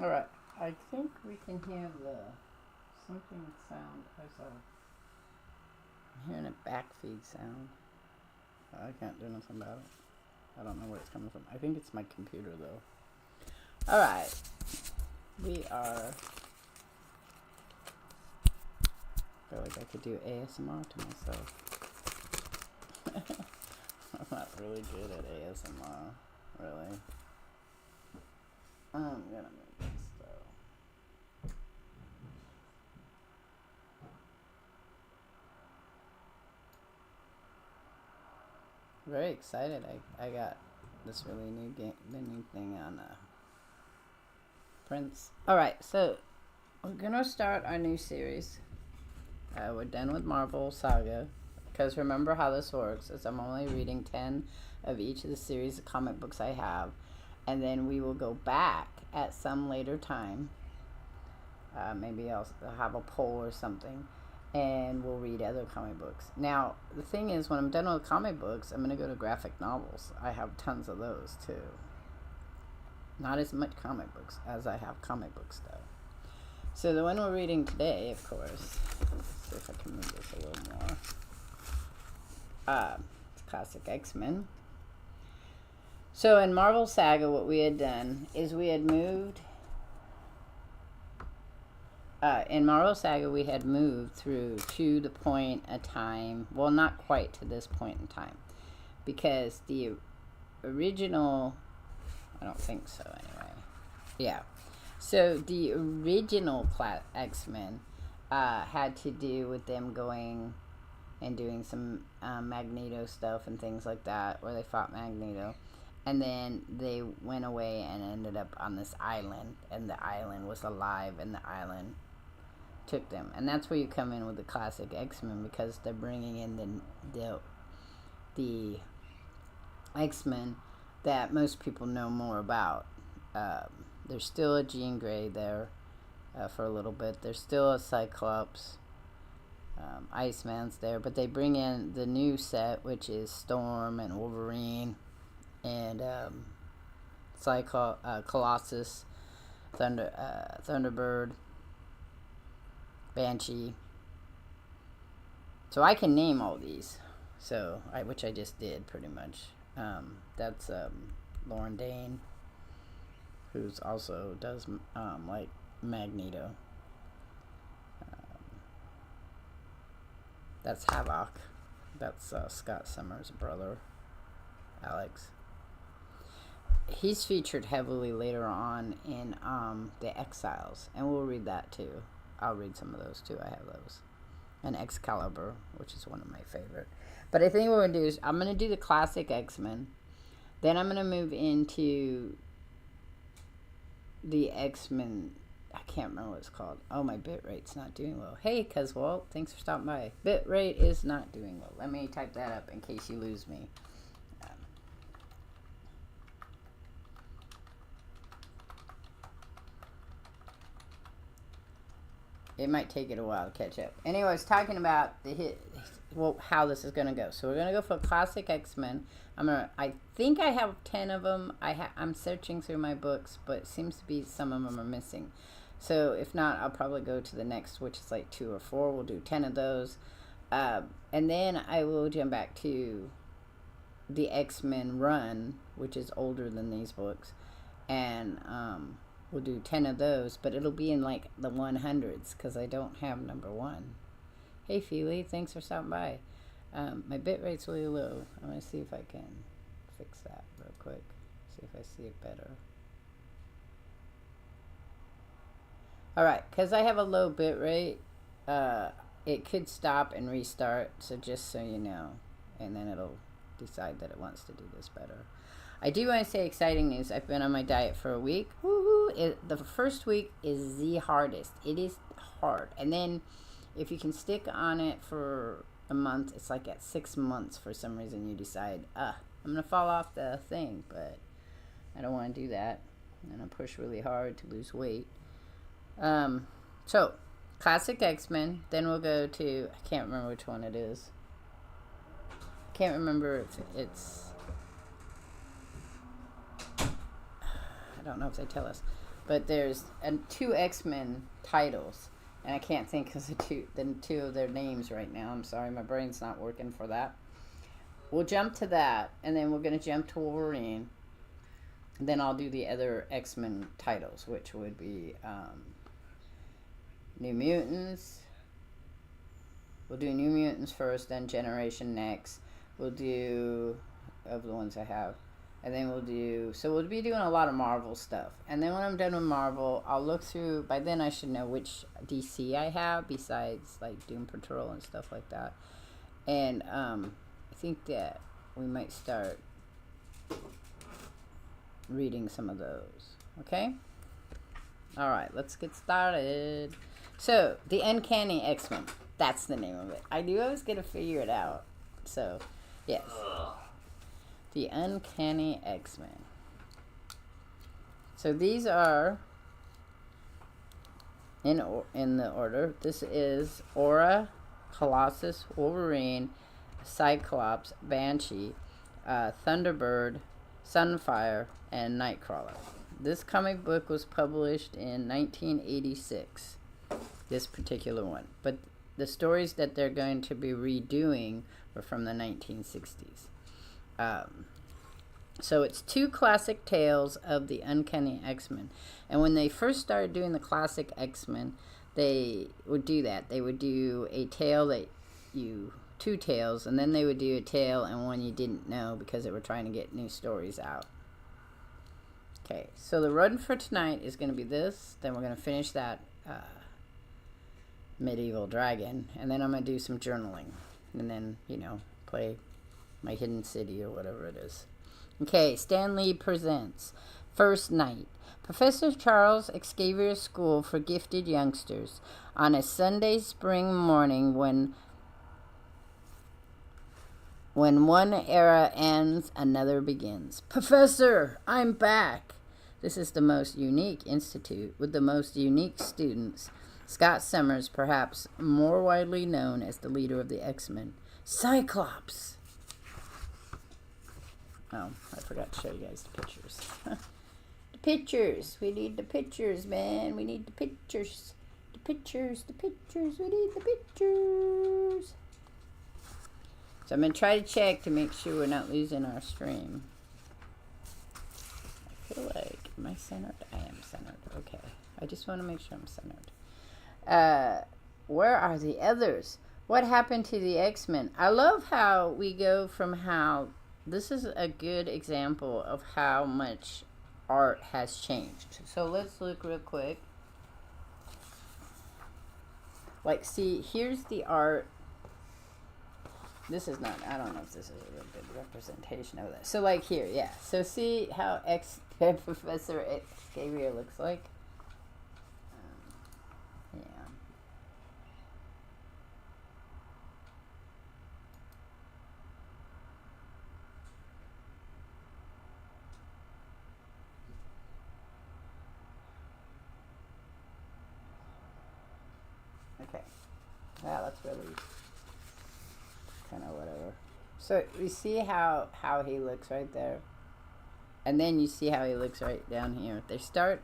Alright, I think we can hear the something sound. I'm hearing a backfeed sound. I can't do nothing about it. I don't know where it's coming from. I think it's my computer though. Alright. We are... I feel like I could do ASMR to myself. I'm not really good at ASMR, really. I'm gonna make this though. Very excited. I got this really new game, the new thing on Prince. Alright, so we're gonna start our new series. We're done with Marvel Saga. Because remember how this works is I'm only reading 10 of each of the series of comic books I have. And then we will go back at some later time. Maybe I'll have a poll or something. And we'll read other comic books. Now, the thing is, when I'm done with comic books, I'm going to go to graphic novels. I have tons of those, too. Not as much comic books as I have comic books, though. So the one we're reading today, of course, let's see if I can move this a little more. It's classic X-Men. So in Marvel Saga, what we had done is we had moved... in Marvel Saga, we had moved through to the point of time... Well, not quite to this point in time. Because the original... I don't think so, anyway. Yeah. So the original X-Men had to do with them going and doing some Magneto stuff and things like that, where they fought Magneto. And then they went away and ended up on this island, and the island was alive, and the island took them. And that's where you come in with the classic X-Men, because they're bringing in the X-Men that most people know more about. There's still a Jean Grey there for a little bit. There's still a Cyclops. Iceman's there. But they bring in the new set, which is Storm and Wolverine and Colossus, Thunderbird, Banshee. So I can name all these. So which I just did pretty much. That's Lauren Dane, who's also does like Magneto. That's Havoc. That's Scott Summers' brother, Alex. He's featured heavily later on in The Exiles, and we'll read that too. I'll read some of those too. I have those. And Excalibur, which is one of my favorite. But I think what we're going to do is I'm going to do the classic X-Men. Then I'm going to move into the X-Men. I can't remember what it's called. Oh, my bitrate's not doing well. Hey, Cuzwalt, thanks for stopping by. Bitrate is not doing well. Let me type that up in case you lose me. It might take it a while to catch up. Anyway, I was talking about how this is going to go. So we're going to go for classic X-Men. I think I have 10 of them. I'm searching through my books, but it seems to be some of them are missing. So if not, I'll probably go to the next, which is like 2 or 4. We'll do 10 of those. And then I will jump back to the X-Men run, which is older than these books. And we'll do 10 of those, but it'll be in like the 100s because I don't have number 1. Hey, Feely, thanks for stopping by. My bit rate's really low. I'm going to see if I can fix that real quick. See if I see it better. Alright, because I have a low bit rate, it could stop and restart, so just so you know. And then it'll decide that it wants to do this better. I do want to say exciting news. I've been on my diet for a week. Woohoo! The first week is the hardest. It is hard. And then if you can stick on it for a month, it's like at 6 months for some reason you decide, I'm going to fall off the thing. But I don't want to do that. I'm going to push really hard to lose weight. So, classic X-Men. Then we'll go to, I can't remember which one it is. Can't remember if it's... I don't know if they tell us. But there's two X-Men titles, and I can't think of the two of their names right now. I'm sorry, my brain's not working for that. We'll jump to that, and then we're going to jump to Wolverine. Then I'll do the other X-Men titles, which would be New Mutants. We'll do New Mutants first, then Generation next. We'll do, of the ones I have. And then we'll do, so we'll be doing a lot of Marvel stuff. And then when I'm done with Marvel, I'll look through, by then I should know which DC I have, besides like Doom Patrol and stuff like that. And I think that we might start reading some of those. Okay? Alright, let's get started. So, the Uncanny X-Men. That's the name of it. I knew I was going to figure it out. So, yes. The Uncanny X-Men. So these are in the order. This is Aura, Colossus, Wolverine, Cyclops, Banshee, Thunderbird, Sunfire, and Nightcrawler. This comic book was published in 1986. This particular one. But the stories that they're going to be redoing were from the 1960s. So it's two classic tales of the Uncanny X-Men. And when they first started doing the classic X-Men, they would do that. They would do a tale two tales, and then they would do a tale and one you didn't know because they were trying to get new stories out. Okay, so the run for tonight is going to be this. Then we're going to finish that Medieval Dragon, and then I'm going to do some journaling, and then, play my Hidden City or whatever it is. Okay, Stan Lee presents First Night. Professor Charles Xavier's School for Gifted Youngsters. On a Sunday spring morning when one era ends, another begins. Professor, I'm back. This is the most unique institute with the most unique students. Scott Summers, perhaps more widely known as the leader of the X-Men. Cyclops. Oh, I forgot to show you guys the pictures. The pictures. We need the pictures, man. We need the pictures. The pictures. We need the pictures. So I'm going to try to check to make sure we're not losing our stream. I feel like, am I centered? I am centered. Okay. I just want to make sure I'm centered. Where are the others? What happened to the X-Men? I love how we go from how... This is a good example of how much art has changed. So let's look real quick. Like, see, here's the art. This is not, I don't know if this is a real good representation of that. So, like, here, yeah. So, see how Professor Xavier looks like? Yeah. Okay. Wow, that's really kind of whatever. So you see how he looks right there, and then you see how he looks right down here. They start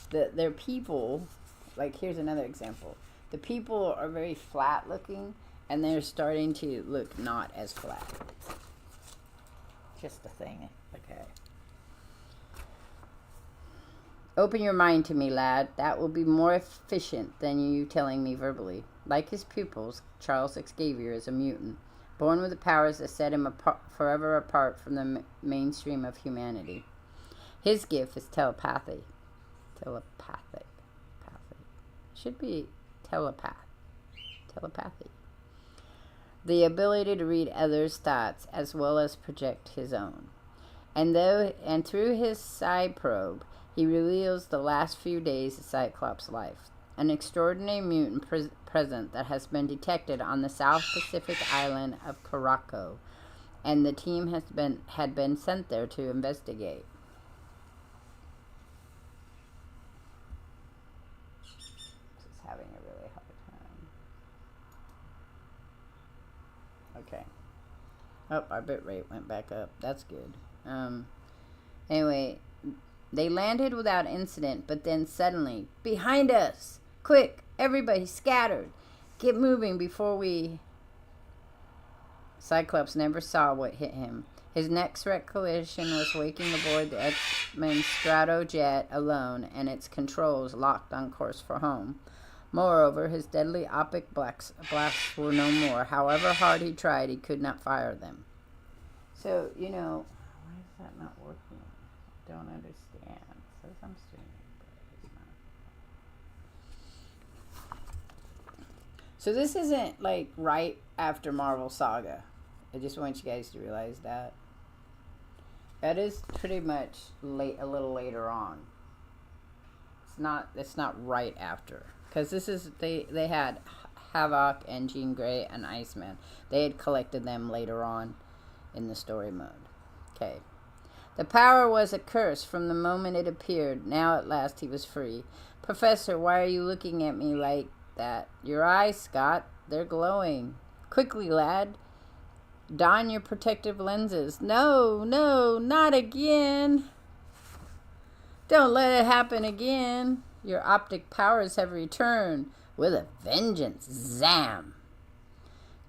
their people. Like, here's another example. The people are very flat looking, and they're starting to look not as flat. Just a thing. Okay. Open your mind to me, lad. That will be more efficient than you telling me verbally. Like his pupils, Charles Xavier is a mutant, born with the powers that set him forever apart from the mainstream of humanity. His gift is telepathy. Telepathic. Should be telepathy. The ability to read others' thoughts as well as project his own. And through his psi probe, he reveals the last few days of Cyclops' life. An extraordinary mutant present that has been detected on the South Pacific island of Caraco, and the team had been sent there to investigate. This is having a really hard time. Okay. Oh, our bit rate went back up. That's good. Anyway, They landed without incident, but then suddenly, behind us! Quick, everybody scattered! Get moving before we... Cyclops never saw what hit him. His next recollection was waking aboard the X-Men Stratojet alone and its controls locked on course for home. Moreover, his deadly optic blasts were no more. However hard he tried, he could not fire them. So, you know, why is that not working? I don't understand. It says I'm streaming, but it's not. So this isn't like right after Marvel Saga. I just want you guys to realize that. That is pretty much a little later on. It's not right after. Because this is, they had Havoc and Jean Grey and Iceman. They had collected them later on in the story mode. Okay. The power was a curse from the moment it appeared. Now at last he was free. Professor, why are you looking at me like that? Your eyes, Scott. They're glowing. Quickly, lad. Don your protective lenses. No, not again. Don't let it happen again. Your optic powers have returned with a vengeance. Zam!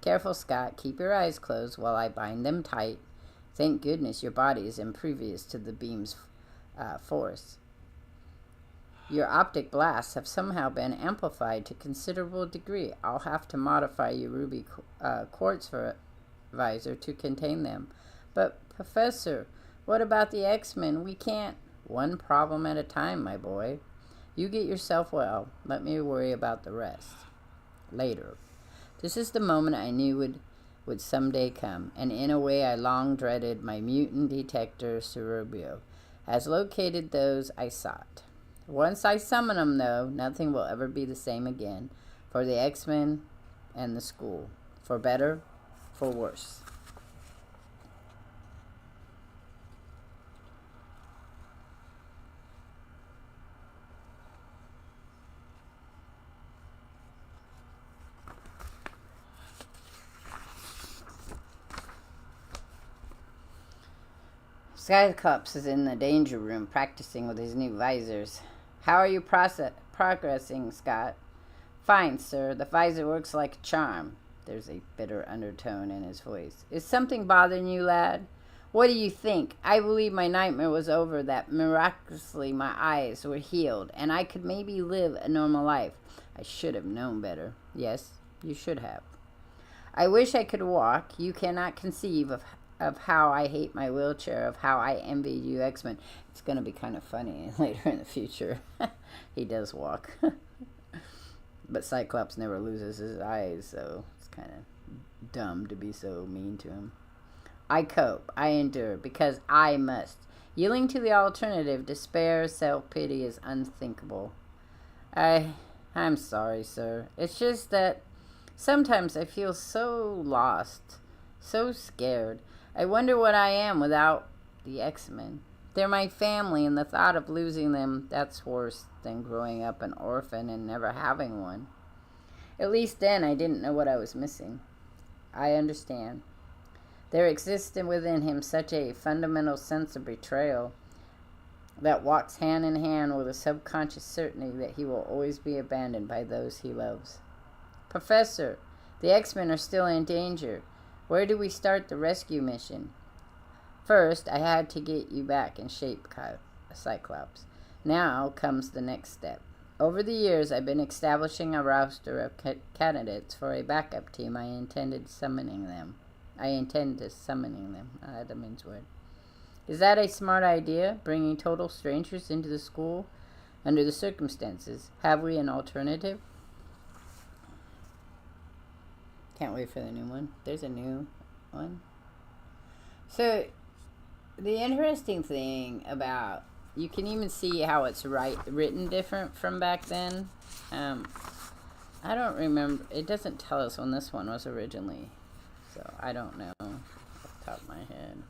Careful, Scott. Keep your eyes closed while I bind them tight. Thank goodness your body is impervious to the beam's force. Your optic blasts have somehow been amplified to a considerable degree. I'll have to modify your ruby quartz visor to contain them. But, Professor, what about the X-Men? We can't... One problem at a time, my boy. You get yourself well. Let me worry about the rest. Later. This is the moment I knew would someday come, and in a way I long dreaded. My mutant detector, Cerebro, has located those I sought. Once I summon them, though, nothing will ever be the same again. For the X-Men and the school. For better, for worse. Cyclops is in the danger room practicing with his new visors. How are you progressing, Scott? Fine, sir. The visor works like a charm. There's a bitter undertone in his voice. Is something bothering you, lad? What do you think? I believe my nightmare was over, that miraculously my eyes were healed, and I could maybe live a normal life. I should have known better. Yes, you should have. I wish I could walk. You cannot conceive of how I hate my wheelchair, of how I envy you X-Men. It's going to be kind of funny later in the future. He does walk. But Cyclops never loses his eyes, so it's kind of dumb to be so mean to him. I cope. I endure, because I must. Yielding to the alternative, despair, self-pity is unthinkable. I'm sorry, sir. It's just that sometimes I feel so lost, so scared. I wonder what I am without the X-Men. They're my family, and the thought of losing them, that's worse than growing up an orphan and never having one. At least then I didn't know what I was missing. I understand. There exists within him such a fundamental sense of betrayal that walks hand in hand with a subconscious certainty that he will always be abandoned by those he loves. Professor, the X-Men are still in danger. Where do we start the rescue mission? First, I had to get you back in shape, Cyclops. Now comes the next step. Over the years, I've been establishing a roster of candidates for a backup team. I intend to summoning them. That means word. Is that a smart idea, bringing total strangers into the school? Under the circumstances, have we an alternative? Can't wait for the new one. There's a new one. So, the interesting thing about, you can even see how it's written different from back then. I don't remember. It doesn't tell us when this one was originally. So, I don't know off the top of my head.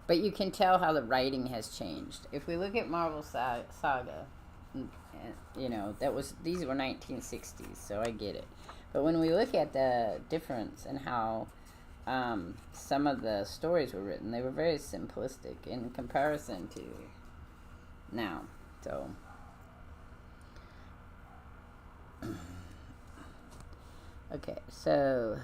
But you can tell how the writing has changed. If we look at Marvel Saga, you know, these were 1960s, so I get it. But when we look at the difference in how some of the stories were written, they were very simplistic in comparison to now. So, okay, so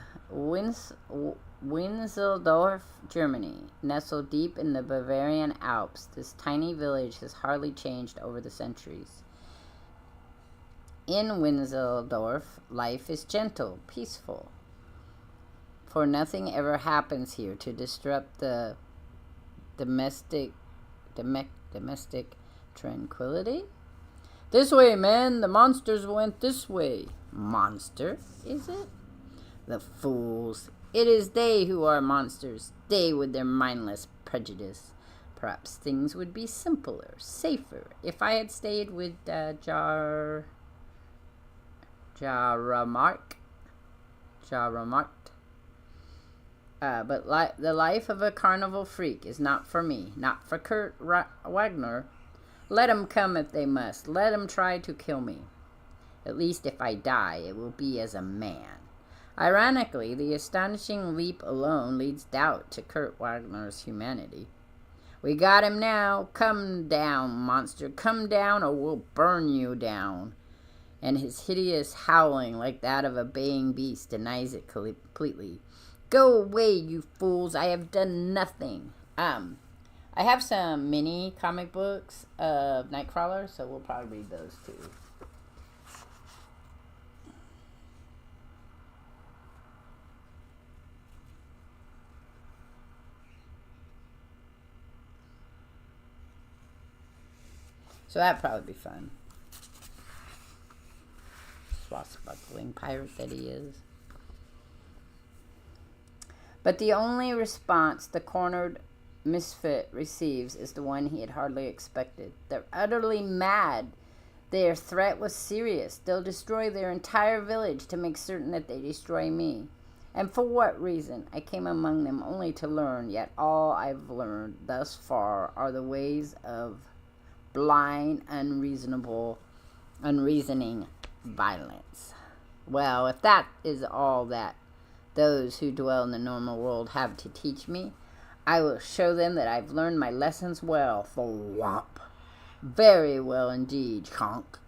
Winseldorf, Germany, nestled deep in the Bavarian Alps, this tiny village has hardly changed over the centuries. In Winseldorf, life is gentle, peaceful, for nothing ever happens here to disrupt the domestic tranquility. This way, men, the monsters went this way. Monster, is it? The fools. It is they who are monsters, they with their mindless prejudice. Perhaps things would be simpler, safer, if I had stayed with Jaramark. But the life of a carnival freak is not for me, not for Kurt Wagner. Let 'em come if they must. Let 'em try to kill me. At least if I die, it will be as a man. Ironically, the astonishing leap alone leads doubt to Kurt Wagner's humanity. We got him now. Come down, monster. Come down or we'll burn you down. And his hideous howling, like that of a baying beast, denies it completely. Go away, you fools. I have done nothing. I have some mini comic books of Nightcrawler, so we'll probably read those too. So that'd probably be fun. Swashbuckling pirate that he is. But the only response the cornered misfit receives is the one he had hardly expected. They're utterly mad. Their threat was serious. They'll destroy their entire village to make certain that they destroy me. And for what reason? I came among them only to learn, yet all I've learned thus far are the ways of blind, unreasoning violence. Well, if that is all that those who dwell in the normal world have to teach me, I will show them that I've learned my lessons well. Thwomp. Very well indeed, conk.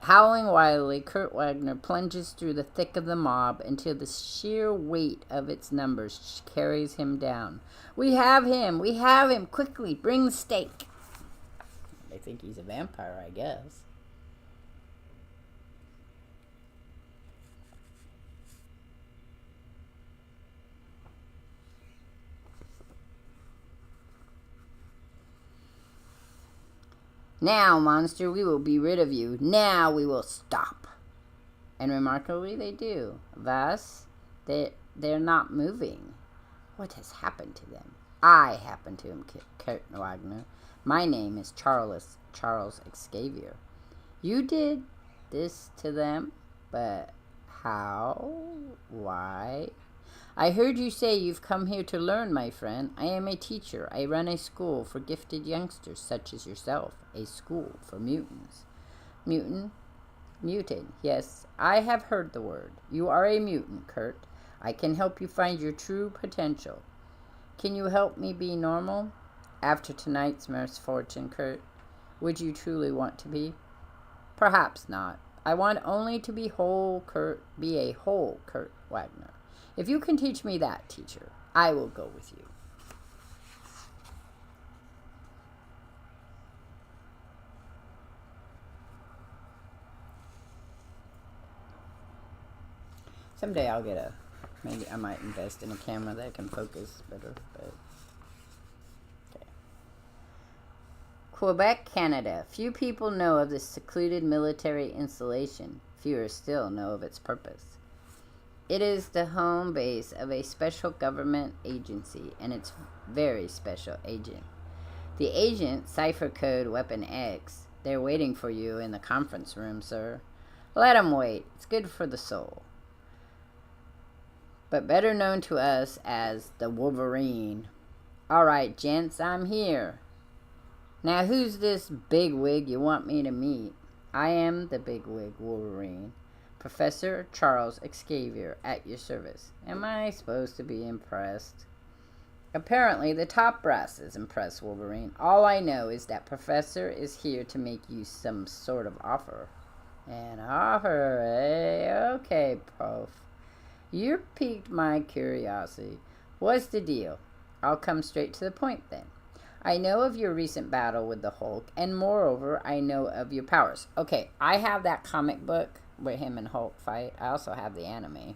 Howling wildly, Kurt Wagner plunges through the thick of the mob until the sheer weight of its numbers carries him down. We have him! We have him! Quickly, bring the stake! They think he's a vampire, I guess. Now, monster, we will be rid of you. Now we will stop. And remarkably, they do. Thus, they're not moving. What has happened to them? I happened to him, Kurt Wagner. My name is Charles Xavier. You did this to them, but how? Why? I heard you say you've come here to learn, my friend. I am a teacher. I run a school for gifted youngsters such as yourself. A school for mutants. Mutant? Mutant. Yes, I have heard the word. You are a mutant, Kurt. I can help you find your true potential. Can you help me be normal? After tonight's misfortune, Kurt, would you truly want to be? Perhaps not. I want only to be whole, Kurt. Be a whole Kurt Wagner. If you can teach me that, teacher, I will go with you. Someday I'll get maybe I might invest in a camera that can focus better, but okay. Quebec, Canada. Few people know of this secluded military installation. Fewer still know of its purpose. It is the home base of a special government agency and its very special agent. The agent, cipher code Weapon X. They're waiting for you in the conference room, sir. Let 'em wait. It's good for the soul. But better known to us as the Wolverine. All right, gents, I'm here. Now, who's this bigwig you want me to meet? I am the bigwig, Wolverine. Professor Charles Xavier at your service. Am I supposed to be impressed? Apparently, the top brass is impressed, Wolverine. All I know is that Professor is here to make you some sort of offer. An offer, eh? Okay, Prof. You piqued my curiosity. What's the deal? I'll come straight to the point then. I know of your recent battle with the Hulk, and moreover, I know of your powers. Okay, I have that comic book where him and Hulk fight. I also have the anime.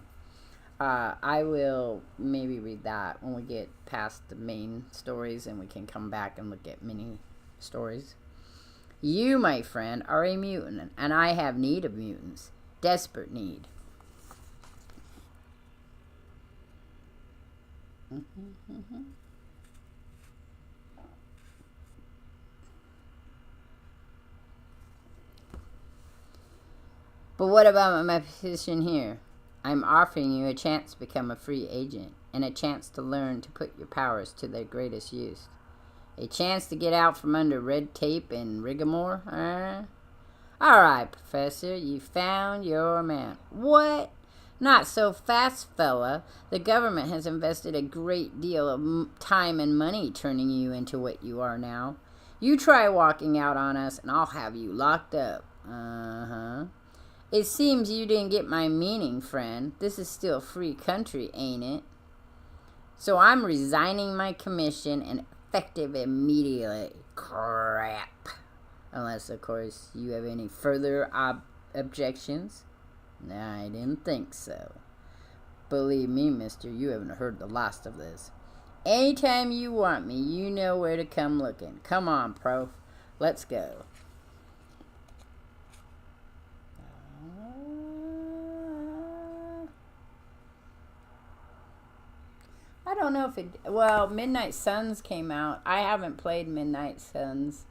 I will maybe read that when we get past the main stories and we can come back and look at mini stories. You, my friend, are a mutant, and I have need of mutants. Desperate need. But what about my position here? I'm offering you a chance to become a free agent, and a chance to learn to put your powers to their greatest use. A chance to get out from under red tape and rigmarole, Alright, Professor, you found your man. What? Not so fast, fella. The government has invested a great deal of time and money turning you into what you are now. You try walking out on us, and I'll have you locked up. It seems you didn't get my meaning, friend. This is still a free country, ain't it? So I'm resigning my commission and effective immediately. Crap. Unless, of course, you have any further objections. Nah, I didn't think so. Believe me, mister, you haven't heard the last of this. Anytime you want me, you know where to come looking. Come on, Prof. Let's go. I don't know if it... Well, Midnight Suns came out. I haven't played Midnight Suns.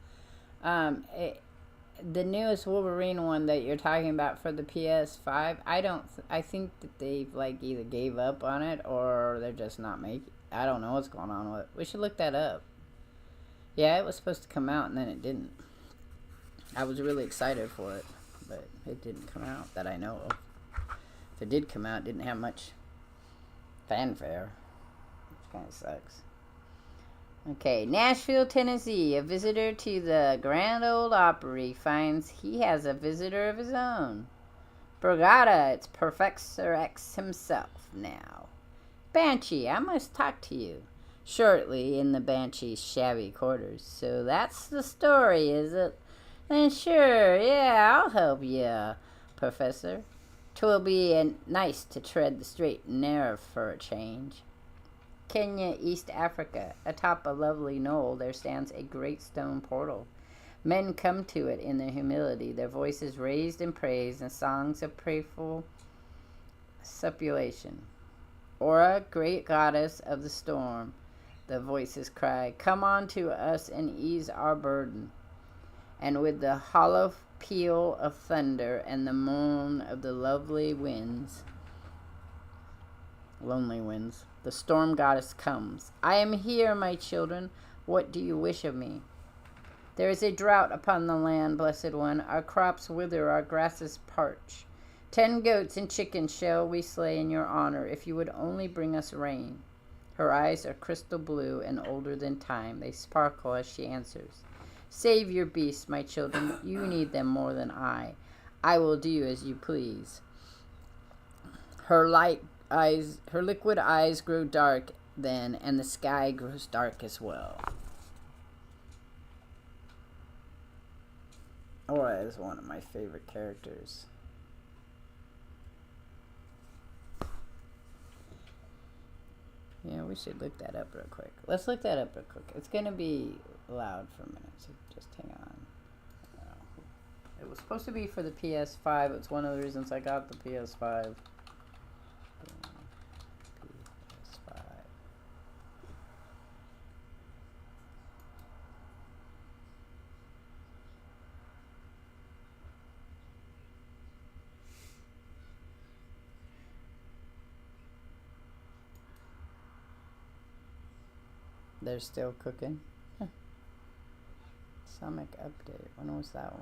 The newest Wolverine one that you're talking about for the PS5, I think that they've, like, either gave up on it or they're just not making... I don't know what's going on with it. We should look that up. Yeah, it was supposed to come out and then it didn't. I was really excited for it, but it didn't come out that I know of. If it did come out, it didn't have much fanfare. Kind of sucks. Okay, Nashville, Tennessee. A visitor to the Grand Ole Opry finds he has a visitor of his own. Brigada, it's Professor X himself now. Banshee, I must talk to you. Shortly in the Banshee's shabby quarters. So that's the story, is it? Then sure, yeah, I'll help you, Professor. 'Twill be nice to tread the straight and narrow for a change. Kenya, East Africa. Atop a lovely knoll there stands a great stone portal. Men come to it in their humility, their voices raised in praise and songs of prayerful supplication. Ora, great goddess of the storm, the voices cry, come on to us and ease our burden. And with the hollow peal of thunder and the moan of the lonely winds, the storm goddess comes. I am here, my children. What do you wish of me? There is a drought upon the land, blessed one. Our crops wither, our grasses parch. 10 goats and chickens shall we slay in your honor, if you would only bring us rain. Her eyes are crystal blue and older than time. They sparkle as she answers. Save your beasts, my children. You need them more than I. I will do as you please. Her liquid eyes grow dark then, and the sky grows dark as well. Aura is one of my favorite characters. Yeah, we should look that up real quick. Let's look that up real quick. It's going to be loud for a minute, so just hang on. It was supposed to be for the PS5. It's one of the reasons I got the PS5. They're still cooking. Sonic update. When was that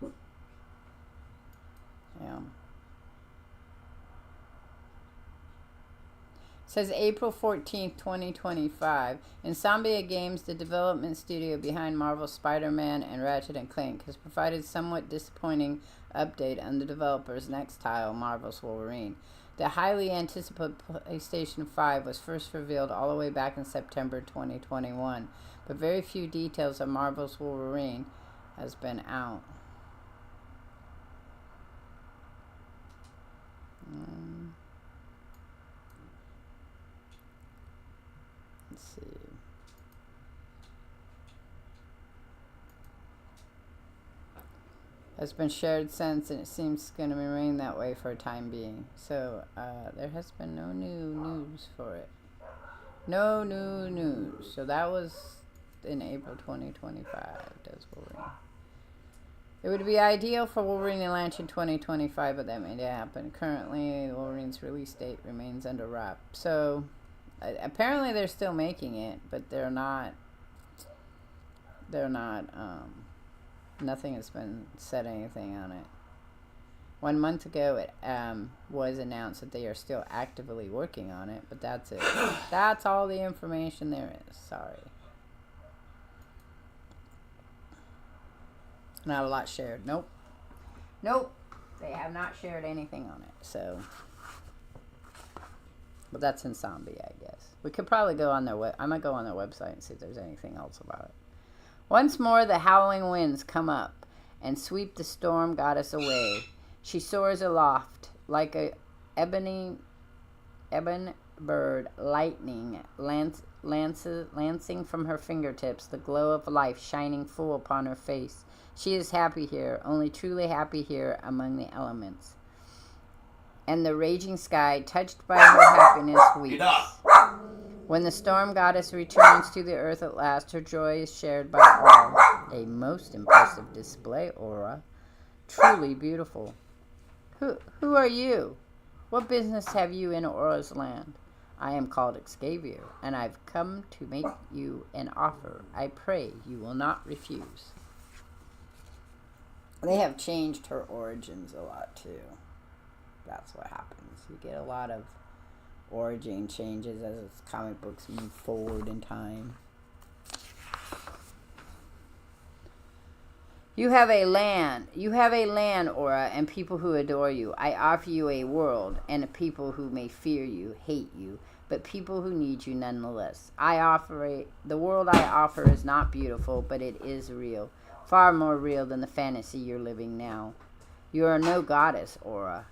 one? Says April 14th, 2025. Insomnia Games, the development studio behind Marvel's Spider-Man and Ratchet and Clank, has provided somewhat disappointing update on the developer's next title, Marvel's Wolverine. The highly anticipated PlayStation 5 was first revealed all the way back in September 2021, but very few details of Marvel's Wolverine has been out. Let's see. Has been shared since, and it seems going to remain that way for a time being. So there has been no new news for it. No new news. So that was in April 2025. Does Wolverine? It would be ideal for Wolverine to launch in 2025, but that may not happen. Currently, Wolverine's release date remains under wrap. So apparently they're still making it, but they're not. Nothing has been said anything on it. 1 month ago, it was announced that they are still actively working on it, but that's it. That's all the information there is. Sorry. Not a lot shared. Nope. They have not shared anything on it. So, but that's Insomnia, I guess. We could probably go on their I might go on their website and see if there's anything else about it. Once more, the howling winds come up and sweep the storm goddess away. She soars aloft like a ebon bird, lightning lancing from her fingertips, the glow of life shining full upon her face. She is happy here, only truly happy here among the elements. And the raging sky, touched by her happiness, weeps. When the storm goddess returns to the earth at last, her joy is shared by all. A most impressive display, Aura. Truly beautiful. Who are you? What business have you in Aura's land? I am called Xavier, and I've come to make you an offer. I pray you will not refuse. They have changed her origins a lot, too. That's what happens. You get a lot of origin changes as comic books move forward in time. You have a land, Aura, and people who adore you. I offer you a world, and people who may fear you, hate you, but people who need you nonetheless. The world I offer is not beautiful, but it is real. Far more real than the fantasy you're living now. You are no goddess, Aura.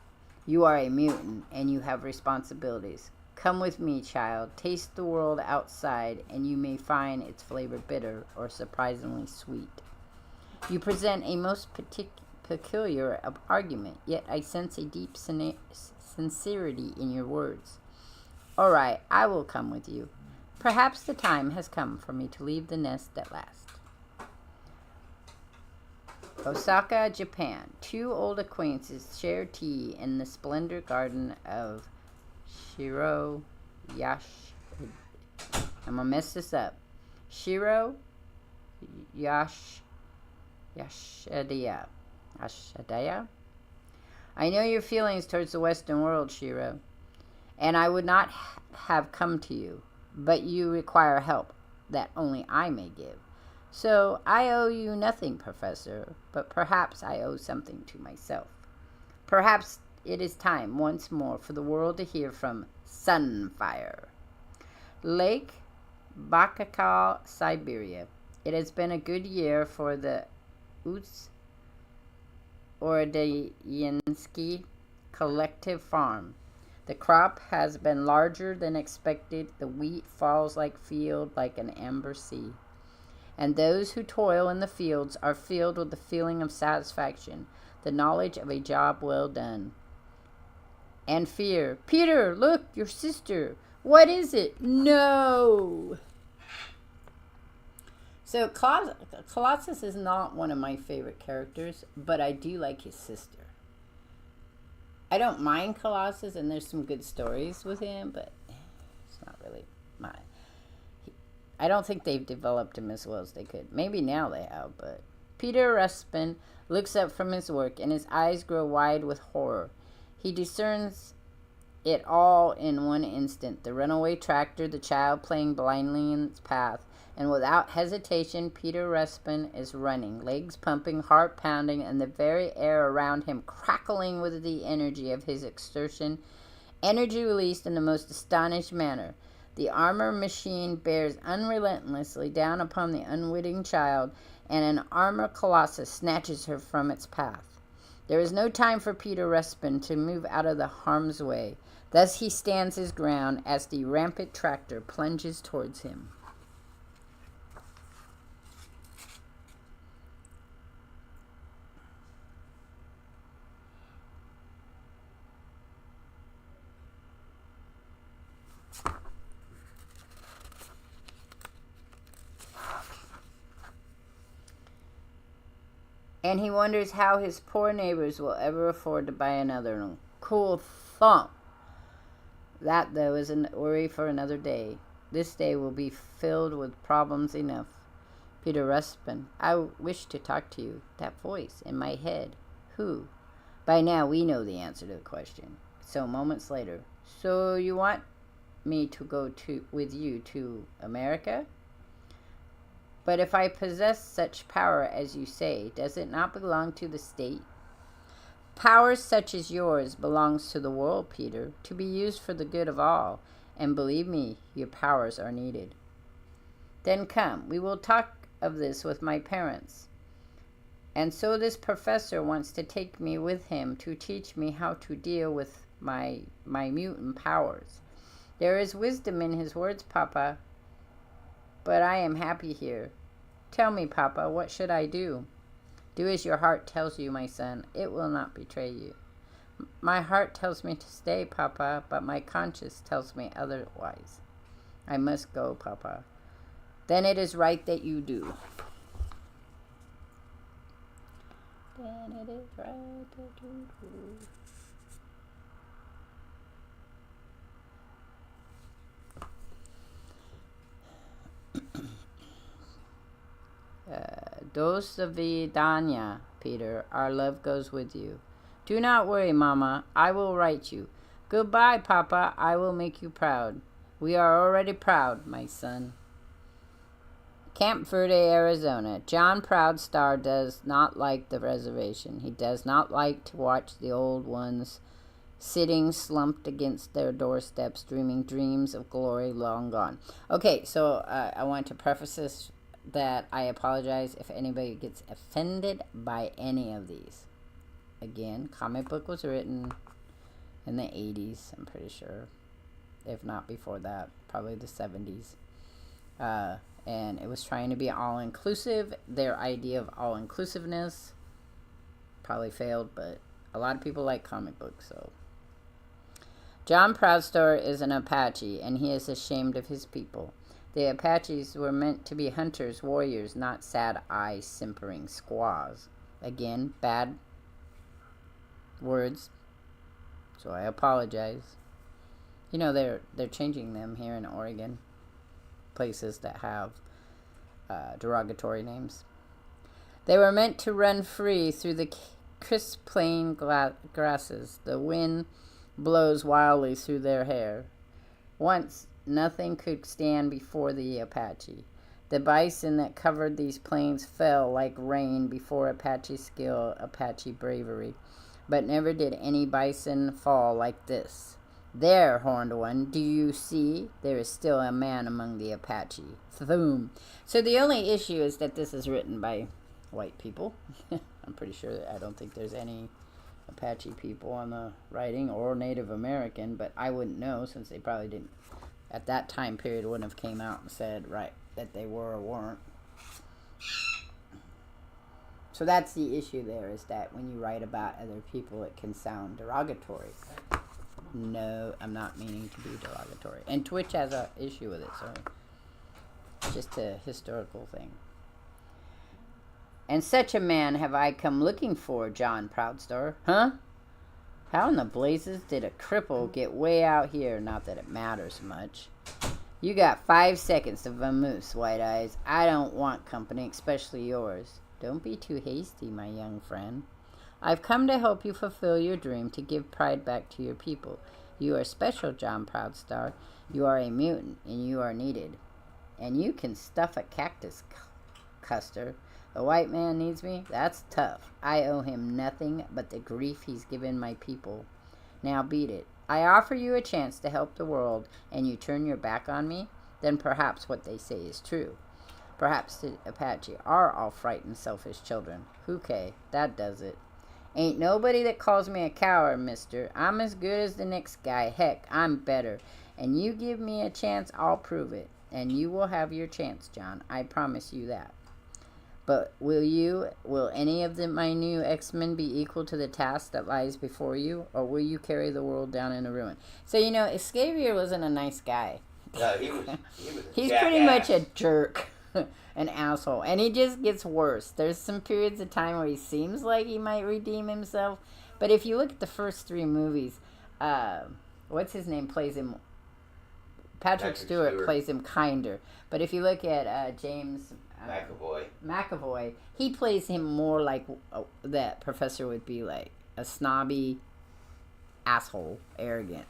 You are a mutant, and you have responsibilities. Come with me, child. Taste the world outside, and you may find its flavor bitter or surprisingly sweet. You present a most peculiar argument, yet I sense a deep sincerity in your words. All right, I will come with you. Perhaps the time has come for me to leave the nest at last. Osaka, Japan. Two old acquaintances share tea in the splendor garden of Shiro Yash. I'm gonna mess this up. Shiro Yashadaya. I know your feelings towards the Western world, Shiro, and I would not have come to you, but you require help that only I may give. So I owe you nothing, Professor, but perhaps I owe something to myself. Perhaps it is time once more for the world to hear from Sunfire. Lake Bakakal, Siberia. It has been a good year for the Ordayinsky collective farm. The crop has been larger than expected. The wheat falls like an amber sea. And those who toil in the fields are filled with the feeling of satisfaction, the knowledge of a job well done. And fear. Peter, look, your sister. What is it? No. So Colossus is not one of my favorite characters, but I do like his sister. I don't mind Colossus, and there's some good stories with him, but it's not really mine. I don't think they've developed him as well as they could. Maybe now they have, but... Peter Ruspin looks up from his work, and his eyes grow wide with horror. He discerns it all in one instant. The runaway tractor, the child playing blindly in its path, and without hesitation, Peter Respin is running, legs pumping, heart pounding, and the very air around him crackling with the energy of his exertion, energy released in the most astonished manner. The armor machine bears unrelentlessly down upon the unwitting child, and an armor colossus snatches her from its path. There is no time for Peter Respin to move out of the harm's way. Thus he stands his ground as the rampant tractor plunges towards him. And he wonders how his poor neighbors will ever afford to buy another cool thump. That, though, is a worry for another day. This day will be filled with problems enough. Peter Respin, I wish to talk to you. That voice in my head. Who? By now we know the answer to the question. So moments later, so you want me to go with you to America? But if I possess such power as you say, does it not belong to the state? Power such as yours belongs to the world, Peter, to be used for the good of all, and believe me, your powers are needed. Then come, we will talk of this with my parents. And so this professor wants to take me with him to teach me how to deal with my mutant powers. There is wisdom in his words, Papa, but I am happy here. Tell me, Papa, what should I do? Do as your heart tells you, my son. It will not betray you. My heart tells me to stay, Papa, but my conscience tells me otherwise. I must go, Papa. Then it is right that you do. Then it is right that you do. Dos vidania, Peter. Our love goes with you. Do not worry, Mama. I will write you. Goodbye, Papa. I will make you proud. We are already proud, my son. Camp Verde, Arizona. John Proudstar does not like the reservation. He does not like to watch the old ones sitting slumped against their doorsteps, dreaming dreams of glory long gone. Okay, so I want to preface this that I apologize if anybody gets offended by any of these. Again, comic book was written in the 80s, I'm pretty sure. If not before that, probably the 70s. And it was trying to be all-inclusive. Their idea of all-inclusiveness probably failed, but a lot of people like comic books, so. John Proudstar is an Apache, and he is ashamed of his people. The Apaches were meant to be hunters, warriors, not sad-eye, simpering squaws. Again, bad words, so I apologize. You know, they're changing them here in Oregon. Places that have derogatory names. They were meant to run free through the crisp plain grasses. The wind blows wildly through their hair. Once, nothing could stand before the Apache. The bison that covered these plains fell like rain before Apache skill, Apache bravery. But never did any bison fall like this. There, horned one, do you see? There is still a man among the Apache. Thoom. So the only issue is that this is written by white people. I'm pretty sure I don't think there's any Apache people on the writing, or Native American, but I wouldn't know, since they probably didn't, at that time period, wouldn't have came out and said, right, that they were or weren't. So that's the issue there, is that when you write about other people, it can sound derogatory. No, I'm not meaning to be derogatory. And Twitch has an issue with it, so it's just a historical thing. And such a man have I come looking for, John Proudstar. Huh? How in the blazes did a cripple get way out here? Not that it matters much. You got 5 seconds to vamoose, White Eyes. I don't want company, especially yours. Don't be too hasty, my young friend. I've come to help you fulfill your dream, to give pride back to your people. You are special, John Proudstar. You are a mutant, and you are needed. And you can stuff a cactus, Custer. The white man needs me? That's tough. I owe him nothing but the grief he's given my people. Now beat it. I offer you a chance to help the world, and you turn your back on me? Then perhaps what they say is true. Perhaps the Apache are all frightened, selfish children. Okay, that does it. Ain't nobody that calls me a coward, mister. I'm as good as the next guy. Heck, I'm better. And you give me a chance, I'll prove it. And you will have your chance, John. I promise you that. But will any of my new X-Men be equal to the task that lies before you? Or will you carry the world down in a ruin? So, Xavier wasn't a nice guy. No, he was He's pretty much a jerk. An asshole. And he just gets worse. There's some periods of time where he seems like he might redeem himself. But if you look at the first 3 movies, what's his name plays him? Patrick Stewart plays him kinder. But if you look at James McAvoy, he plays him more like that professor would be like. A snobby asshole. Arrogant.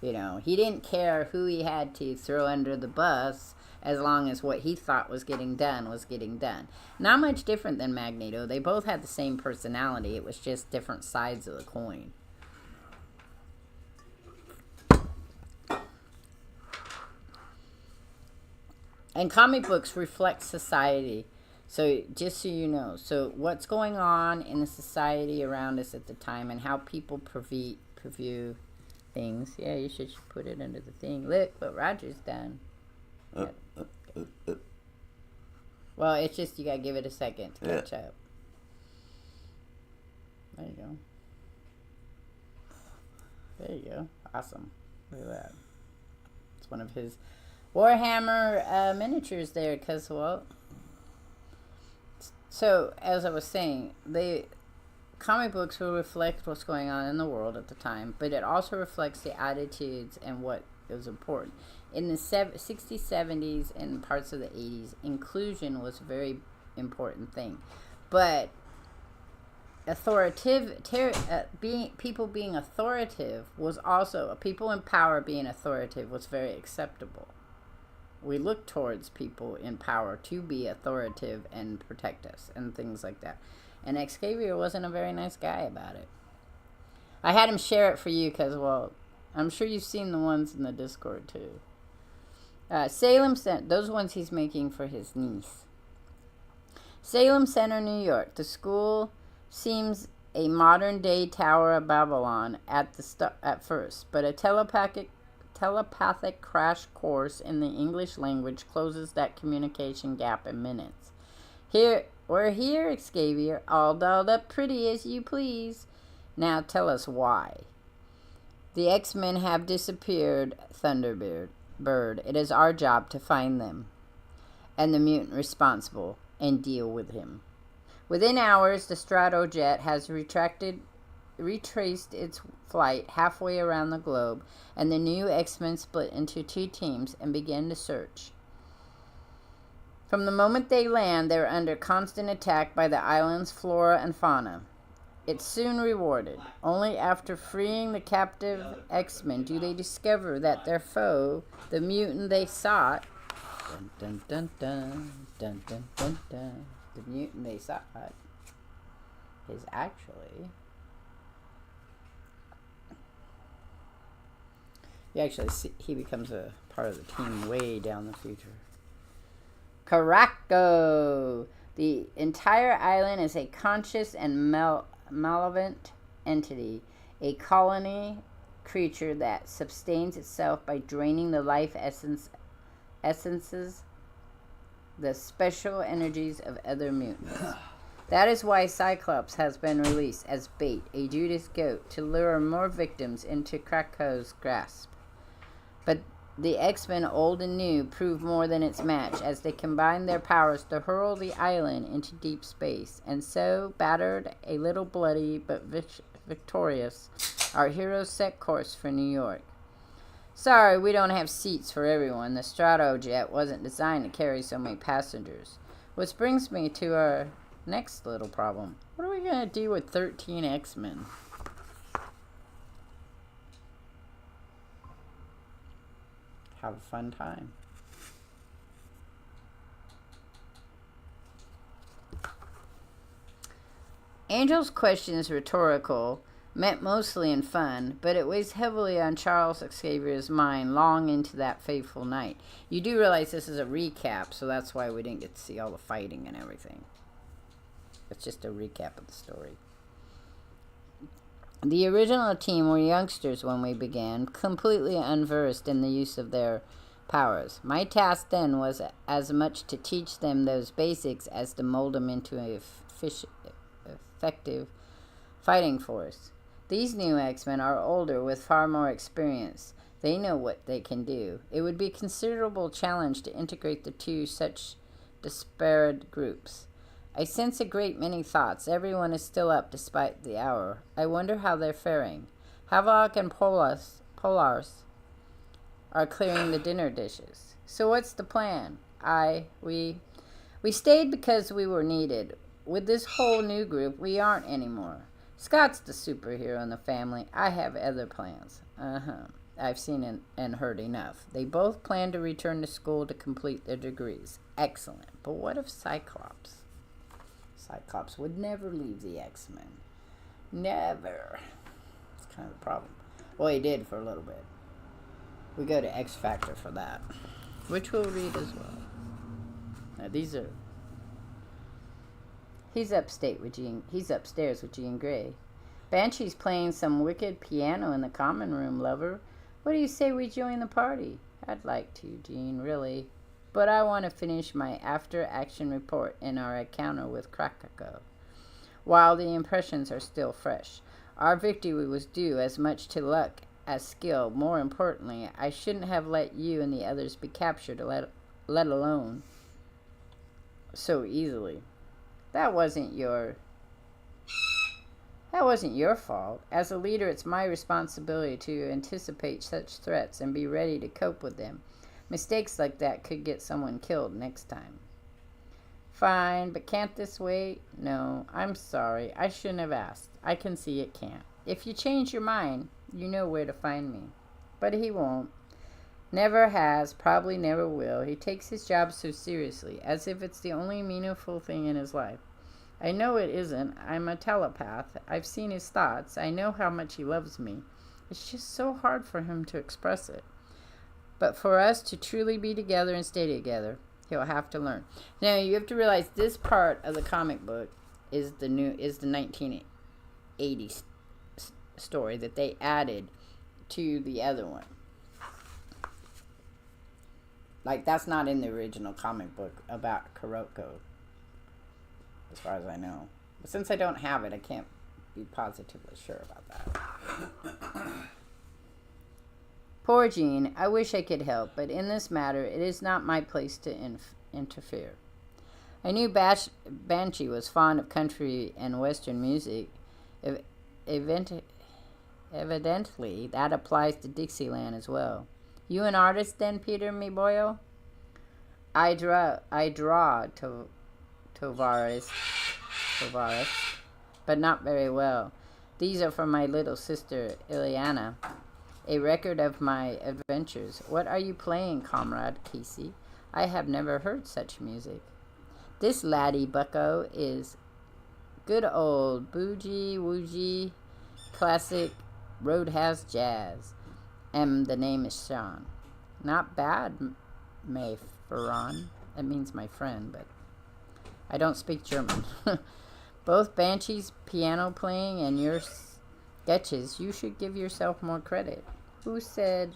He didn't care who he had to throw under the bus as long as what he thought was getting done was getting done. Not much different than Magneto. They both had the same personality. It was just different sides of the coin. And comic books reflect society. So just so you know. So what's going on in the society around us at the time and how people preview things. Yeah, you should put it under the thing. Look what Roger's done. Well, it's just you gotta give it a second to catch up. There you go. There you go. Awesome. Look at that. It's one of his Warhammer miniatures there, because, well... So, as I was saying, comic books will reflect what's going on in the world at the time, but it also reflects the attitudes and what is important. In the 60s, 70s, and parts of the 80s, inclusion was a very important thing. But people being authoritative was also, people in power being authoritative was very acceptable. We look towards people in power to be authoritative and protect us and things like that. And Xavier wasn't a very nice guy about it. I had him share it for you because, well, I'm sure you've seen the ones in the Discord too. Salem Center, those ones he's making for his niece. Salem Center, New York. The school seems a modern-day Tower of Babylon at first, but a telepathic crash course in the English language closes that communication gap in minutes. We're here, Xavier, all dolled up pretty as you please. Now tell us why. The X-Men have disappeared, Thunderbird. It is our job to find them and the mutant responsible and deal with him. Within hours, the Stratojet has retraced its flight halfway around the globe, and the new X-Men split into 2 teams and began to search. From the moment they land, they are under constant attack by the island's flora and fauna. It's soon rewarded. Only after freeing the captive X-Men do they discover that their foe, the mutant they sought, dun, dun, dun, dun, dun, dun, dun, the mutant they sought is actually... You actually see he becomes a part of the team way down the future. Caraco! The entire island is a conscious and malevolent entity, a colony creature that sustains itself by draining the life essences, the special energies of other mutants. That is why Cyclops has been released as bait, a Judas goat, to lure more victims into Krakoa's grasp. But the X-Men, old and new, prove more than its match as they combine their powers to hurl the island into deep space. And so, battered, a little bloody, but victorious, our heroes set course for New York. Sorry, we don't have seats for everyone. The Stratojet wasn't designed to carry so many passengers. Which brings me to our next little problem. What are we going to do with 13 X-Men? have a fun time. Angel's question is rhetorical, meant mostly in fun, but it weighs heavily on Charles Xavier's mind long into that fateful night. You do realize this is a recap, so that's why we didn't get to see all the fighting and everything. It's just a recap of the story. The original team were youngsters when we began, completely unversed in the use of their powers. My task then was as much to teach them those basics as to mold them into a effective fighting force. These new X-Men are older with far more experience. They know what they can do. It would be a considerable challenge to integrate the two such disparate groups. I sense a great many thoughts. Everyone is still up despite the hour. I wonder how they're faring. Havok and Polars are clearing the dinner dishes. So what's the plan? We stayed because we were needed. With this whole new group, we aren't anymore. Scott's the superhero in the family. I have other plans. I've seen and heard enough. They both plan to return to school to complete their degrees. Excellent. But what of Cyclops? Cyclops would never leave the X-Men. Never. It's kind of the problem. Well, he did for a little bit. We go to X Factor for that, which we'll read as well. Now, these are... He's upstairs with Jean Grey. Banshee's playing some wicked piano in the common room, lover. What do you say we join the party? I'd like to, Jean, really. But I want to finish my after-action report in our encounter with Krakako, while the impressions are still fresh. Our victory was due as much to luck as skill. More importantly, I shouldn't have let you and the others be captured, let alone so easily. That wasn't your fault. As a leader, it's my responsibility to anticipate such threats and be ready to cope with them. Mistakes like that could get someone killed next time. Fine, but can't this wait? No, I'm sorry. I shouldn't have asked. I can see it can't. If you change your mind, you know where to find me. But he won't. Never has, probably never will. He takes his job so seriously, as if it's the only meaningful thing in his life. I know it isn't. I'm a telepath. I've seen his thoughts. I know how much he loves me. It's just so hard for him to express it. But for us to truly be together and stay together, he'll have to learn. Now, you have to realize this part of the comic book is the 1980s story that they added to the other one. Like, that's not in the original comic book about Kuroko, as far as I know. But since I don't have it, I can't be positively sure about that. Poor Jean, I wish I could help, but in this matter, it is not my place to interfere. I knew Banshee was fond of country and western music. Evidently, that applies to Dixieland as well. You an artist then, Peter, me boyo? I draw Tovaris, but not very well. These are for my little sister, Ileana. A record of my adventures. What are you playing, comrade Casey? I have never heard such music. This laddie bucko is good old boogie-woogie classic roadhouse jazz. And the name is Sean. Not bad, May Ferran. That means my friend, but I don't speak German. Both Banshee's piano playing and your sketches, you should give yourself more credit. Who said...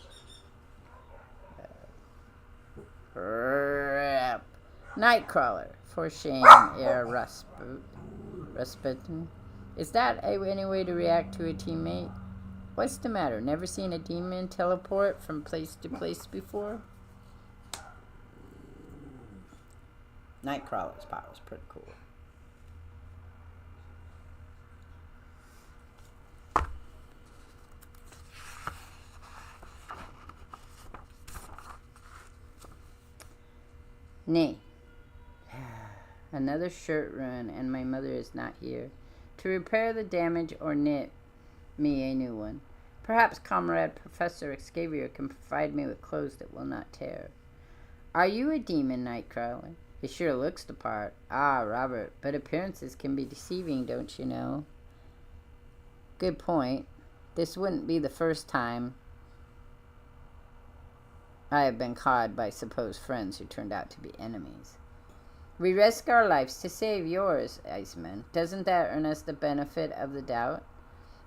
Nightcrawler. For shame, Herr Rasputin. Is that any way to react to a teammate? What's the matter? Never seen a demon teleport from place to place before? Nightcrawler's power is pretty cool. Nay. Another shirt ruin, and my mother is not here to repair the damage or knit me a new one. Perhaps Comrade Professor Xavier can provide me with clothes that will not tear. Are you a demon, Nightcrawler? He sure looks the part. Ah, Robert, but appearances can be deceiving, don't you know? Good point. This wouldn't be the first time I have been caught by supposed friends who turned out to be enemies. We risk our lives to save yours, Iceman. Doesn't that earn us the benefit of the doubt?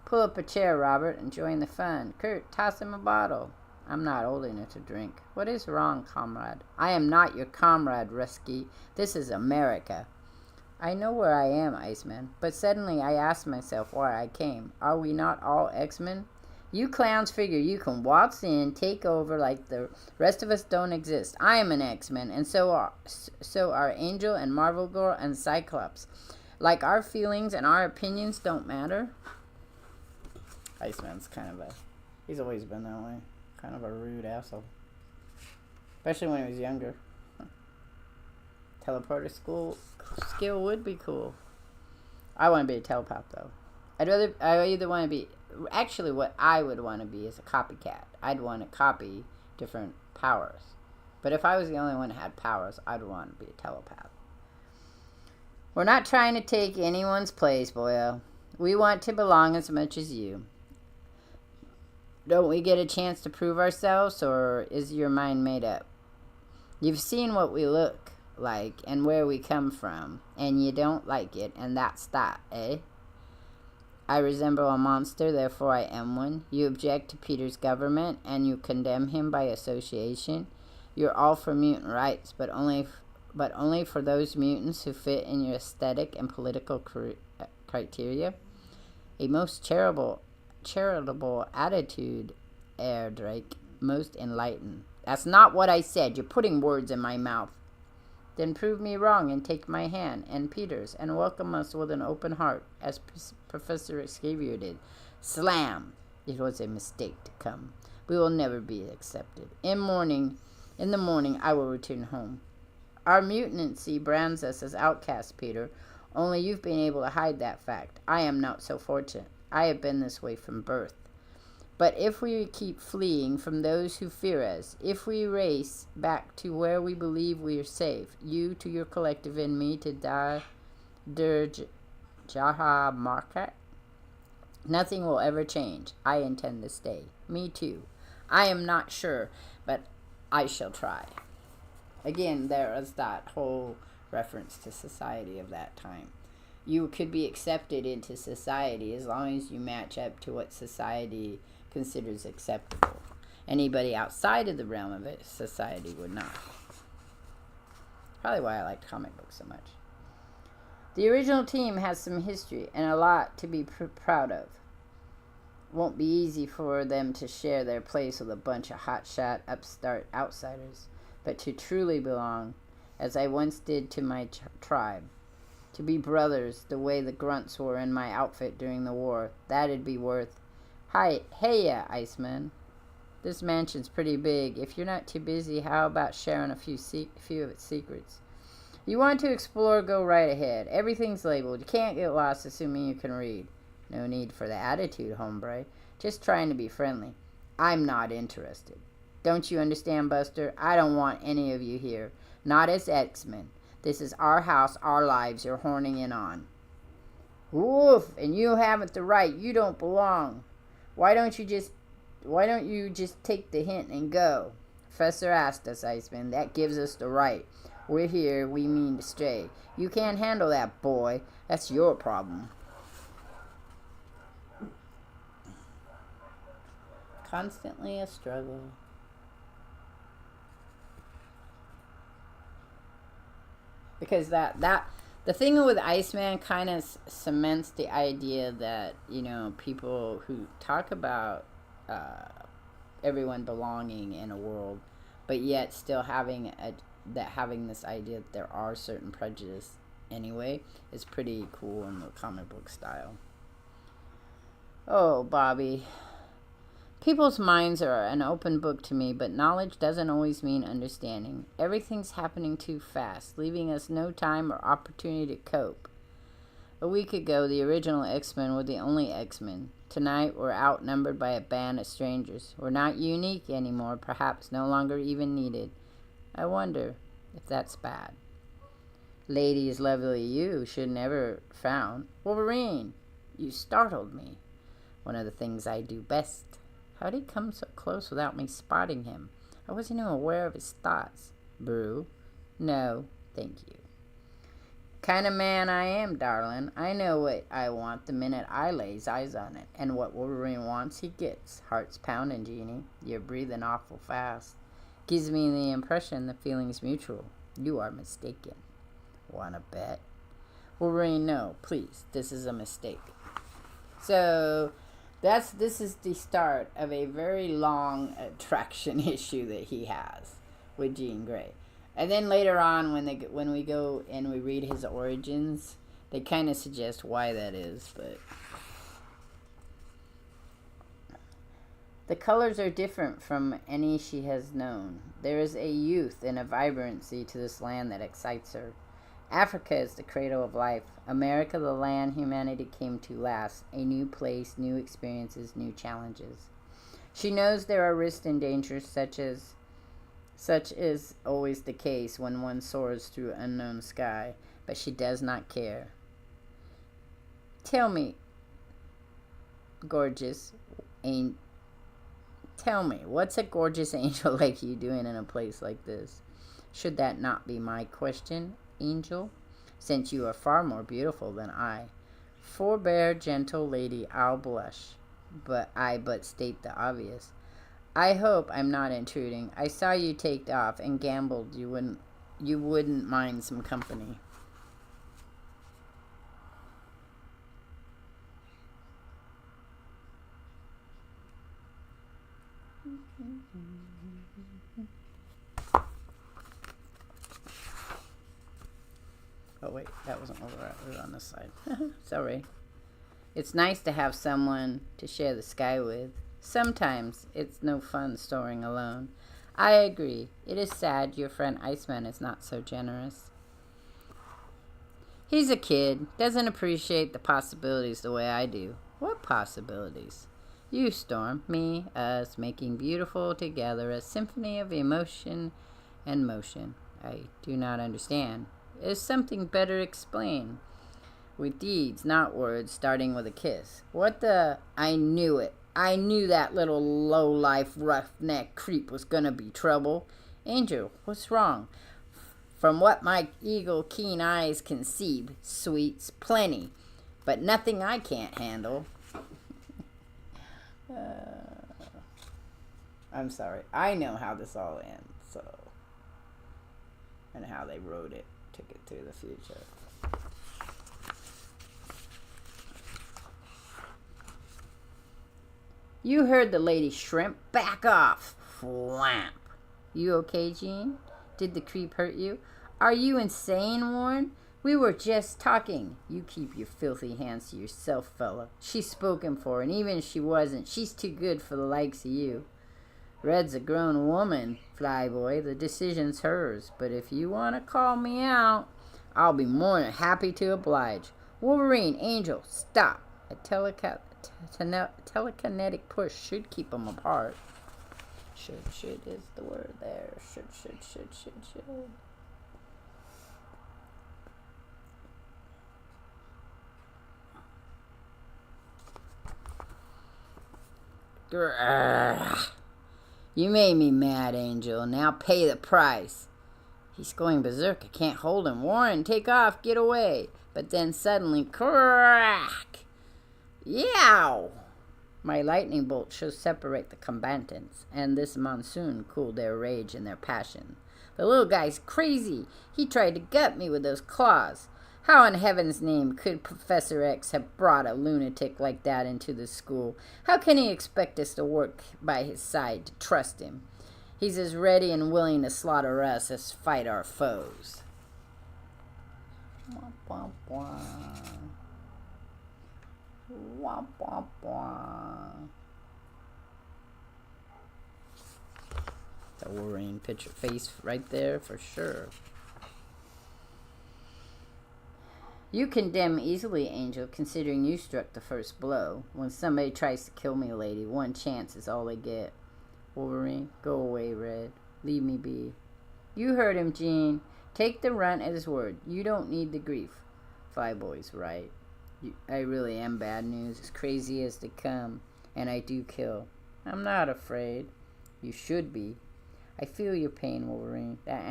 Pull up a chair, Robert, and join the fun. Kurt, toss him a bottle. I'm not old enough to drink. What is wrong, comrade? I am not your comrade, Rusky. This is America. I know where I am, Iceman, but suddenly I ask myself why I came. Are we not all X-Men? You clowns figure you can waltz in, take over like the rest of us don't exist. I am an X-Men, and so are Angel and Marvel Girl and Cyclops. Like our feelings and our opinions don't matter? Iceman's he's always been that way. Kind of a rude asshole. Especially when he was younger. Teleporter skill would be cool. I want to be a telepath, though. I either want to be... Actually, what I would want to be is a copycat. I'd want to copy different powers. But if I was the only one who had powers, I'd want to be a telepath. We're not trying to take anyone's place, boyo. We want to belong as much as you. Don't we get a chance to prove ourselves, or is your mind made up? You've seen what we look like and where we come from, and you don't like it, and that's that, eh? I resemble a monster, therefore I am one. You object to Peter's government, and you condemn him by association. You're all for mutant rights, but only for those mutants who fit in your aesthetic and political criteria. A most charitable attitude, Air Drake, most enlightened. That's not what I said. You're putting words in my mouth. Then prove me wrong and take my hand and Peter's and welcome us with an open heart, as Professor Xavier did. Slam! It was a mistake to come. We will never be accepted. In the morning, I will return home. Our mutancy brands us as outcasts, Peter. Only you've been able to hide that fact. I am not so fortunate. I have been this way from birth. But if we keep fleeing from those who fear us, if we race back to where we believe we are safe, you to your collective and me to Jaha Market, nothing will ever change. I intend to stay. Me too. I am not sure, but I shall try. Again, there is that whole reference to society of that time. You could be accepted into society as long as you match up to what society considers acceptable. Anybody outside of the realm of it, society would not. Probably why I liked comic books so much. The original team has some history and a lot to be proud of. Won't be easy for them to share their place with a bunch of hotshot, upstart outsiders, but to truly belong, as I once did to my tribe. To be brothers, the way the grunts were in my outfit during the war, that'd be worth... Hey, Iceman. This mansion's pretty big. If you're not too busy, how about sharing a few of its secrets? You want to explore, go right ahead. Everything's labeled. You can't get lost assuming you can read. No need for the attitude, hombre. Just trying to be friendly. I'm not interested. Don't you understand, Buster? I don't want any of you here. Not as X-Men. This is our house, our lives you're horning in on. Woof! And you haven't the right. You don't belong. Why don't you just take the hint and go? Professor asked us, Iceman. That gives us the right. We're here. We mean to stay. You can't handle that, boy. That's your problem. Constantly a struggle. Because the thing with Iceman kind of cements the idea that, people who talk about everyone belonging in a world, but yet still having this idea that there are certain prejudice anyway, is pretty cool in the comic book style. Oh, Bobby. People's minds are an open book to me, but knowledge doesn't always mean understanding. Everything's happening too fast, leaving us no time or opportunity to cope. A week ago, the original X-Men were the only X-Men. Tonight we're outnumbered by a band of strangers. We're not unique anymore, perhaps no longer even needed. I wonder if that's bad. Lady as lovely as you should never frown. Wolverine, you startled me. One of the things I do best. How'd he come so close without me spotting him? I wasn't even aware of his thoughts. Brew? No, thank you. Kind of man I am, darling. I know what I want the minute I lays eyes on it. And what Wolverine wants, he gets. Heart's pounding, Jeannie. You're breathing awful fast. Gives me the impression the feeling's mutual. You are mistaken. Wanna bet? Wolverine, no, please. This is a mistake. So, this is the start of a very long attraction issue that he has with Jean Grey. And then later on, when we go and we read his origins, they kind of suggest why that is. But the colors are different from any she has known. There is a youth and a vibrancy to this land that excites her. Africa is the cradle of life. America, the land humanity came to last. A new place, new experiences, new challenges. She knows there are risks and dangers, such is always the case when one soars through unknown sky, but she does not care. Tell me, gorgeous tell me, what's a gorgeous angel like you doing in a place like this? Should that not be my question, angel, since you are far more beautiful than I? Forbear, gentle lady, I'll blush, but state the obvious. I hope I'm not intruding. I saw you take off and gambled you wouldn't mind some company. Oh wait, that wasn't over. It was on this side. Sorry. It's nice to have someone to share the sky with. Sometimes it's no fun soaring alone. I agree. It is sad your friend Iceman is not so generous. He's a kid, doesn't appreciate the possibilities the way I do. What possibilities? You, Storm, me, us, making beautiful together a symphony of emotion and motion. I do not understand. Is something better explained? With deeds, not words, starting with a kiss. What the... I knew it. I knew that little low-life, roughneck creep was gonna be trouble. Angel, what's wrong? From what my eagle keen eyes can see, sweets, plenty. But nothing I can't handle. I'm sorry. I know how this all ends, so... And how they wrote it. Took it to the future. You heard the lady shrimp. Back off. Flamp. You okay, Jean? Did the creep hurt you? Are you insane, Warren? We were just talking. You keep your filthy hands to yourself, fella. She's spoken for, and even if she wasn't, she's too good for the likes of you. Red's a grown woman, Flyboy. The decision's hers. But if you want to call me out, I'll be more than happy to oblige. Wolverine, Angel, stop. A telekinetic push should keep them apart. Should is the word there. Should. Grrr. You made me mad, Angel. Now pay the price. He's going berserk. I can't hold him. Warren, take off. Get away. But then suddenly, crack! Yow! My lightning bolt should separate the combatants, and this monsoon cooled their rage and their passion. The little guy's crazy. He tried to gut me with those claws. How in heaven's name could Professor X have brought a lunatic like that into the school? How can he expect us to work by his side, to trust him? He's as ready and willing to slaughter us as fight our foes. Wah, wah, wah. Wah, wah, wah. The Wolverine picture face right there for sure. You condemn easily, Angel, considering you struck the first blow. When somebody tries to kill me, lady, one chance is all they get. Wolverine, go away, Red. Leave me be. You heard him, Jean. Take the runt at his word. You don't need the grief. Flyboy's right. I really am bad news, as crazy as they come, and I do kill. I'm not afraid. You should be. I feel your pain, Wolverine, that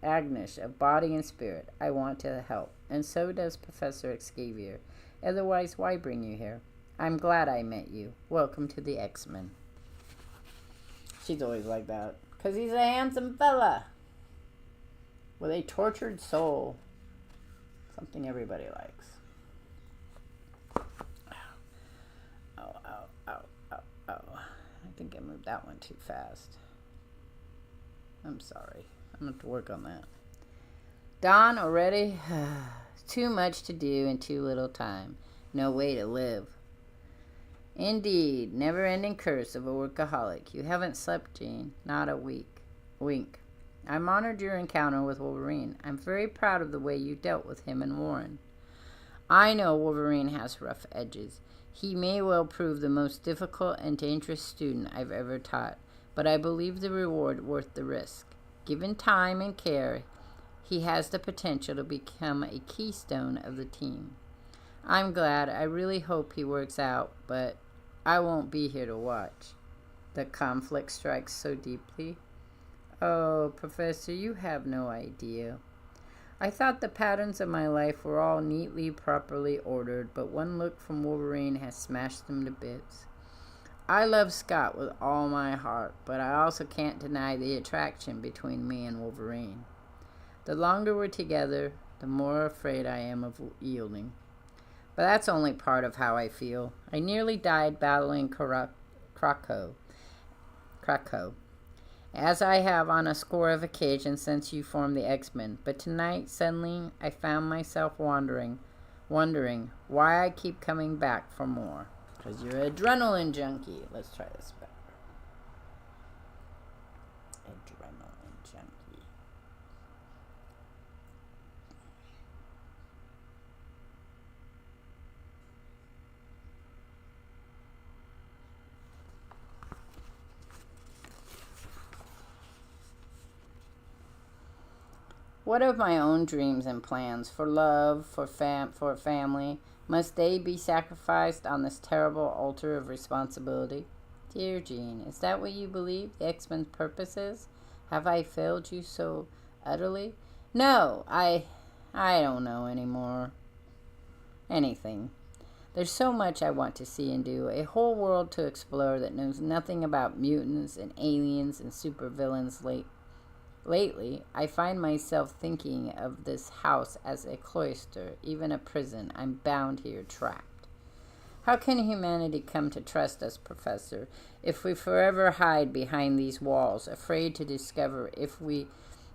anguish of body and spirit. I want to help, and so does Professor Xavier. Otherwise, why bring you here? I'm glad I met you. Welcome to the X-Men. She's always like that, 'cause he's a handsome fella with a tortured soul. Something everybody likes. Ow, ow, ow, ow, ow. I think I moved that one too fast. I'm sorry. I'm going to have to work on that. Dawn already? Too much to do in too little time. No way to live. Indeed. Never-ending curse of a workaholic. You haven't slept, Jean. Not a wink. I'm honored your encounter with Wolverine. I'm very proud of the way you dealt with him and Warren. I know Wolverine has rough edges. He may well prove the most difficult and dangerous student I've ever taught, but I believe the reward worth the risk. Given time and care, he has the potential to become a keystone of the team. I'm glad. I really hope he works out, but I won't be here to watch. The conflict strikes so deeply. Oh, Professor, you have no idea. I thought the patterns of my life were all neatly, properly ordered, but one look from Wolverine has smashed them to bits. I love Scott with all my heart, but I also can't deny the attraction between me and Wolverine. The longer we're together, the more afraid I am of yielding. But that's only part of how I feel. I nearly died battling Krakow, as I have on a score of occasions since you formed the X-Men. But tonight, suddenly, I found myself wondering why I keep coming back for more. Because you're an adrenaline junkie. Let's try this better. Adrenaline junkie. What of my own dreams and plans for love, for family? Must they be sacrificed on this terrible altar of responsibility? Dear Jean, is that what you believe the X-Men's purpose is? Have I failed you so utterly? No, I don't know anymore. Anything. There's so much I want to see and do, a whole world to explore that knows nothing about mutants and aliens and supervillains. Lately, I find myself thinking of this house as a cloister, even a prison. I'm bound here, trapped. How can humanity come to trust us, Professor, if we forever hide behind these walls, afraid to discover if we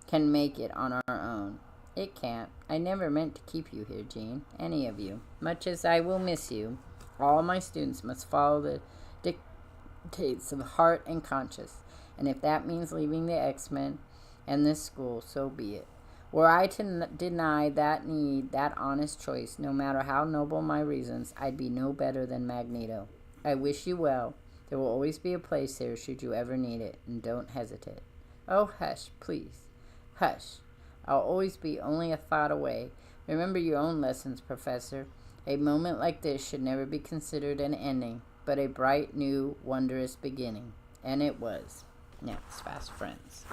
can make it on our own? It can't. I never meant to keep you here, Jean, any of you. Much as I will miss you, all my students must follow the dictates of heart and conscience, and if that means leaving the X-Men and this school, so be it. Were I to deny that need, that honest choice, no matter how noble my reasons, I'd be no better than Magneto. I wish you well. There will always be a place here should you ever need it, and don't hesitate. Oh, hush, please. Hush. I'll always be only a thought away. Remember your own lessons, Professor. A moment like this should never be considered an ending, but a bright, new, wondrous beginning. And it was. Next, Fast Friends.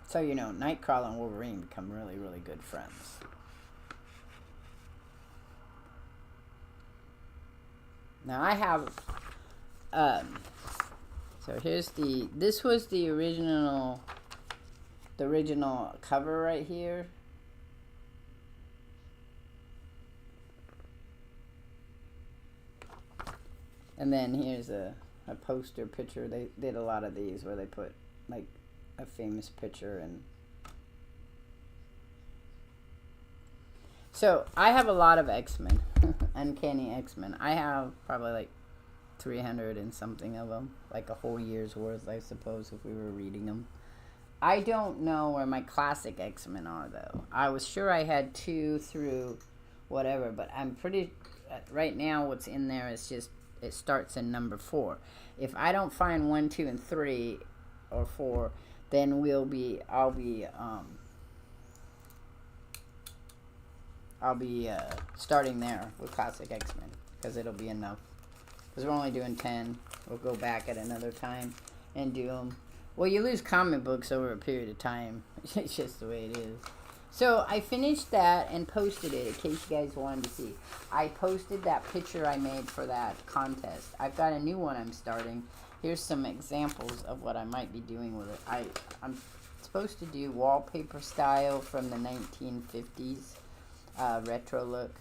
So, Nightcrawler and Wolverine become really, really good friends. Now, I have, so here's this was the original cover right here. And then here's a poster picture. They did a lot of these where they put, like, a famous picture. And so I have a lot of X-Men. Uncanny X-Men. I have probably like 300 and something of them, like a whole year's worth, I suppose, if we were reading them. I don't know where my classic X-Men are, though. I was sure I had 2 through whatever, but I'm pretty... right now, what's in there is just... it starts in number 4. If I don't find 1, 2, and 3, or 4, then I'll be starting there with classic X-Men, because it'll be enough. Because we're only doing 10. We'll go back at another time and do them. Well, you lose comic books over a period of time. It's just the way it is. So I finished that and posted it in case you guys wanted to see. I posted that picture I made for that contest. I've got a new one I'm starting. Here's some examples of what I might be doing with it. I'm supposed to do wallpaper style from the 1950s retro look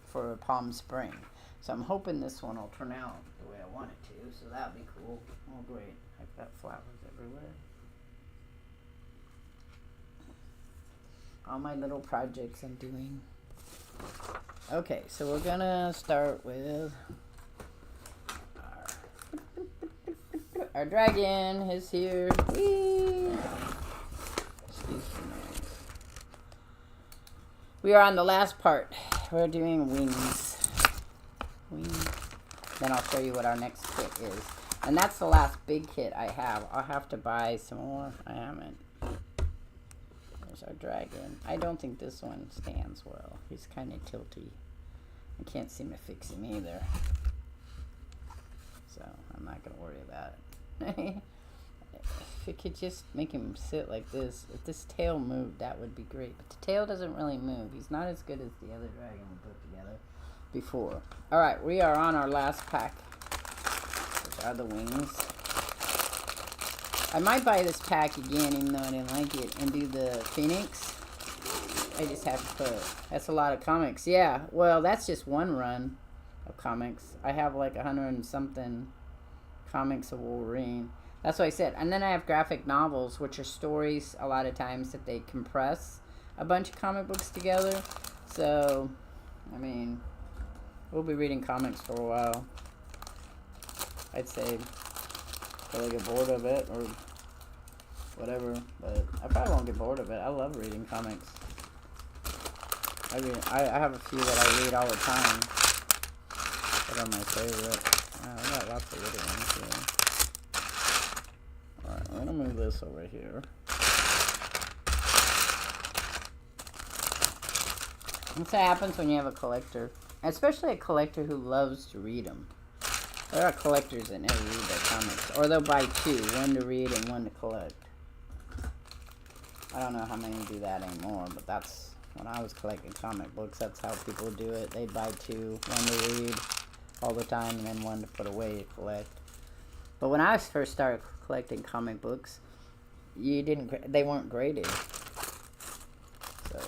for Palm Spring. So I'm hoping this one will turn out the way I want it to. So that'll be cool. Oh, great. I've got flowers everywhere. All my little projects I'm doing. Okay, so we're gonna start with our dragon is here. Whee! Excuse me. We are on the last part. We're doing wings. Wings. Then I'll show you what our next kit is. And that's the last big kit I have. I'll have to buy some more. I haven't. There's our dragon. I don't think this one stands well. He's kind of tilty. I can't seem to fix him either. So I'm not going to worry about it. If it could just make him sit like this. If this tail moved, that would be great. But the tail doesn't really move. He's not as good as the other dragon we put together before. Alright, we are on our last pack. Which are the wings. I might buy this pack again, even though I didn't like it, and do the Phoenix. I just have to put... that's a lot of comics. Yeah, well, that's just one run of comics. I have like 100 and something comics of Wolverine. That's what I said. And then I have graphic novels, which are stories a lot of times that they compress a bunch of comic books together. So, I mean, we'll be reading comics for a while. I'd say till I get bored of it or whatever, but I probably won't get bored of it. I love reading comics. I have a few that I read all the time that are my favorite. I got lots of little ones here. Alright, I'm gonna move this over here. That's what happens when you have a collector, especially a collector who loves to read them. There are collectors that never read their comics, or they'll buy 2, one to read and one to collect. I don't know how many do that anymore, but that's when I was collecting comic books. That's how people do it. They'd buy 2, one to read all the time, and then one to put away to collect. But when I first started collecting comic books, they weren't graded. So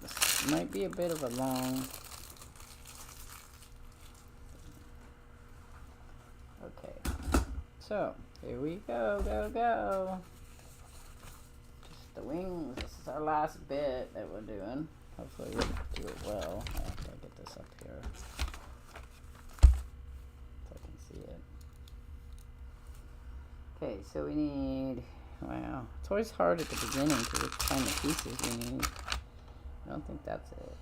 this might be a bit of a long. Okay, so here we go, go. Just the wings. This is our last bit that we're doing. Hopefully we'll do it well. I have to get this up here so I can see it. Okay, so we need, wow, it's always hard at the beginning to find the pieces we need. I don't think that's it.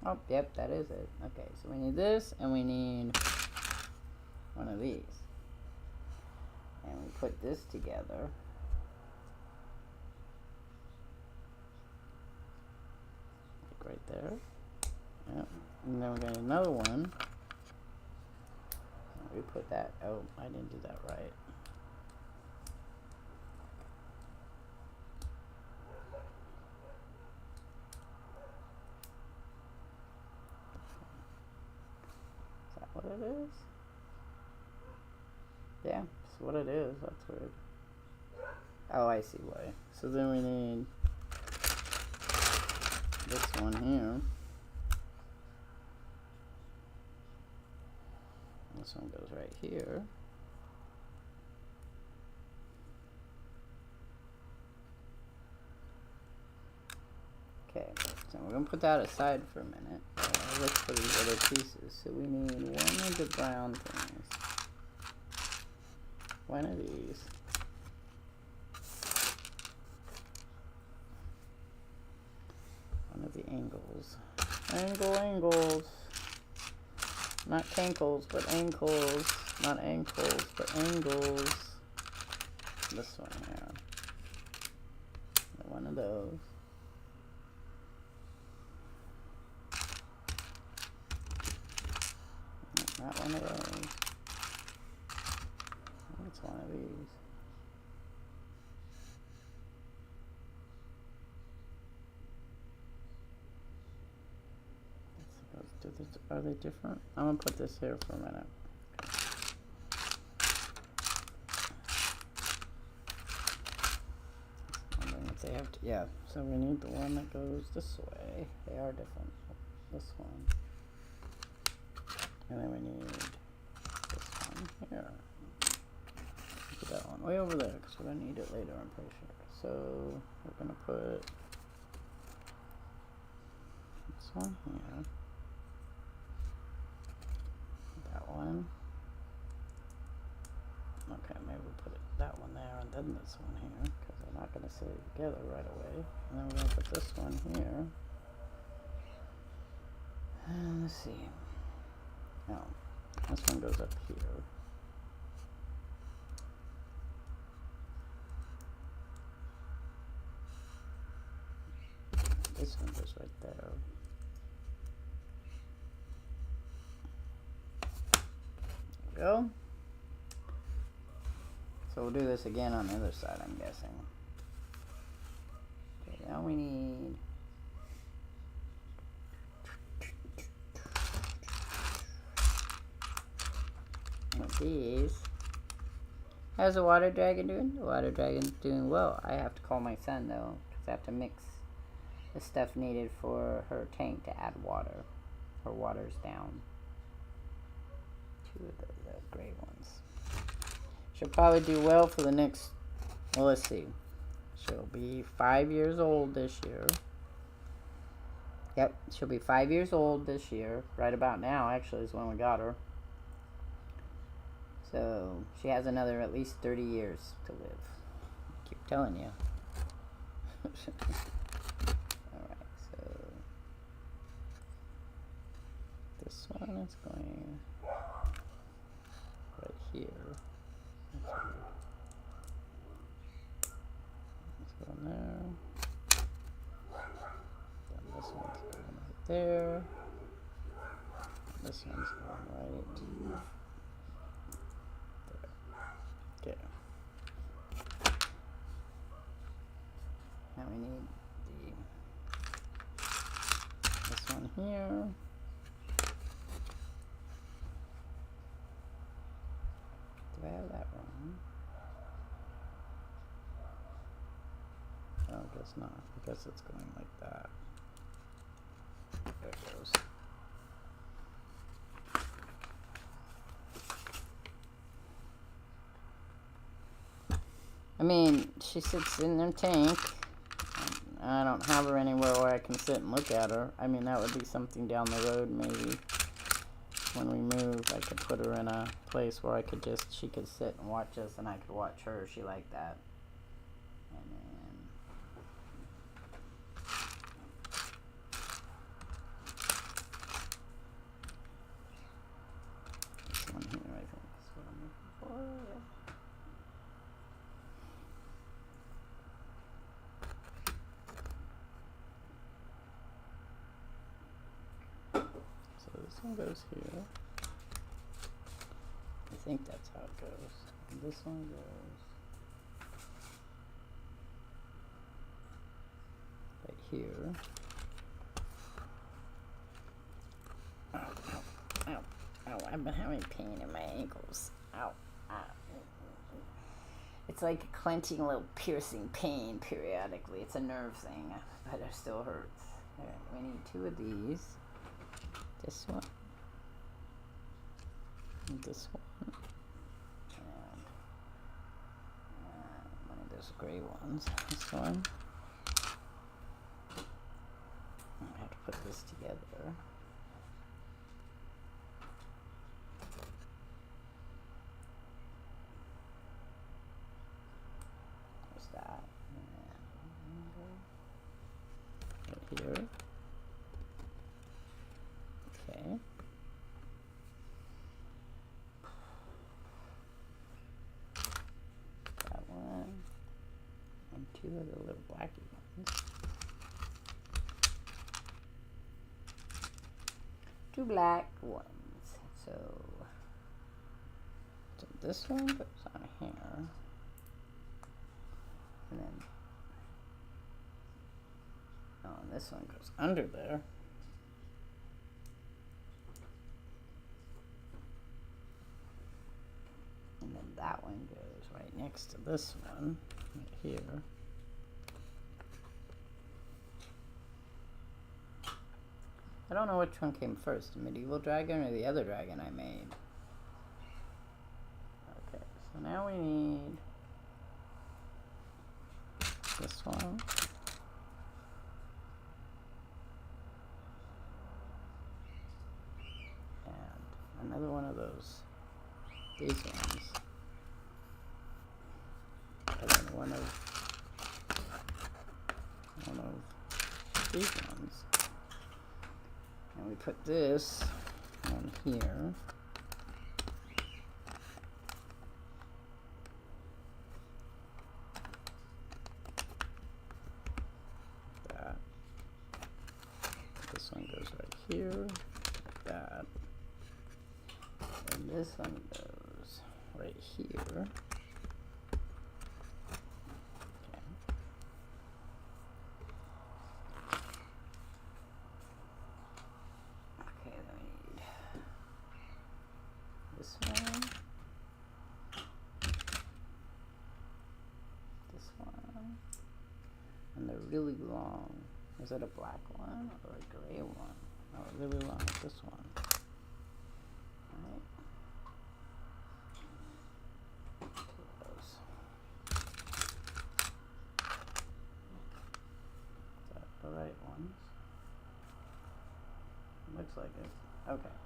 Oh, yep, that is it. Okay, so we need this, and we need one of these. And we put this together. Like right there. Yep. And then we're going to need another one. We put that, oh, I didn't do that right. What it is? Yeah, that's what it is. That's weird. Oh, I see why. So then we need this one here. This one goes right here. Okay, so we're going to put that aside for a minute. Look for these other pieces. So we need one of the brown things. one of these. One of the angles. Angles. Not cankles, but ankles. Not ankles, but angles. This one here. One of those. Not one of those. It's one of these. Are they different? I'm gonna put this here for a minute. Wondering if they have to, yeah. So we need the one that goes this way. They are different. This one. And then we need this one here. Put that one way over there because we're gonna need it later, I'm pretty sure. So we're gonna put this one here. That one. Okay, maybe we'll put that one there and then this one here because they're not gonna sit together right away. And then we're gonna put this one here. And let's see. No, this one goes up here. This one goes right there. There we go. So we'll do this again on the other side, I'm guessing. Okay, now we need these. How's the water dragon doing? The water dragon's doing well. I have to call my son though, because I have to mix the stuff needed for her tank to add water. Her water's down. 2 of those gray ones. She'll probably do well for the next, well, let's see. She'll be 5 years old this year. Yep, she'll be 5 years old this year. Right about now, actually, is when we got her. So she has another at least 30 years to live. I keep telling you. Alright, so this one is going right here. Let's go in there. Then this one's going right there. This one's going right. Okay. Now we need this one here. Do I have that wrong? Oh, I guess not. I guess it's going like that. There it goes. I mean, she sits in her tank. I don't have her anywhere where I can sit and look at her. I mean, that would be something down the road, maybe. When we move, I could put her in a place where she could sit and watch us, and I could watch her. She liked that. And then this one here, I think, is what I'm looking for. Yeah. This one goes here. I think that's how it goes. And this one goes right here. Ow, ow, ow, ow. I've been having pain in my ankles. Ow, ow. It's like a clenching little piercing pain periodically. It's a nerve thing, but it still hurts. Alright, we need 2 of these. This one, and this one, and one of those gray ones. This one. I have to put this together. These are the little blacky ones. 2 black ones. So this one goes on here. And then, oh, and this one goes under there. And then that one goes right next to this one, right here. I don't know which one came first, the medieval dragon or the other dragon I made. Okay, so now we need this one. And another one of those, these ones. And then one of these ones. And we put this on here. That. This one goes right here, like that. And this one goes right here. Really long. Is it a black one or a gray one? Oh, really long is this one. Right. Those. Is that the right ones? Looks like it. Okay.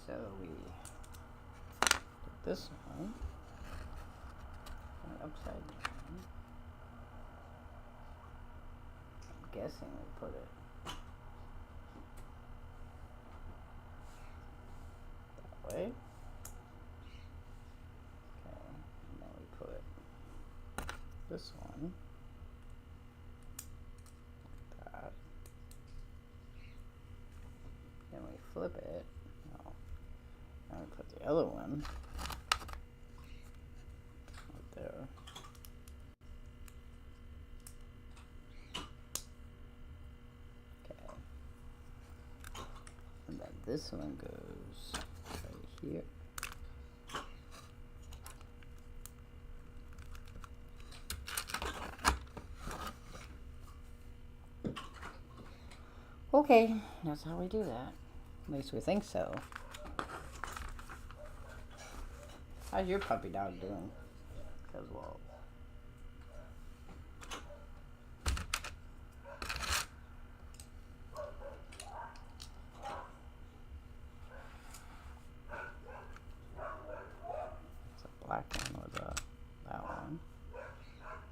So we put this one upside down. Guessing we put it that way. Okay, and then we put this one like that. Then we flip it. No. Then we put the other one right there. This one goes right here. Okay, that's how we do that. At least we think so. How's your puppy dog doing? Because, well, black one with that one,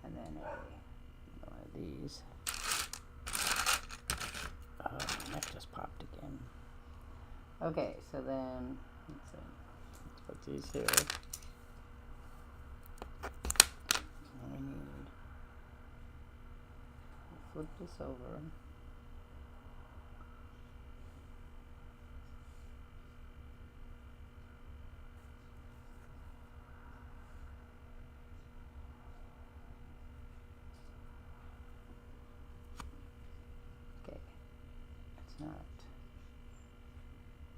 and then one of these. Oh, my neck just popped again. Okay, so then let's put these here. And we need to flip this over.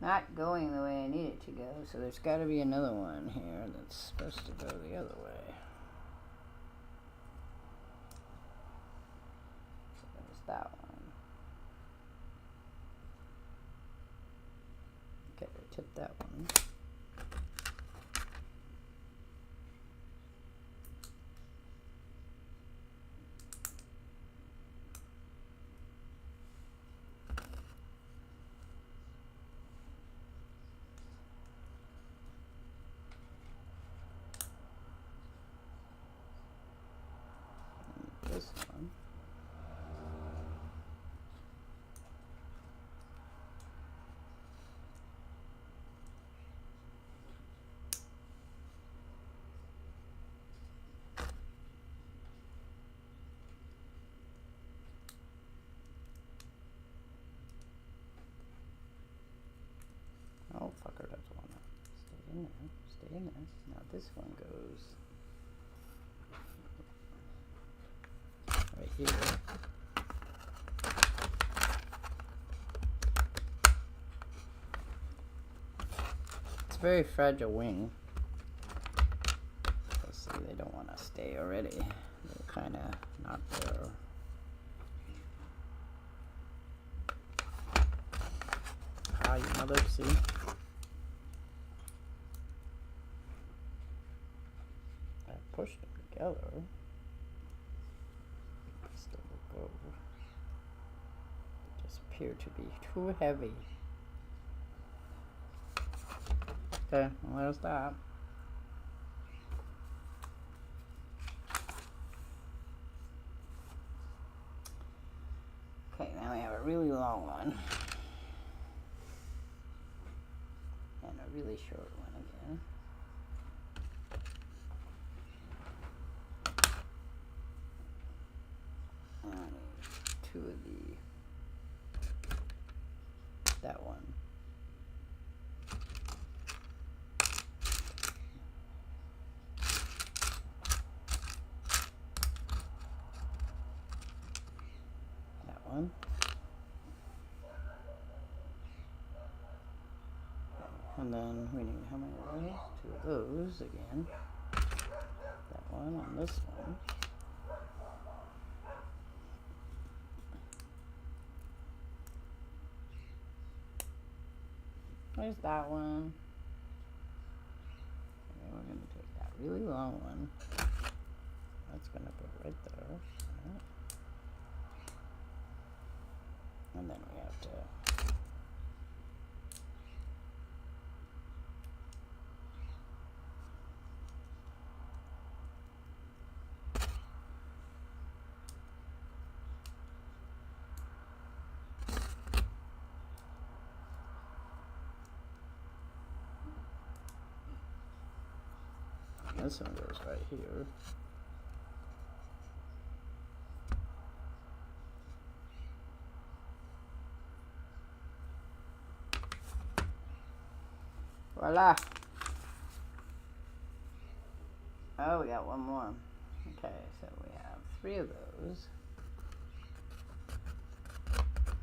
Not going the way I need it to go, so there's got to be another one here that's supposed to go the other way. So there's that one. Okay, I tipped that one. This one. in this. Now this one goes right here. It's a very fragile wing. Let's see, they don't want to stay already. They're kind of not there. Ah, you mother, see? I pushed them together. Still will go. They just appear to be too heavy. Okay, well, there's that. Okay, now we have a really long one. And a really short one again. And two of that one. That one. And then we need how many of those? Two of those again. That one and this one. There's that one. Okay, we're going to take that really long one. That's going to go right there. Right. And then we have to this one goes right here. Voila! Oh, we got one more. Okay, so we have 3 of those.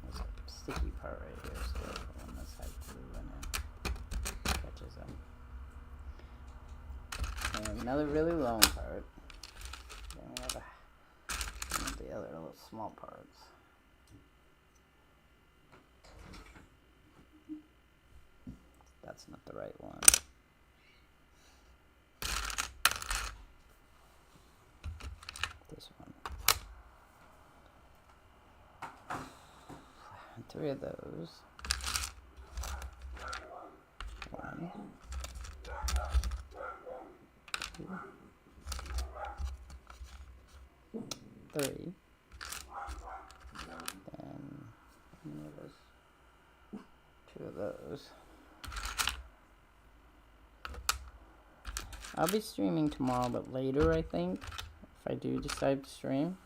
There's a sticky part right here still on this side glue and it catches them. And another really long part. Then we have the other little small parts. That's not the right one. This one. And 3 of those. 1, 2, 3. Then how many of those? 2 of those. I'll be streaming tomorrow, but later, I think, if I do decide to stream.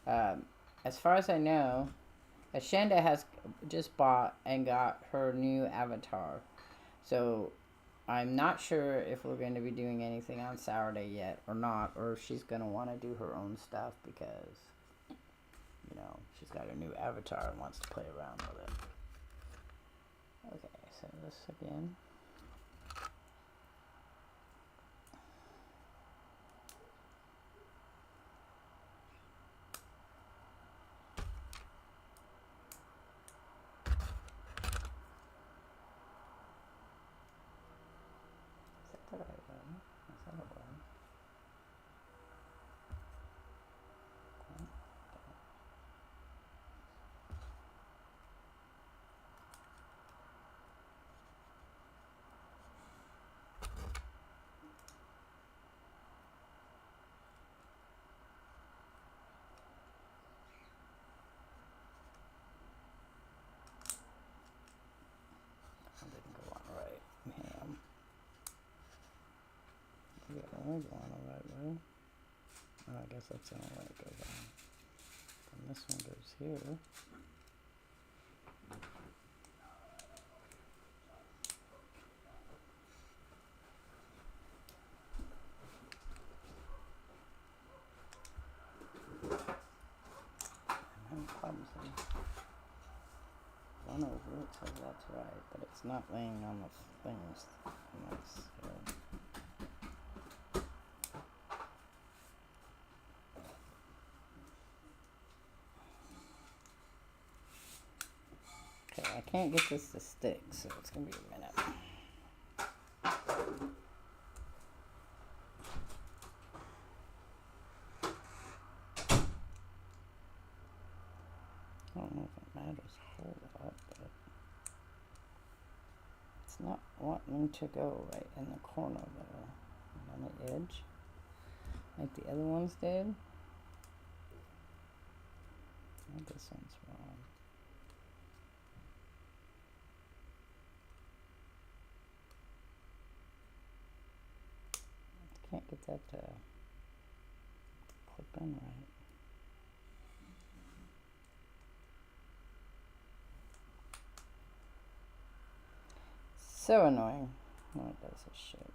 As far as I know, Ashenda has just bought and got her new avatar. So, I'm not sure if we're going to be doing anything on Saturday yet or not, or if she's going to want to do her own stuff because, you know, she's got her new avatar and wants to play around with it. Okay, so this again. One the right way. Oh, I guess that's the only way it goes on. And this one goes here. that's right, but it's not laying on the things. Nice. Okay, I can't get this to stick, so it's gonna be a minute. I don't know if it matters a whole lot, but it's not wanting to go right in the corner though, on the edge, like the other ones did. Oh, this one's wrong. Can't get that to clip in right. So annoying. No, it does this shit.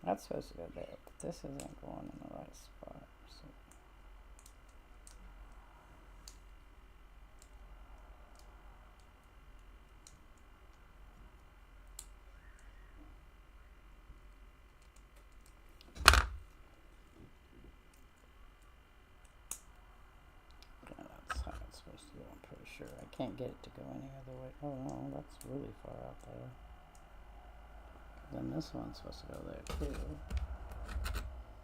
That's supposed to go there, but this isn't going in the right spot. So. Yeah, that's how it's supposed to go, I'm pretty sure. I can't get it to go any other way. Oh no, that's really far out there. Then this one's supposed to go there too.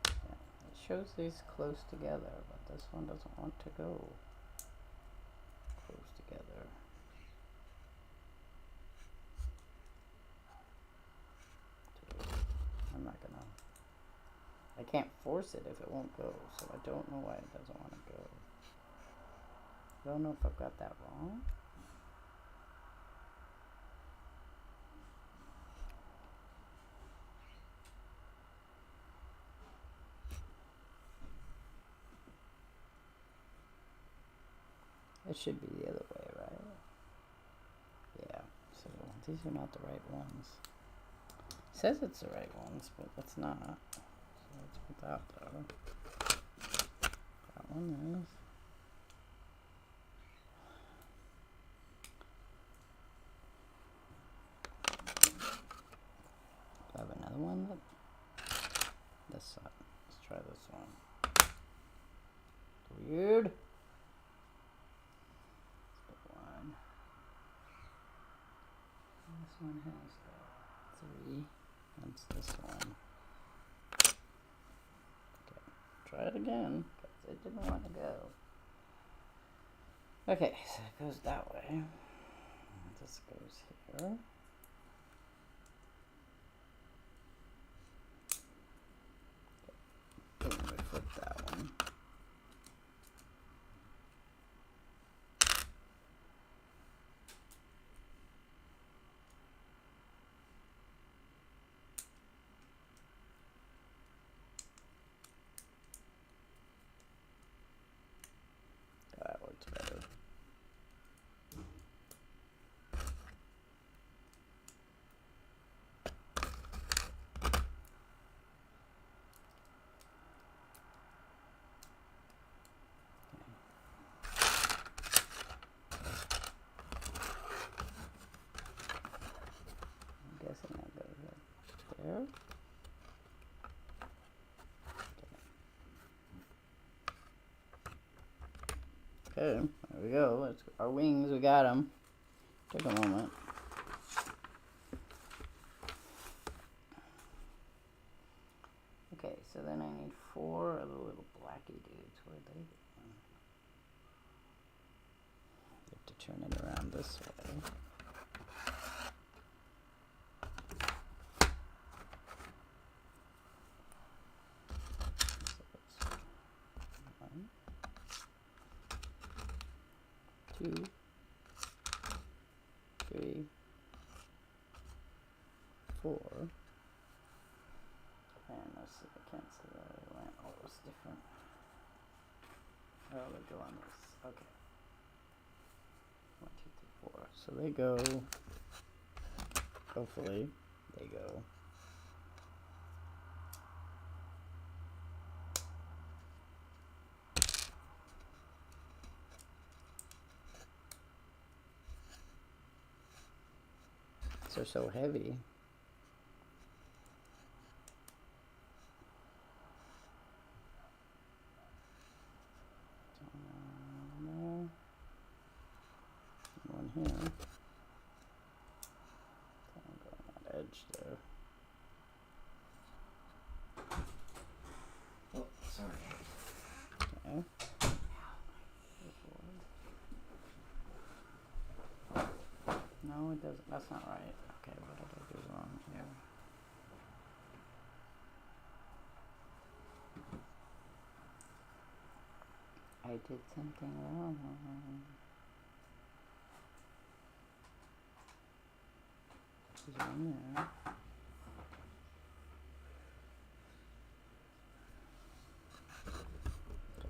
Yeah, it shows these close together, but this one doesn't want to go close together. I'm not gonna. I can't force it if it won't go, so I don't know why it doesn't want to go. I don't know if I've got that wrong. It should be the other way, right? Yeah, so these are not the right ones. It says it's the right ones, but it's not. So let's put that there. That one is. Do I have another one? This side. Let's try this one. Weird. This one has 3. That's this one. Okay, try it again, because it didn't want to go. Okay, so it goes that way. This goes here. Okay. And we flip that one. That works better. I'm guessing that goes up there. Okay, there we go. Let's our wings. We got them. Took a moment. Okay, so then I need 4 of the little blacky dudes. Where'd they go? You have to turn it around this way. So 1, 2, 3, 4. And let's see, I can't see where they went. Oh, it was different. Oh, they go on this. Okay. 1, 2, 3, 4. So they go. Hopefully, they go. they're so heavy. One here. So I'm going that edge there. Oh, sorry. Okay. No, it doesn't. That's not right. Okay, what did I do wrong here? I did something wrong. There's one there.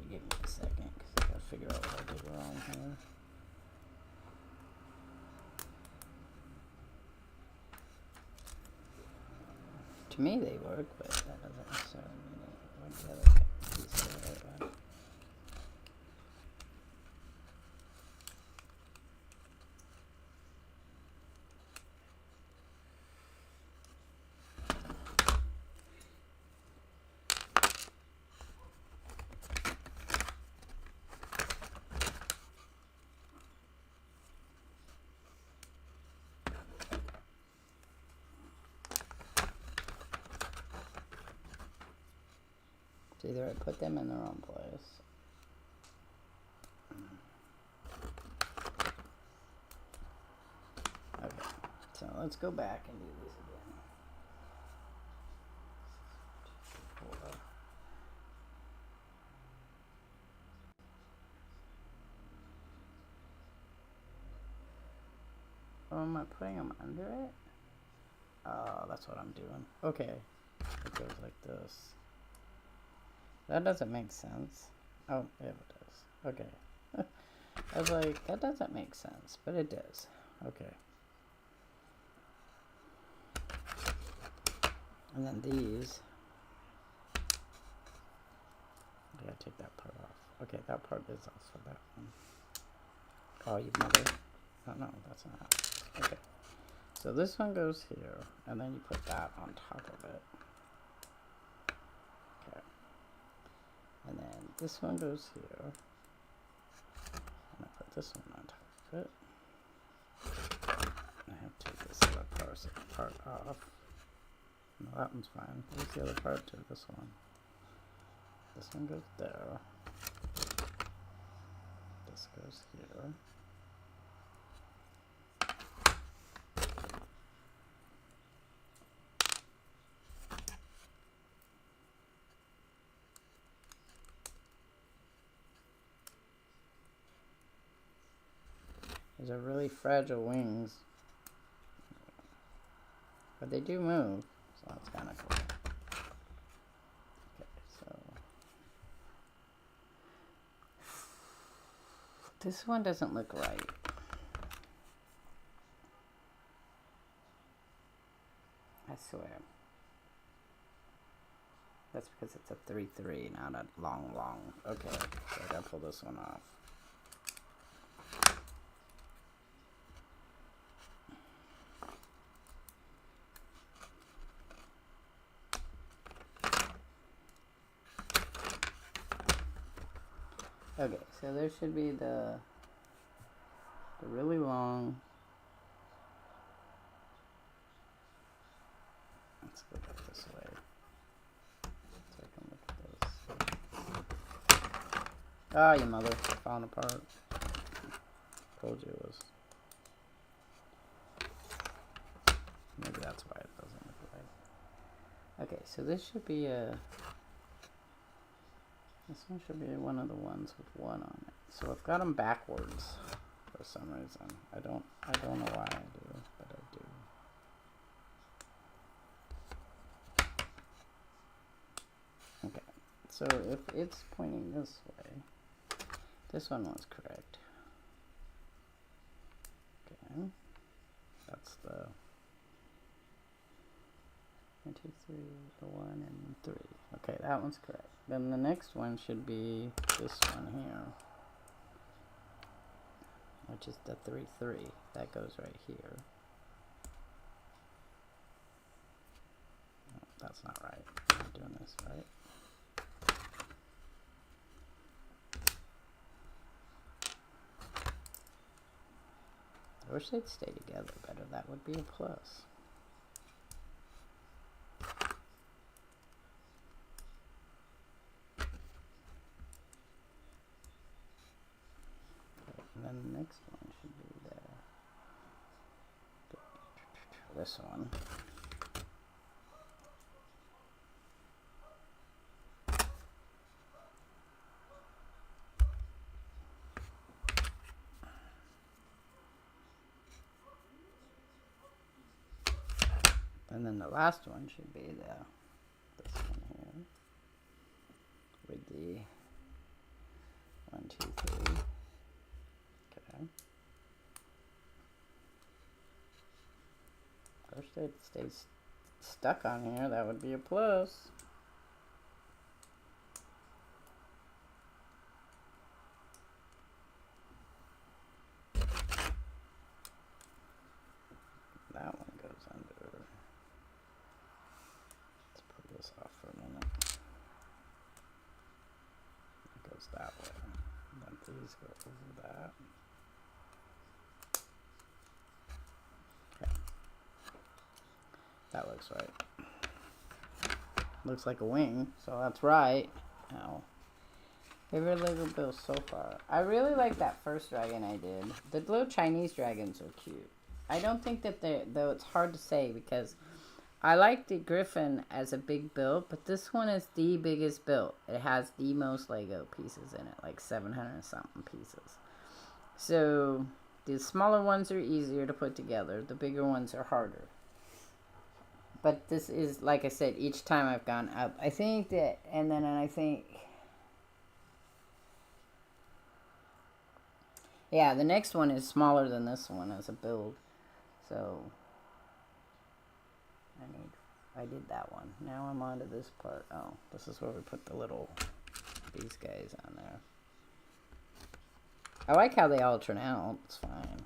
Give me a second, because I gotta figure out what I did wrong here. To me they work, but that doesn't necessarily mean it. Where's the other piece of it? It's either I put them in the wrong place. Okay, so let's go back and do this again. Oh, am I putting them under it? Oh, that's what I'm doing. Okay, it goes like this. That doesn't make sense. Oh, yeah, it does. Okay. I was like, that doesn't make sense, but it does. Okay. And then these. I gotta take that part off. Okay, that part is also that one. Oh, you mother. Oh, no, that's not. Okay. So this one goes here, and then you put that on top of it. Okay. And then this one goes here. And I put this one on top of it. I have to take this other part off. No, that one's fine. Where's the other part to this one? This one goes there. This goes here. These are really fragile wings. But they do move, so that's kind of cool. Okay, so this one doesn't look right. I swear. That's because it's a 3-3, not a long. Okay, so I gotta pull this one off. Okay, so there should be the really long. Let's go back this way so I can look at this. Ah, you mother, falling apart. Told you it was. Maybe that's why it doesn't look right. Okay, so this should be a. This one should be one of the ones with one on it. So I've got them backwards for some reason. I don't know why I do, but I do. Okay, so if it's pointing this way, this one was correct. Okay, that's the 1, 2, 3, the 1 and 3. Okay, that one's correct. Then the next one should be this one here, which is the 3-3. That goes right here. that's not right. I'm not doing this right. I wish they'd stay together better. That would be a plus. Okay, and then the next one should be this one. And then the last one should be this one here with the 1, 2, 3. Okay. Of course, it stays stuck on here. That would be a plus. That one goes under. Let's pull this off for a minute. It goes that way. And then these go over that. Okay. That looks right. Looks like a wing, so that's right. Ow. Favorite Lego build so far. I really like that first dragon I did. The little Chinese dragons are cute. I don't think that though it's hard to say because I like the Griffin as a big build, but this one is the biggest build. It has the most Lego pieces in it, like 700 something pieces. So the smaller ones are easier to put together. The bigger ones are harder. But this is, like I said, each time I've gone up. I think that, and then I think, yeah, the next one is smaller than this one as a build. So I did that one. Now I'm on to this part. Oh, this is where we put these guys on there. I like how they all turn out. It's fine.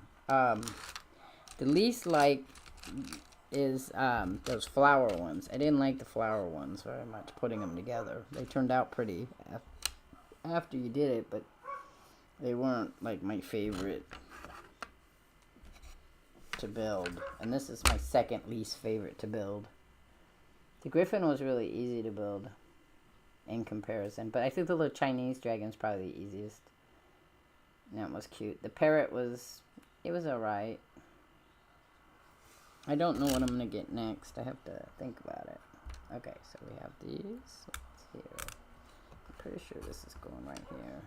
The least like is those flower ones. I didn't like the flower ones very much, putting them together. They turned out pretty after you did it, but they weren't like my favorite to build. And this is my second least favorite to build. The Griffin was really easy to build in comparison, but I think the little Chinese dragon's probably the easiest. And that was cute. The parrot was alright. I don't know what I'm gonna get next. I have to think about it. Okay, so we have these. What's here? I'm pretty sure this is going right here.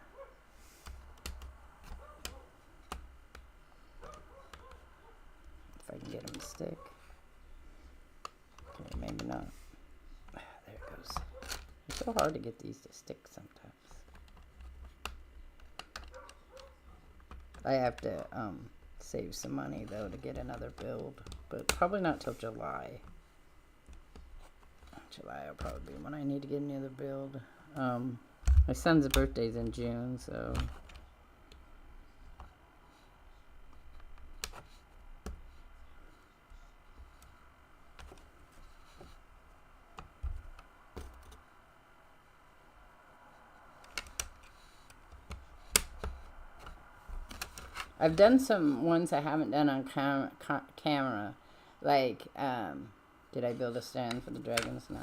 If I can get them to stick. Okay, maybe not. There it goes. It's so hard to get these to stick sometimes. I have to save some money though to get another build, but probably not till July. July will probably be when I need to get another build. My son's birthday's in June, so I've done some ones I haven't done on camera. Like, did I build a stand for the dragons? No.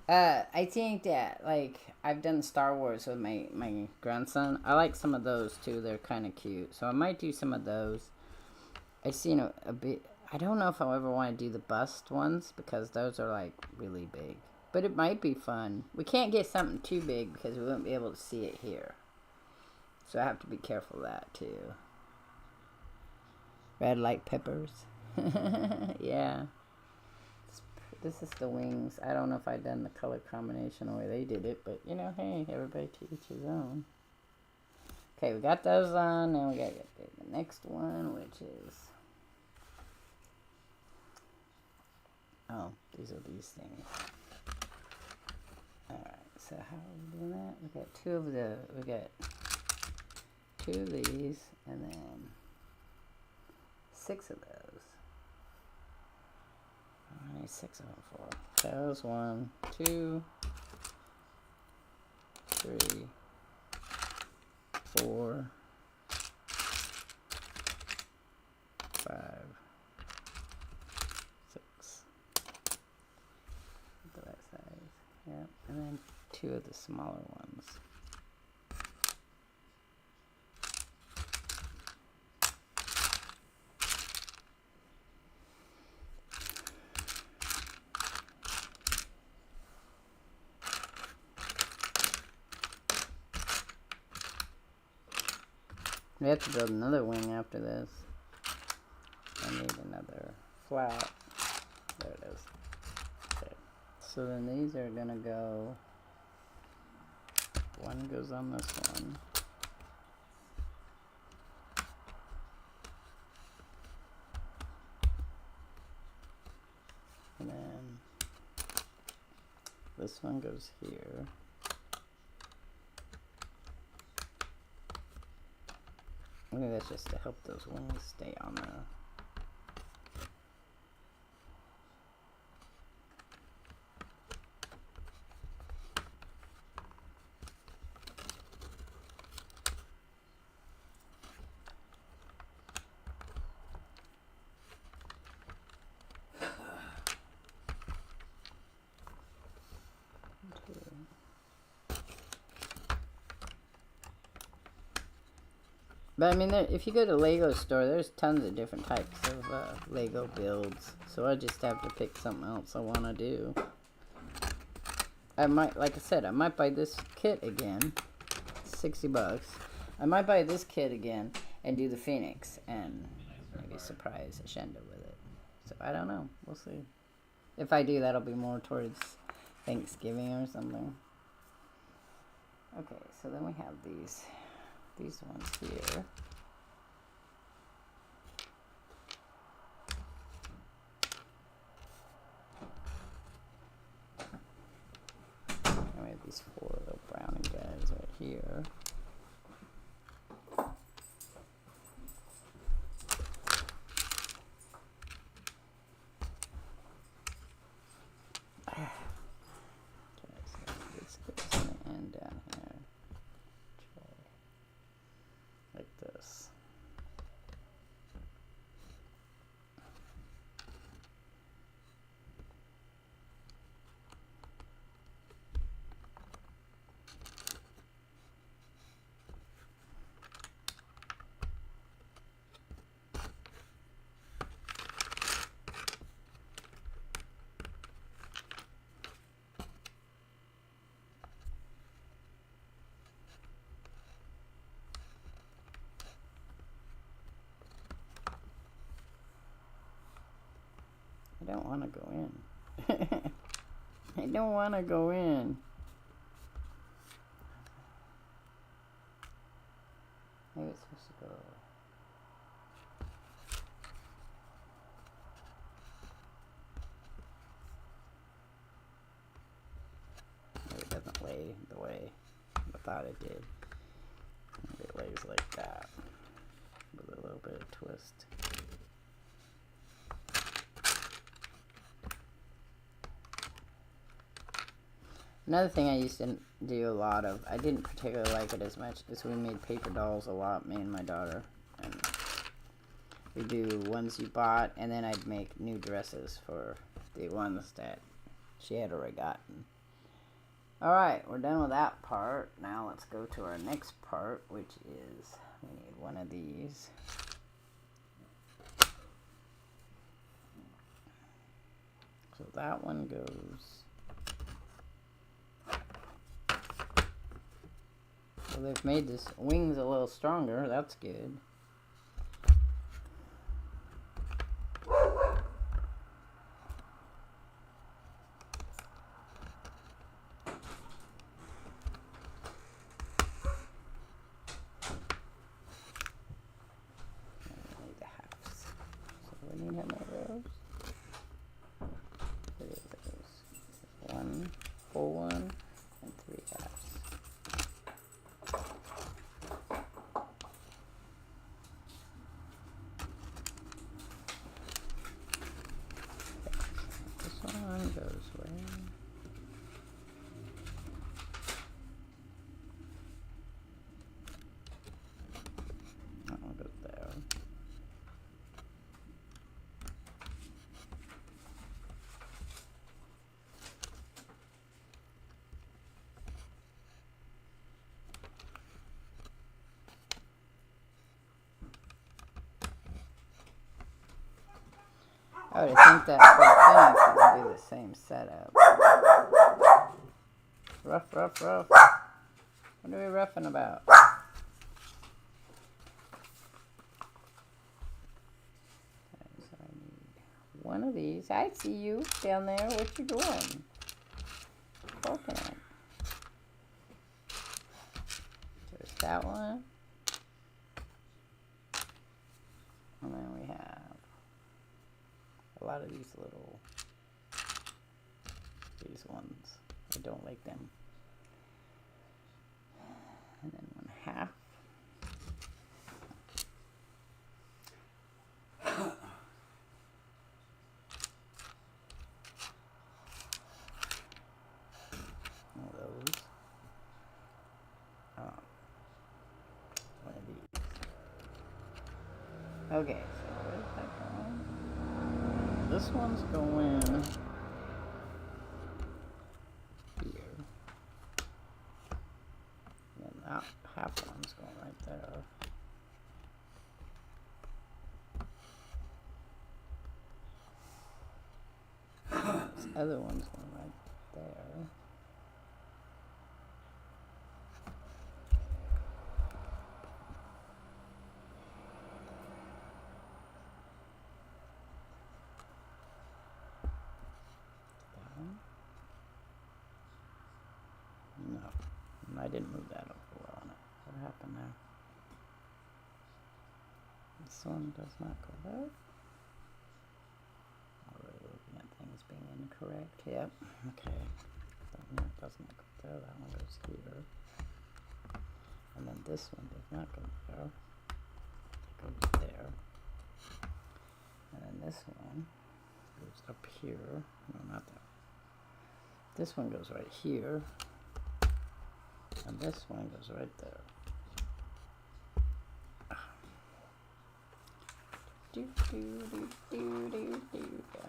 I think that, like, I've done Star Wars with my grandson. I like some of those, too. They're kind of cute. So I might do some of those. I've seen a bit. I don't know if I'll ever want to do the bust ones, because those are, like, really big. But it might be fun. We can't get something too big, because we won't be able to see it here. So I have to be careful of that, too. Red like peppers. Yeah. This is the wings. I don't know if I've done the color combination the way they did it, but, you know, hey, everybody to each his own. Okay, we got those on. Now we got to get the next one, which is... Oh, these are these things. Alright, so how are we doing that? We got two of these, and then 6 of those. I need 6 of them for. So that was 1, 2, 3, 4, 5, 6. The right size. Yep. And then 2 of the smaller ones. We have to build another wing after this. I need another flat. There it is. Okay. So then these are gonna go. One goes on this one. And then this one goes here. I think that's just to help those wings stay on there. But I mean, if you go to Lego store, there's tons of different types of Lego builds. So I just have to pick something else I want to do. I might, like I said, I might buy this kit again. 60 bucks. I might buy this kit again and do the Phoenix and maybe surprise Ashenda with it. So I don't know. We'll see. If I do, that'll be more towards Thanksgiving or something. Okay, so then we have these ones here. And we have these 4 little brownie guys right here. Okay, so this goes in the end down here. Like this. I don't want to go in. I don't want to go in. Maybe it's supposed to go. Maybe it doesn't lay the way I thought it did. Maybe it lays like that with a little bit of twist. Another thing I used to do a lot of, I didn't particularly like it as much, is we made paper dolls a lot, me and my daughter. And we do ones you bought, and then I'd make new dresses for the ones that she had already gotten. Alright, we're done with that part. Now let's go to our next part, which is, we need one of these. So that one goes. So they've made this wings a little stronger. That's good. We need the halves. So we need how many of those? 3 of those. 1 full one and 3 halves. I would think that whole thing would be the same setup. Rough, rough, rough. What are we roughing about? So I need one of these. I see you down there. What you doing? Coconut. There's that one. And then we have a lot of these ones. I don't like them. And then 1/2. One of those. One of these. Okay, so where's that going? This one's going here. And that half one's going right there. This other one's going right there. No, I didn't move that over well on it. What happened there? This one does not go there. Already looking at things being incorrect. Yep. Okay. That one doesn't go there. That one goes here. And then this one does not go there. It goes there. And then this one goes up here. No, not that. This one goes right here. And this one goes right there.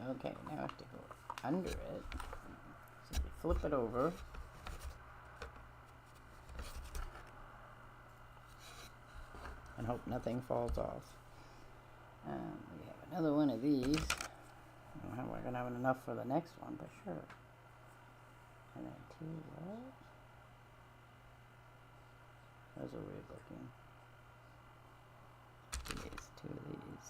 Okay, now I have to go under it. So we flip it over. And hope nothing falls off. We have another one of these. I don't know how we're going to have enough for the next one, but sure. And then 2 what? Those are weird looking. These, 2 of these.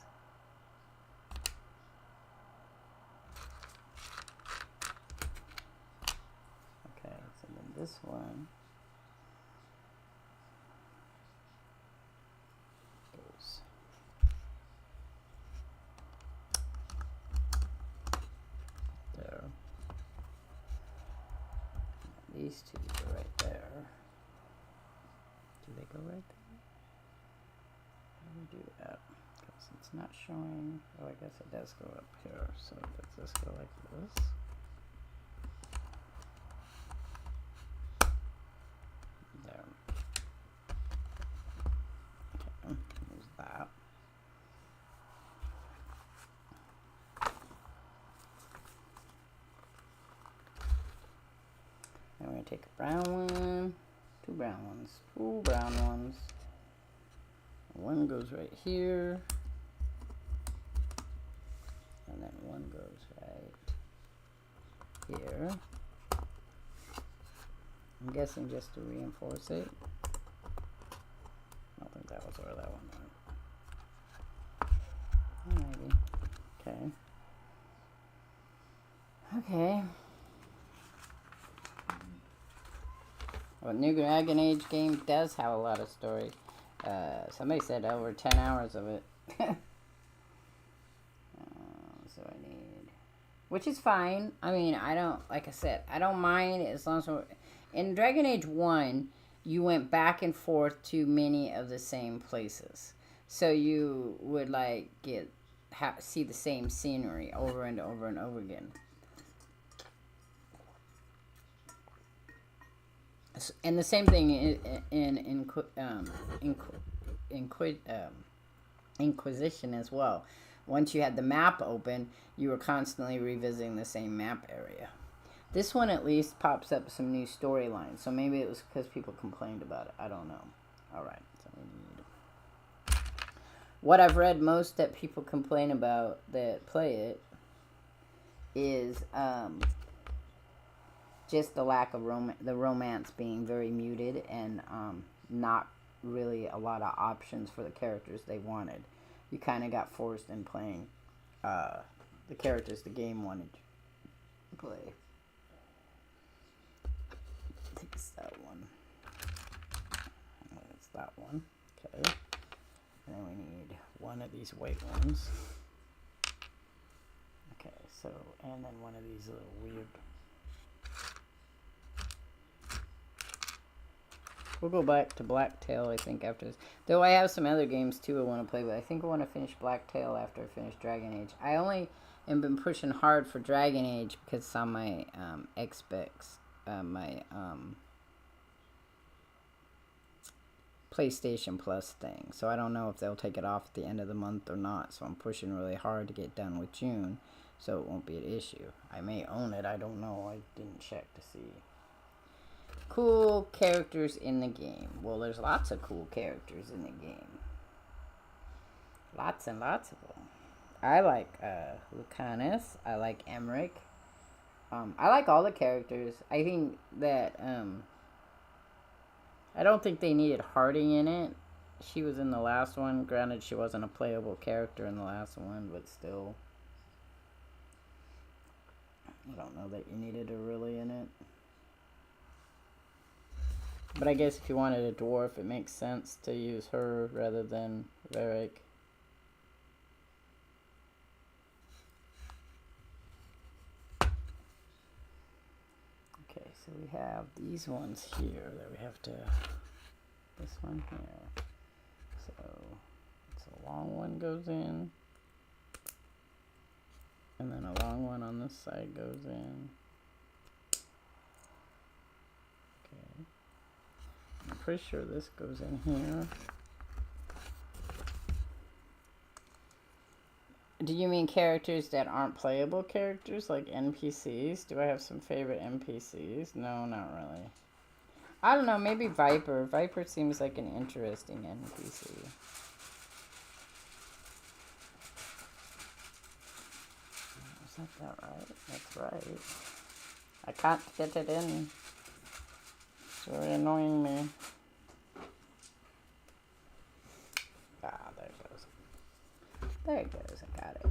Okay, so then this one goes there. And these 2 go right there. Do they go right there? How do we do that? Because it's not showing. Oh, I guess it does go up here. So does this go like this? There. Okay, there's that. Then we're going to take a brown one. 2 brown ones. 2 brown ones. One goes right here. And then one goes right here. I'm guessing just to reinforce it. I don't think that was where that one went. Maybe. Okay. Okay. Well, New Dragon Age game does have a lot of story. Somebody said over 10 hours of it. So I need... Which is fine. I mean, I don't... Like I said, I don't mind as long as... In Dragon Age 1, you went back and forth to many of the same places. So you would, like, see the same scenery over and over and over again. And the same thing in Inquisition as well. Once you had the map open, you were constantly revisiting the same map area. This one at least pops up some new storylines, so maybe it was because people complained about it. I don't know. Alright, so we need... What I've read most that people complain about that play it is just the lack of romance being very muted, and not really a lot of options for the characters they wanted. You kind of got forced in playing the characters the game wanted to play. I think it's that one. It's that one. Okay. And then we need one of these white ones. Okay, so, and then one of these little weird. We'll go back to Blacktail, I think, after this. Though I have some other games, too, I want to play with. I think I want to finish Blacktail after I finish Dragon Age. I only have been pushing hard for Dragon Age because it's on my Xbox, my PlayStation Plus thing. So I don't know if they'll take it off at the end of the month or not. So I'm pushing really hard to get done with June, so it won't be an issue. I may own it. I don't know. I didn't check to see. Cool characters in the game. Well, there's lots of cool characters in the game. Lots and lots of them. I like Lucanus. I like Emmerich. I like all the characters. I think that I don't think they needed Harding in it. She was in the last one. Granted, she wasn't a playable character in the last one, but still. I don't know that you needed her really in it. But I guess if you wanted a dwarf, it makes sense to use her rather than Varric. Okay, so we have these ones here that we have to... This one here. So a long one goes in. And then a long one on this side goes in. Okay. I'm pretty sure this goes in here. Do you mean characters that aren't playable characters, like NPCs? Do I have some favorite NPCs? No, not really. I don't know, maybe Viper. Viper seems like an interesting NPC. Is that right? That's right. I can't get it in. It's very annoying me. Ah, there it goes. There it goes. I got it.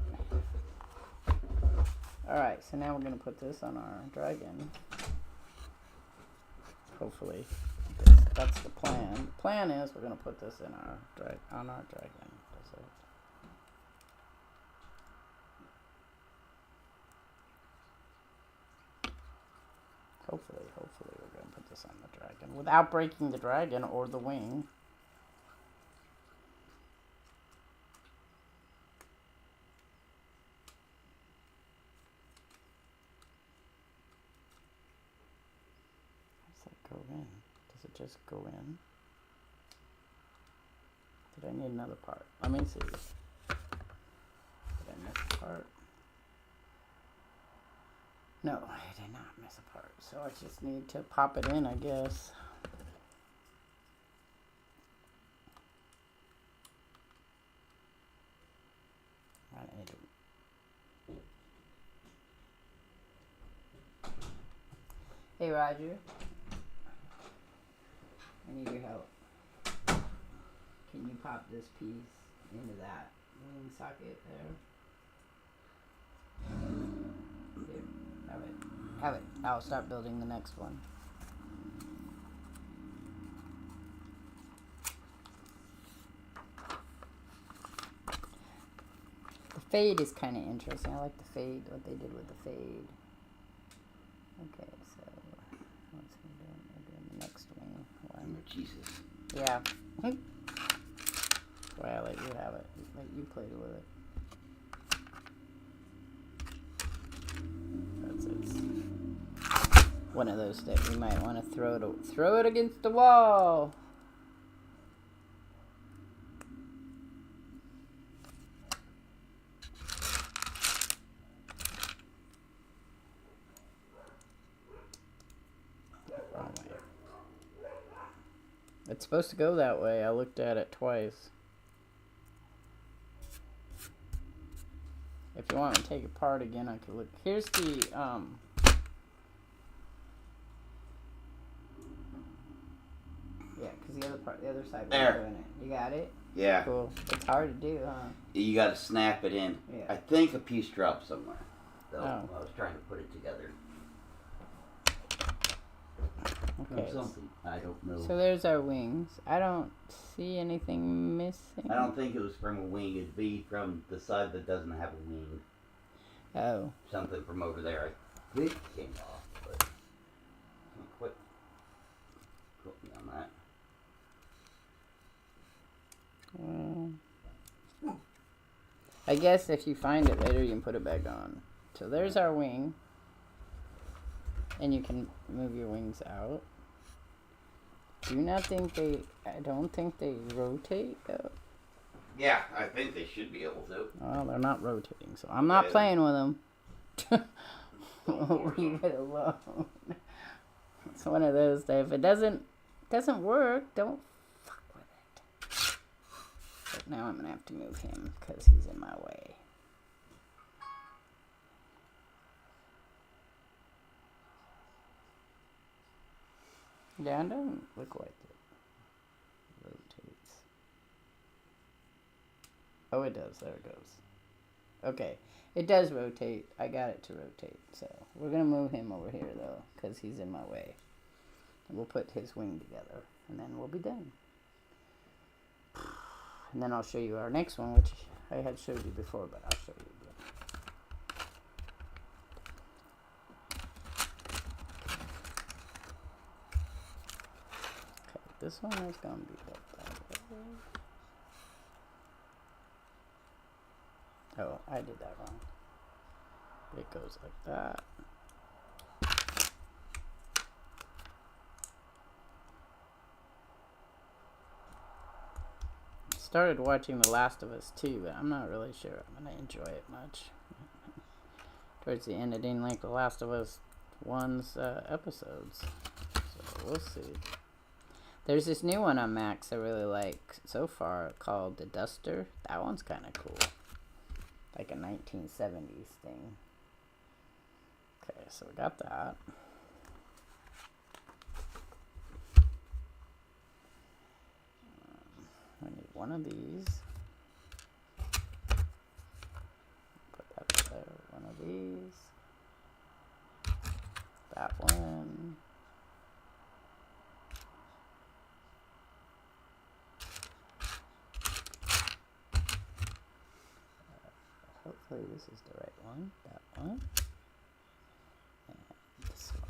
Alright, so now we're going to put this on our dragon. Hopefully. That's the plan. The plan is we're going to put this in our on our dragon. That's it. Hopefully we're going to put this on the dragon without breaking the dragon or the wing. How does that go in? Does it just go in? Did I need another part? Let me see. Did I miss a part? No, I did not miss a part. So I just need to pop it in, I guess. I need to... Hey, Roger. I need your help. Can you pop this piece into that wing socket there? Here, have it. Have it. I'll start building the next one. The fade is kind of interesting. I like the fade, what they did with the fade. Okay, so what's we doing? We're doing the next wing one. Jesus. Yeah. Why I let you have it. Let you play with it. That's it. One of those that you might want to throw it against the wall. Wrong way. It's supposed to go that way. I looked at it twice. If you want to take it apart again, I could look. Here's the, yeah, because the other side was doing it. You got it? Yeah. Cool. It's hard to do, huh? You got to snap it in. Yeah. I think a piece dropped somewhere. So Oh. I was trying to put it together. Okay. Or something. I don't know. So there's our wings. I don't see anything missing. I don't think it was from a wing. It'd be from the side that doesn't have a wing. Oh. Something from over there. I think came off, but can't quite quote me on that. I guess if you find it later, you can put it back on. So there's our wing. And you can move your wings out. I don't think they rotate. Yeah, I think they should be able to. Well, they're not rotating, so I'm not playing with them. Leave it alone. It's one of those that if it doesn't work, don't fuck with it. But now I'm going to have to move him because he's in my way. Yeah, it doesn't look like it rotates. Oh, it does. There it goes. Okay. It does rotate. I got it to rotate. So we're going to move him over here, though, because he's in my way. And we'll put his wing together, and then we'll be done. And then I'll show you our next one, which I had showed you before, but I'll show you again. Okay, this one is going to be built that way. Oh, I did that wrong. It goes like that. Started watching The Last of Us 2, but I'm not really sure I'm going to enjoy it much. Towards the end, I didn't like The Last of Us 1's episodes. So we'll see. There's this new one on Max I really like so far called The Duster. That one's kind of cool. Like a 1970s thing. Okay, so we got that. I need one of these. Put that there. One of these. That one. Hopefully this is the right one. That one. And this one.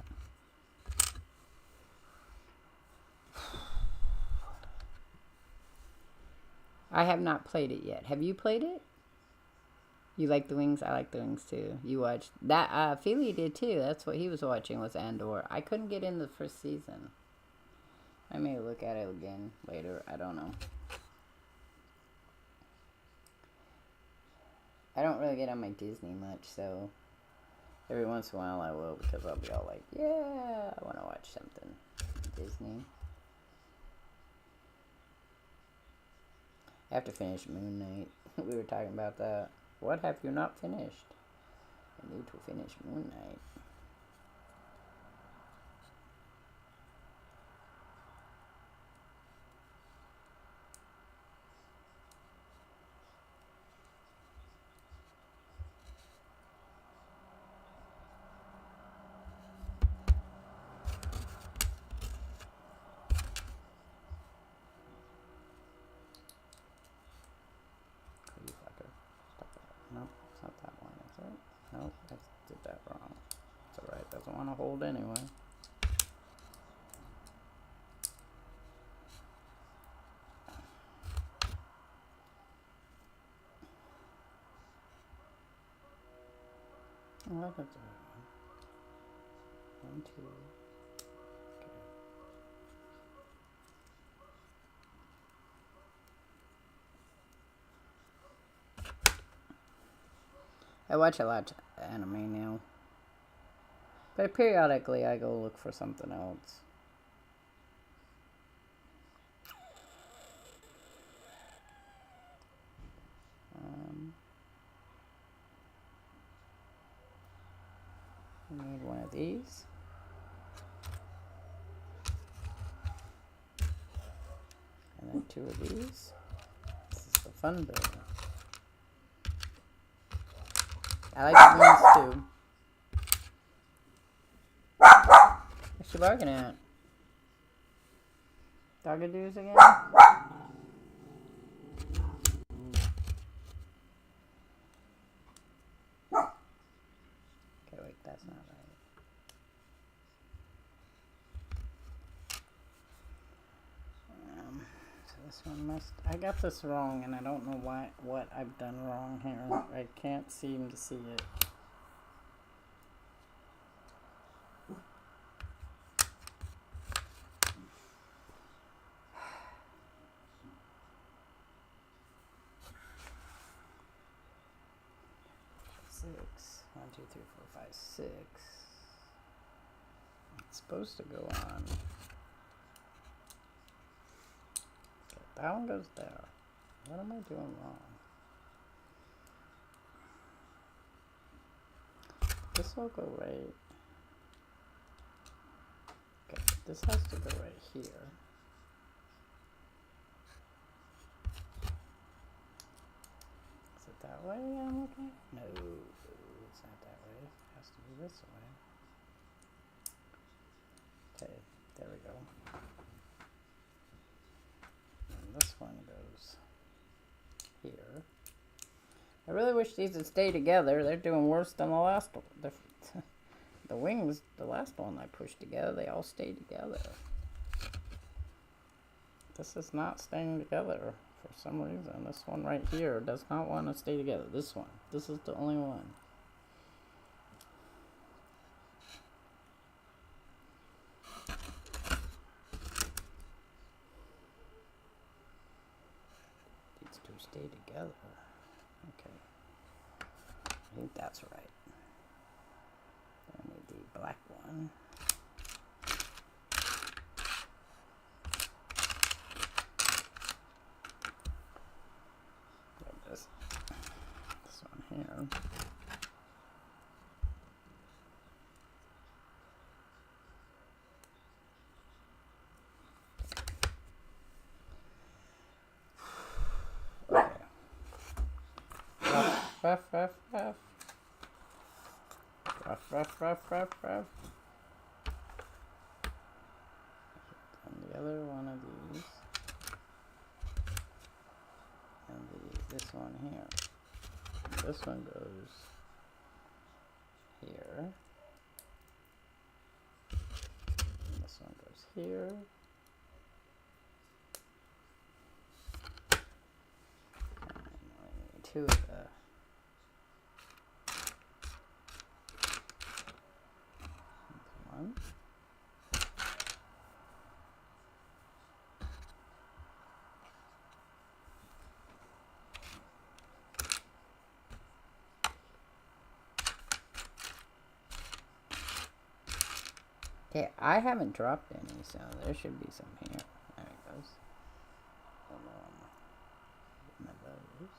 I have not played it yet. Have you played it? You like the wings? I like the wings too. You watched that? Feely did too. That's what he was watching was Andor. I couldn't get in the first season. I may look at it again later. I don't know. I don't really get on my Disney much, so every once in a while I will because I'll be all like, yeah, I want to watch something Disney. I have to finish Moon Knight. We were talking about that. What have you not finished? I need to finish Moon Knight. Nope, it's not that one, is it? Nope, I did that wrong. It's alright, doesn't want to hold anyway. Oh, that's the right one. 1, 2. I watch a lot of anime now. But periodically I go look for something else. We need one of these. And then 2 of these. This is the fun building. I like the wings too. What's she barking at? Dogadoos again? Okay, wait, that's not right. So this one must... I got this wrong, and I don't know what I've done wrong here. I can't seem to see it. One, two, three, four, five, 6. It's supposed to go on. Okay, that one goes there. What am I doing wrong? This will go right. Okay, this has to go right here. Is it that way I'm looking? No. It's not that way. It has to be this way. Okay, there we go. And this one goes here. I really wish these would stay together. They're doing worse than the last one. The wings, the last one I pushed together, they all stayed together. This is not staying together for some reason. This one right here does not want to stay together. This one. This is the only one. Stay together. Okay. I think that's right. I need the black one. This one here. Ruff, ruff, ruff. Ruff, ruff, ruff, ruff, ruff. And the other one of these. And this one here. And this one goes here. And this one goes here. And I need 2 of the... One. Okay, I haven't dropped any, so there should be some here. There it goes. One of those.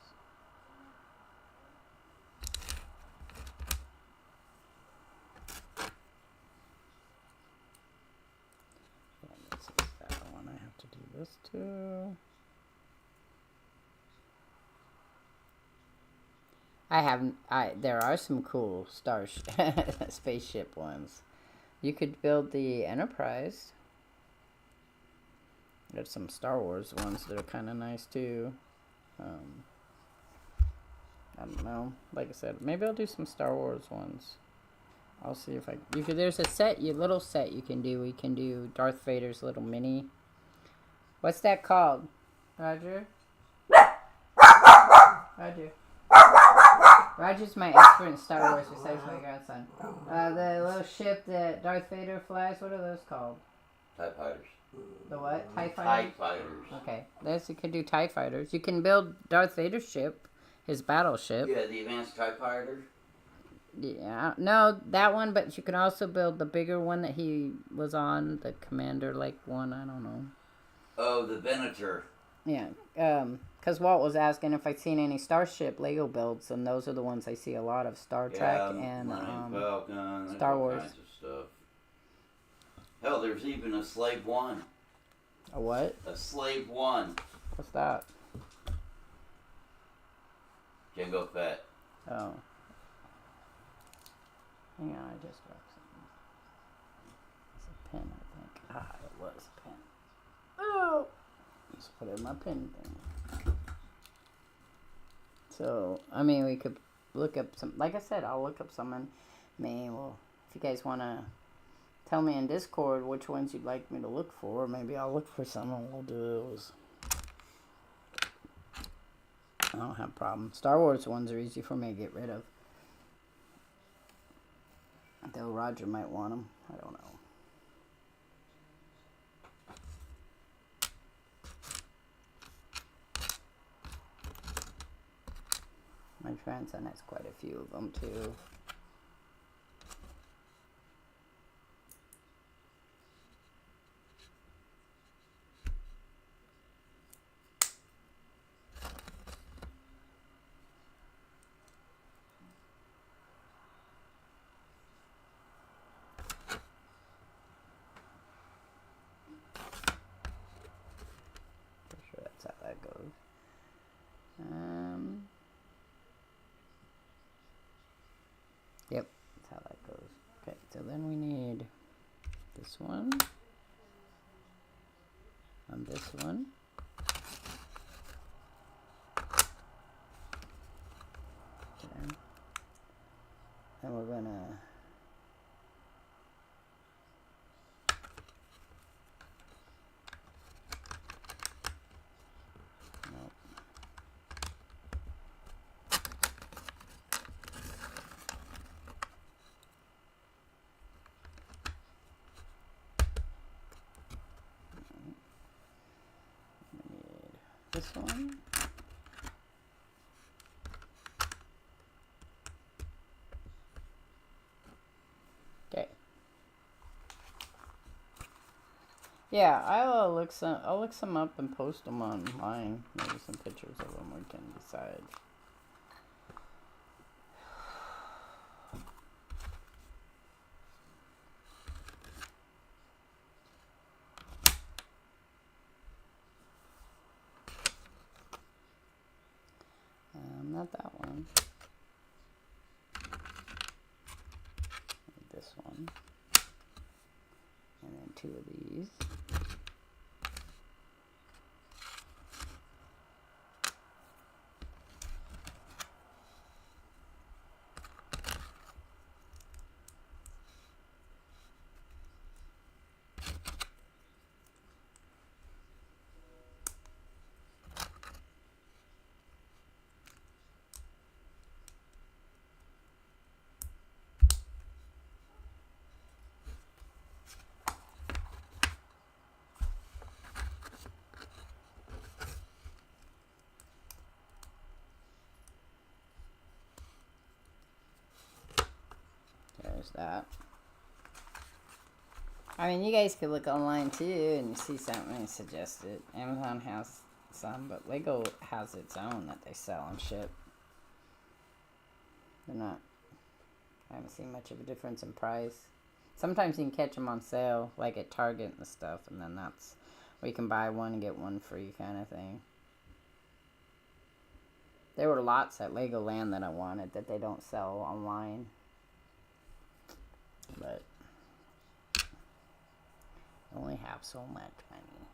This too. There are some cool spaceship ones. You could build the Enterprise. There's some Star Wars ones that are kind of nice too. I don't know. Like I said, maybe I'll do some Star Wars ones. I'll see if there's a little set you can do. We can do Darth Vader's little mini. What's that called? Roger? Roger. Roger's my expert in Star Wars besides my grandson. The little ship that Darth Vader flies, what are those called? TIE fighters. The what? TIE fighters? TIE fighters. Okay. You can do TIE fighters. You can build Darth Vader's ship, his battleship. Yeah, the advanced TIE fighter. Yeah. No, that one, but you can also build the bigger one that he was on, the Commander, one, I don't know. Oh, the Venator. Yeah. Because Walt was asking if I'd seen any Starship Lego builds, and those are the ones I see a lot of: Star Trek and Falcon, Star all Wars. kinds of stuff. Hell, there's even a Slave One. A what? A Slave One. What's that? Jango Fett. Oh. Hang on, I just dropped something. It's a pen, I think. Ah, it was a pen. Oh! Just put it in my pen thing. So, I mean, we could look up some, like I said, I'll look up some and maybe, well, if you guys want to tell me in Discord which ones you'd like me to look for, maybe I'll look for some and we'll do those. I don't have a problem. Star Wars ones are easy for me to get rid of. Though Roger might want them. I don't know. My grandson has quite a few of them too. That's how that goes. Yep, that's how that goes. Okay, so then we need this one and this one. Okay. And we're gonna this one. Okay. Yeah, I'll look some up and post them online. Maybe some pictures of them we can decide. Not that one. This one. And then two of these. There's that. I mean, you guys could look online too and you see something and suggest it. Amazon has some, but Lego has its own that they sell and ship. They're not, I haven't seen much of a difference in price. Sometimes you can catch them on sale, like at Target and stuff, and then that's where you can buy one and get one free kind of thing. There were lots at Legoland that I wanted that they don't sell online. But I only have so much money.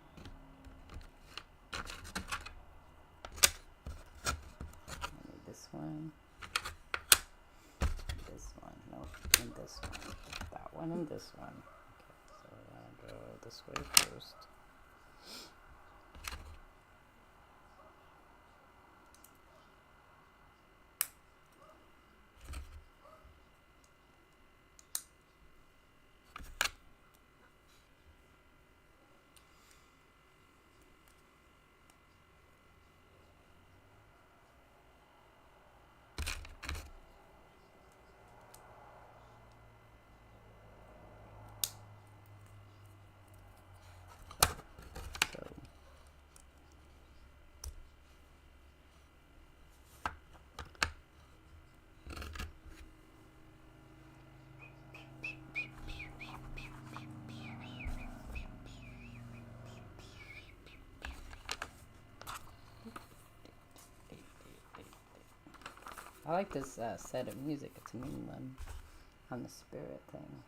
I need this one. This one. Nope. And this one. That one and this one. Okay, so we're gonna go this way first. like this set of music. It's a new one on the spirit thing.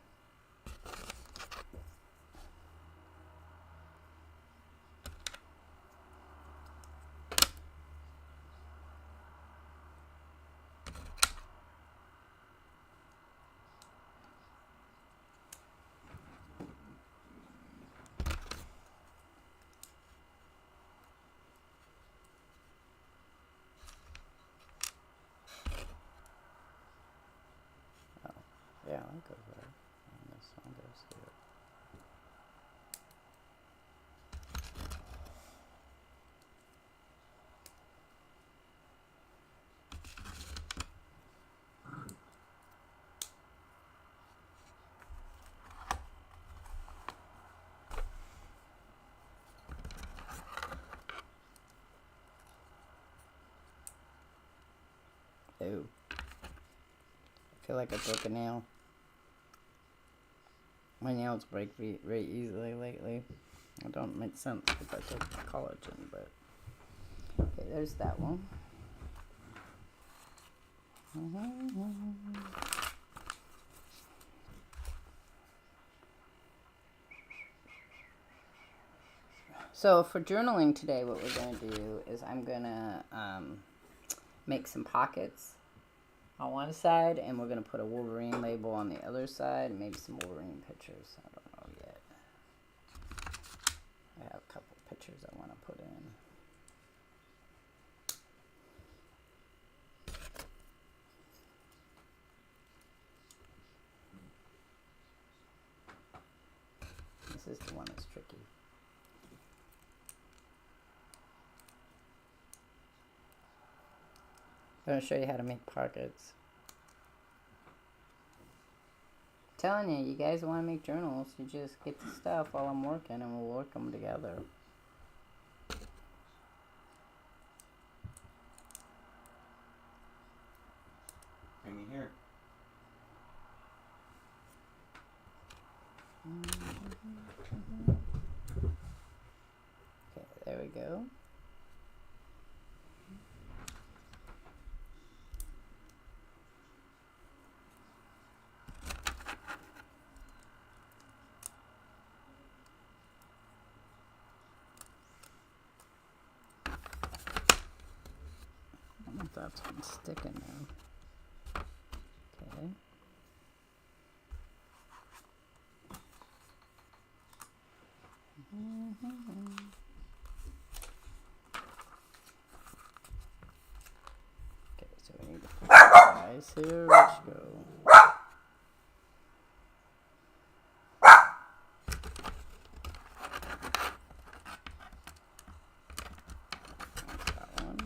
Yeah, I'll go there. And this one goes here. Ew. I feel like I broke a nail. My nails break very easily lately. It don't make sense because I took collagen, but okay, there's that one. So for journaling today, what we're going to do is I'm going to make some pockets on one side, and we're going to put a Wolverine label on the other side, and maybe some Wolverine pictures. I don't know yet. I have a couple pictures I want to put in. This is the one that's tricky. I'm going to show you how to make pockets. I'm telling you, you guys want to make journals, you just get the stuff while I'm working and we'll work them together. Bring me here. Okay, there we go. I don't know if that's been sticking now. Okay. Okay, so we need to put the eyes here. Let's go. That's that one.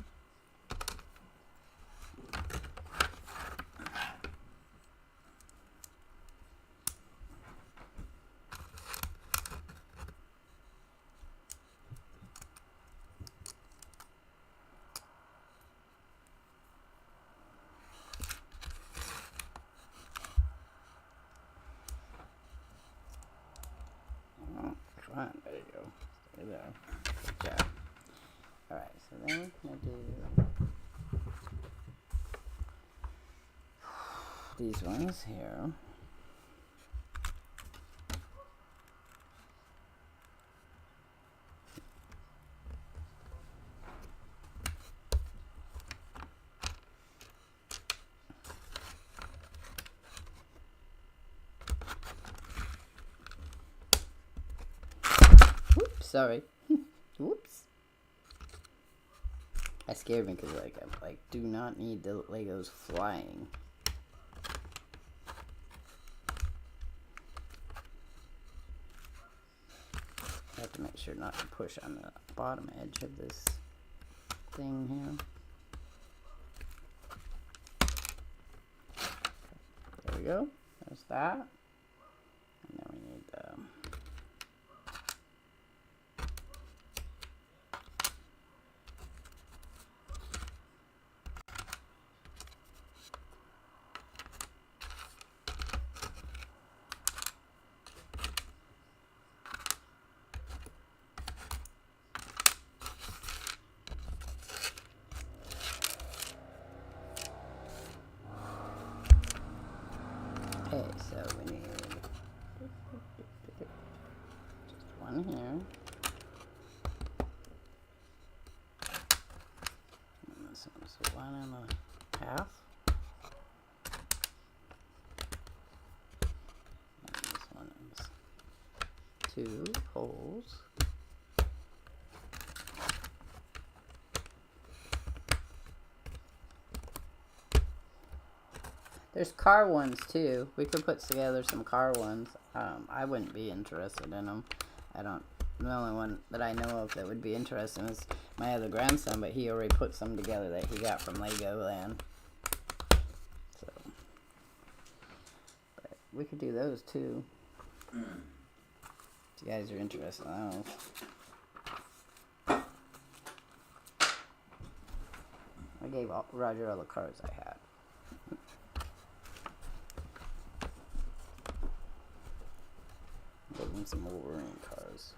Oh, come on, there you go. Stay there. Good job. Alright, so then we're going to do these ones here. Oops, sorry. Whoops. That scared me because I do not need the Legos flying. I have to make sure not to push on the bottom edge of this thing here. There we go. There's that. And then we need the one here. And this one's 1.5. And this one is 2 holes. There's car ones too. We could put together some car ones. I wouldn't be interested in them. The only one that I know of that would be interesting is my other grandson, but he already put some together that he got from Legoland. So, but we could do those too. If you guys are interested in those. I gave Roger all the cards I had. Gave him some Wolverine cards.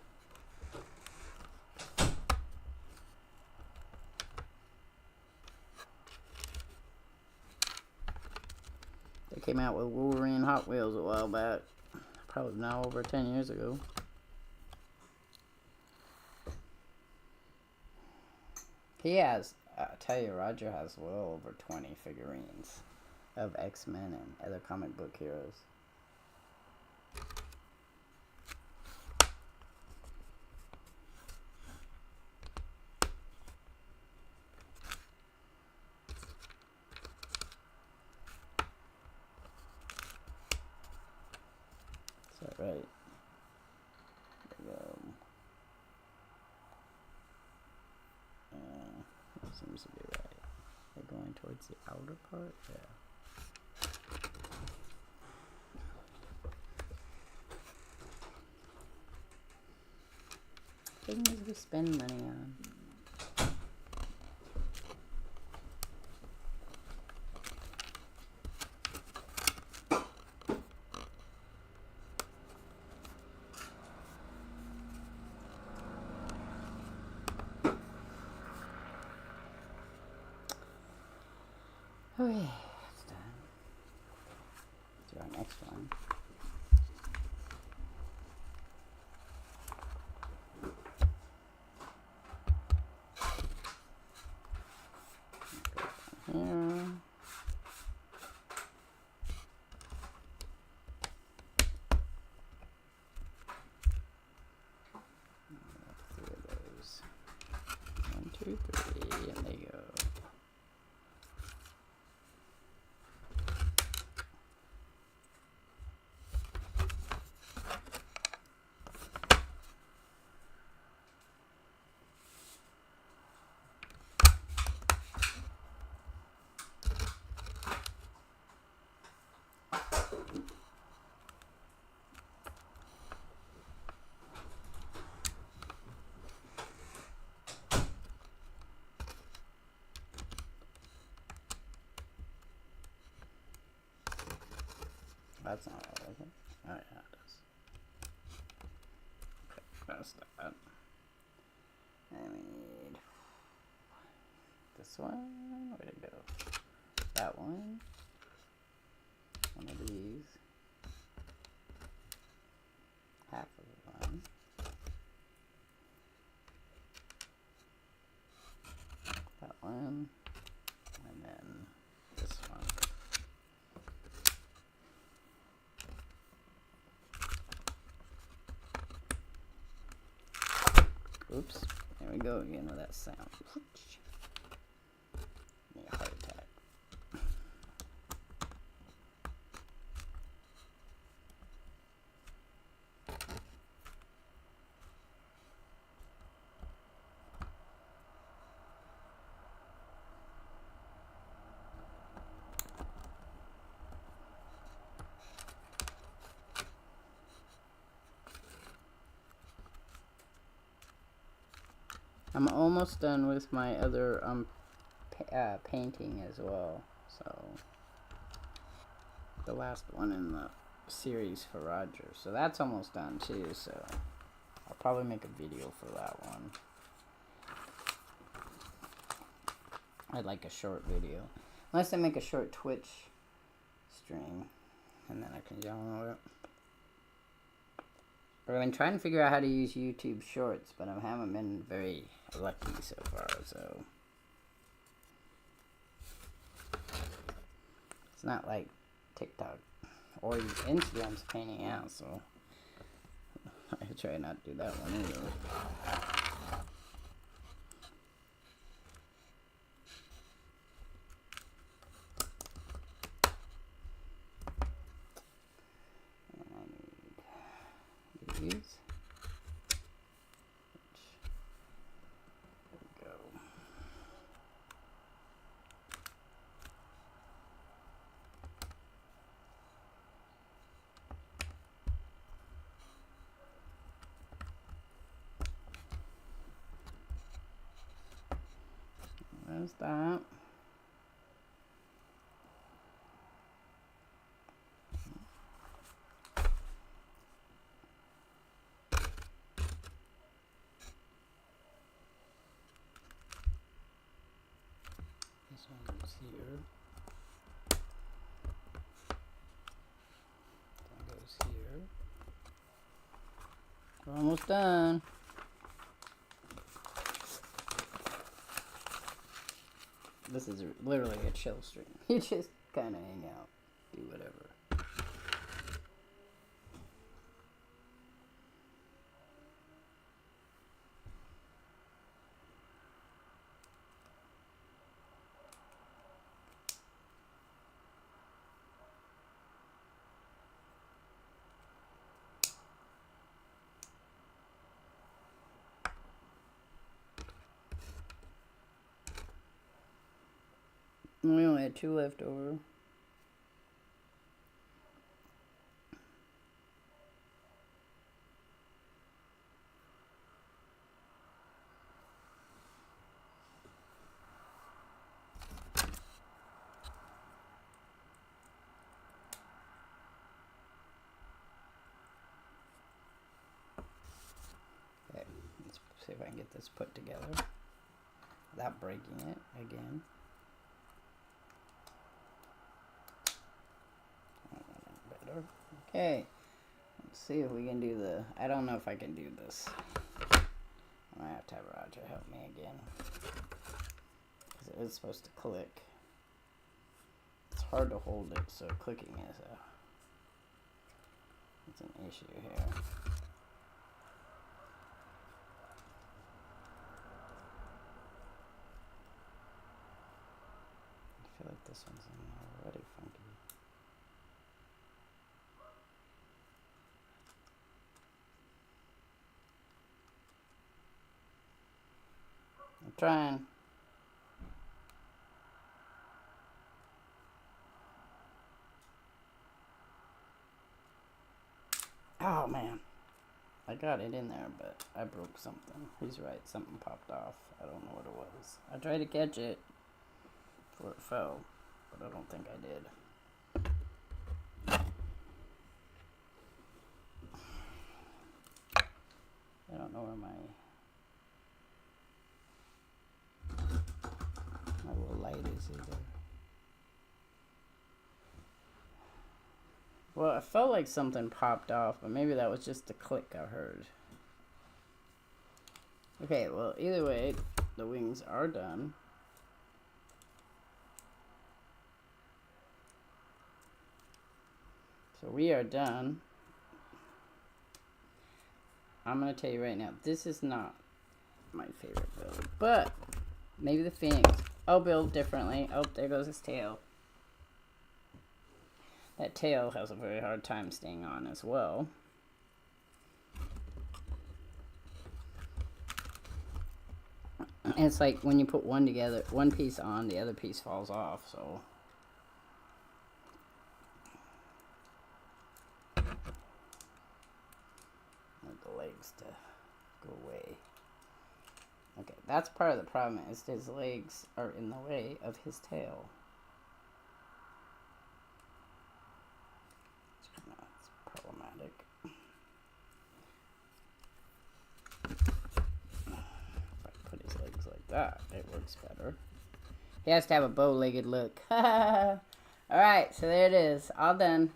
They came out with Wolverine Hot Wheels a while back. Probably now over 10 years ago. He has, I tell you, Roger has well over 20 figurines of X-Men and other comic book heroes. Is that right? There we go. That seems to be right. They're going towards the outer part? Yeah. Things we spend money on. Okay, it's done. Let's do our next one. Here. Three of those. 1, 2, 3, and they go. That's not all, is it? Oh, yeah, it is. Okay, that's that. And we need this one. Where'd it go? That one. One of these. Half of one. That one. And then this one. Oops. There we go again with that sound. Need a heart attack. I'm almost done with my other painting as well, so the last one in the series for Roger, so that's almost done too, so I'll probably make a video for that one. I'd like a short video, unless I make a short Twitch stream, and then I can download it. I've been trying to figure out how to use YouTube Shorts, but I haven't been very lucky so far, so... It's not like TikTok or Instagram's painting out, so... I try not to do that one either. These. There we go. There's that. This one goes here. That goes here. We're almost done. This is literally a chill stream. You just kind of hang out, do whatever. We only had 2 left over. Okay, let's see if I can get this put together without breaking it again. Okay, let's see if we can do the... I don't know if I can do this. I might have to have Roger help me again. Because it is supposed to click. It's hard to hold it, so clicking is it's an issue here. I feel like this one's already funky. I'm trying. Oh man, I got it in there, but I broke something. He's right, something popped off. I don't know what it was. I tried to catch it before it fell, but I don't think I did. I don't know where my little light is either. Well, it felt like something popped off, but maybe that was just the click I heard. Okay, well, either way, the wings are done. So we are done. I'm going to tell you right now, this is not my favorite build, but maybe the Phoenix. I'll build differently. Oh, there goes his tail. That tail has a very hard time staying on as well. It's like when you put one together, one piece on, the other piece falls off, so. Let the legs to go away. Okay, that's part of the problem, is his legs are in the way of his tail. It's problematic. If I put his legs like that, it works better. He has to have a bow-legged look. Alright, so there it is. All done.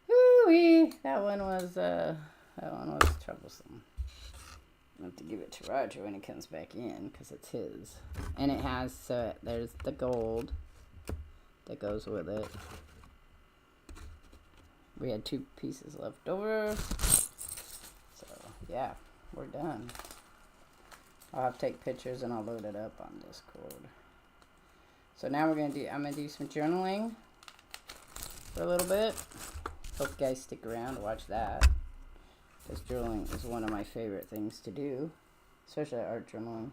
Woo-wee! That one was a That one was troublesome. I have to give it to Roger when he comes back in because it's his. And it has, there's the gold that goes with it. We had 2 pieces left over. So, yeah, we're done. I'll have to take pictures and I'll load it up on Discord. So now I'm going to do some journaling for a little bit. Hope you guys stick around to watch that. Because journaling is one of my favorite things to do. Especially art journaling.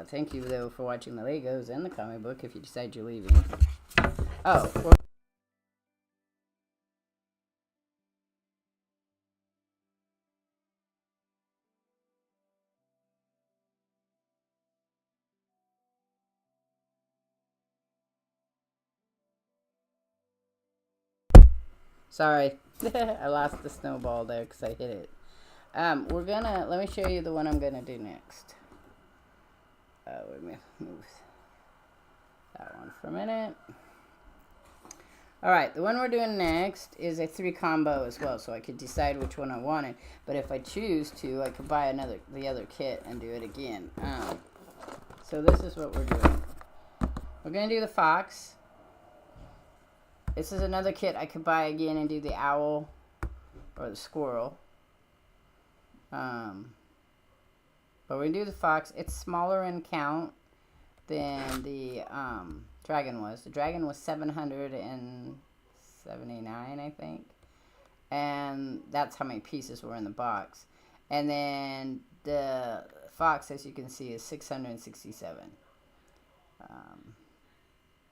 Thank you, though, for watching the Legos and the comic book if you decide you're leaving. Oh, well, sorry. I lost the snowball there because I hit it. Let me show you the one I'm gonna do next. Let me move that one for a minute. Alright, the one we're doing next is a 3 combo as well, so I could decide which one I wanted. But if I choose to, I could buy the other kit and do it again. So this is what we're doing. We're gonna do the fox. This is another kit I could buy again and do the owl or the squirrel. But we're going to do the fox. It's smaller in count than the dragon was. The dragon was 779, I think. And that's how many pieces were in the box. And then the fox, as you can see, is 667.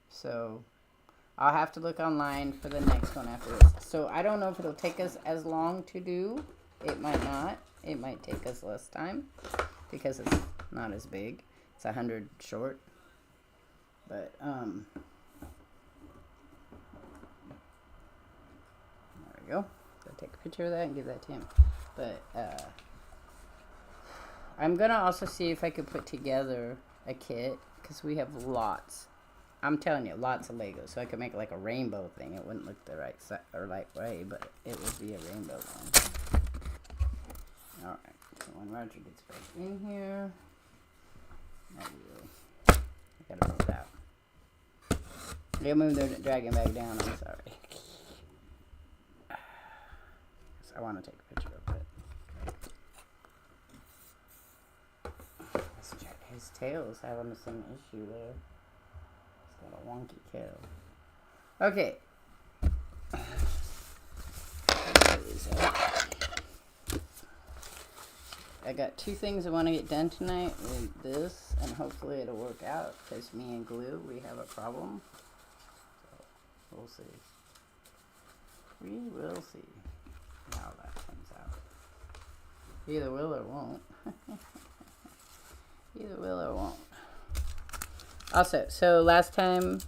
So I'll have to look online for the next one after this. So I don't know if it'll take us as long to do. It might not. It might take us less time because it's not as big. It's 100 short. But, there we go. Go take a picture of that and give that to him. But, I'm going to also see if I could put together a kit because we have lots. I'm telling you, lots of Legos. So I could make like a rainbow thing. It wouldn't look the right way, but it would be a rainbow one. Alright, so when Roger gets back in here, I gotta move out. I gotta move the dragon back down, I'm sorry. I want to take a picture of it. His tail is having some issue there. He's got a wonky tail. Okay. I got 2 things I want to get done tonight with this, and hopefully it'll work out, because me and glue, we have a problem. So, we'll see. We will see how that comes out. Either will or won't. Either will or won't. Also, so last time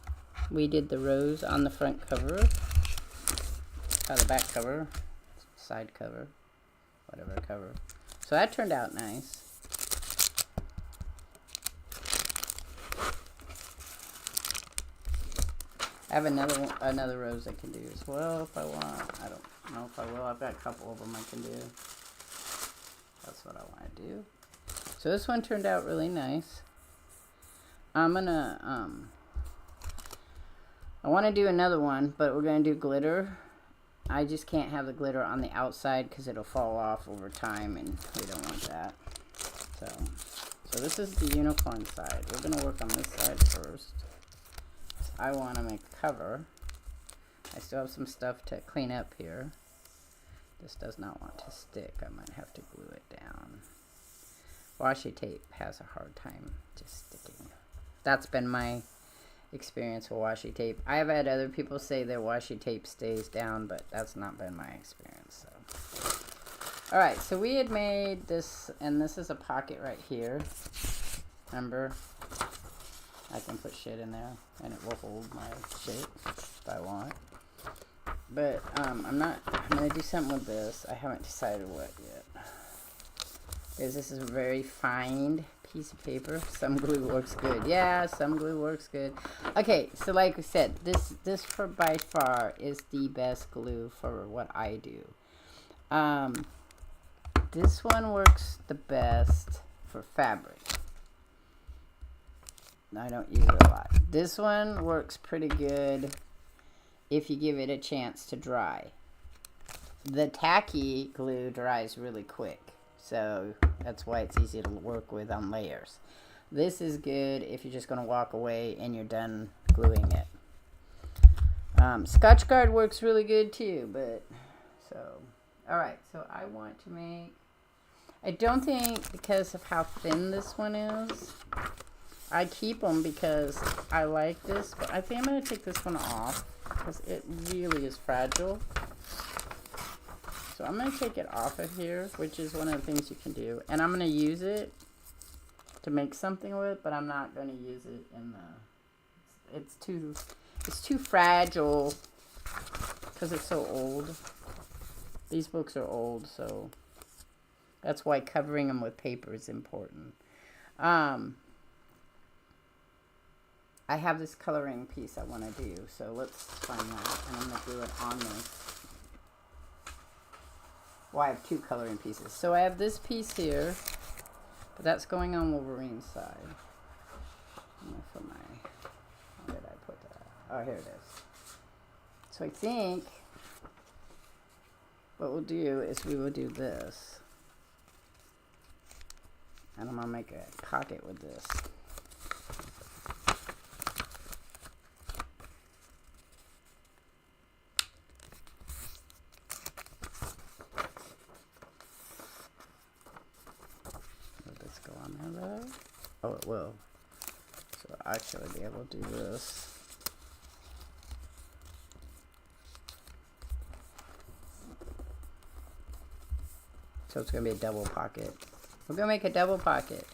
we did the rose on the front cover, the back cover, side cover, whatever cover. So that turned out nice. I have another rose I can do as well if I want. I don't know if I will. I've got a couple of them I can do. That's what I want to do. So this one turned out really nice. I'm gonna I want to do another one, but we're gonna do glitter. I just can't have the glitter on the outside because it'll fall off over time, and we don't want that. So this is the unicorn side. We're going to work on this side first. I want to make a cover. I still have some stuff to clean up here. This does not want to stick. I might have to glue it down. Washi tape has a hard time just sticking. That's been my experience with washi tape. I have had other people say their washi tape stays down, but that's not been my experience. So, alright, so we had made this, and this is a pocket right here. Remember? I can put shit in there, and it will hold my shit if I want. But, I'm gonna do something with this. I haven't decided what yet. Because this is a very fine piece of paper. Some glue works good. Yeah, some glue works good. Okay, so like we said, this for by far is the best glue for what I do. This one works the best for fabric. I don't use it a lot. This one works pretty good if you give it a chance to dry. The tacky glue dries really quick, so that's why it's easy to work with on layers. This is good if you're just going to walk away and you're done gluing it. Scotch Guard works really good too, but alright, so I want to make, I don't think because of how thin this one is, I keep them because I like this, but I think I'm going to take this one off because it really is fragile. So I'm going to take it off of here, which is one of the things you can do. And I'm going to use it to make something with, but I'm not going to use it in the, it's too fragile because it's so old. These books are old, so that's why covering them with paper is important. I have this coloring piece I want to do, so let's find that, and I'm going to do it on this. Well, I have two coloring pieces. So I have this piece here, but that's going on Wolverine's side. Where did I put that? Oh, here it is. So I think what we'll do is we will do this. And I'm going to make a pocket with this. Oh, it will. So I'll actually be able to do this. So it's going to be a double pocket. We're going to make a double pocket.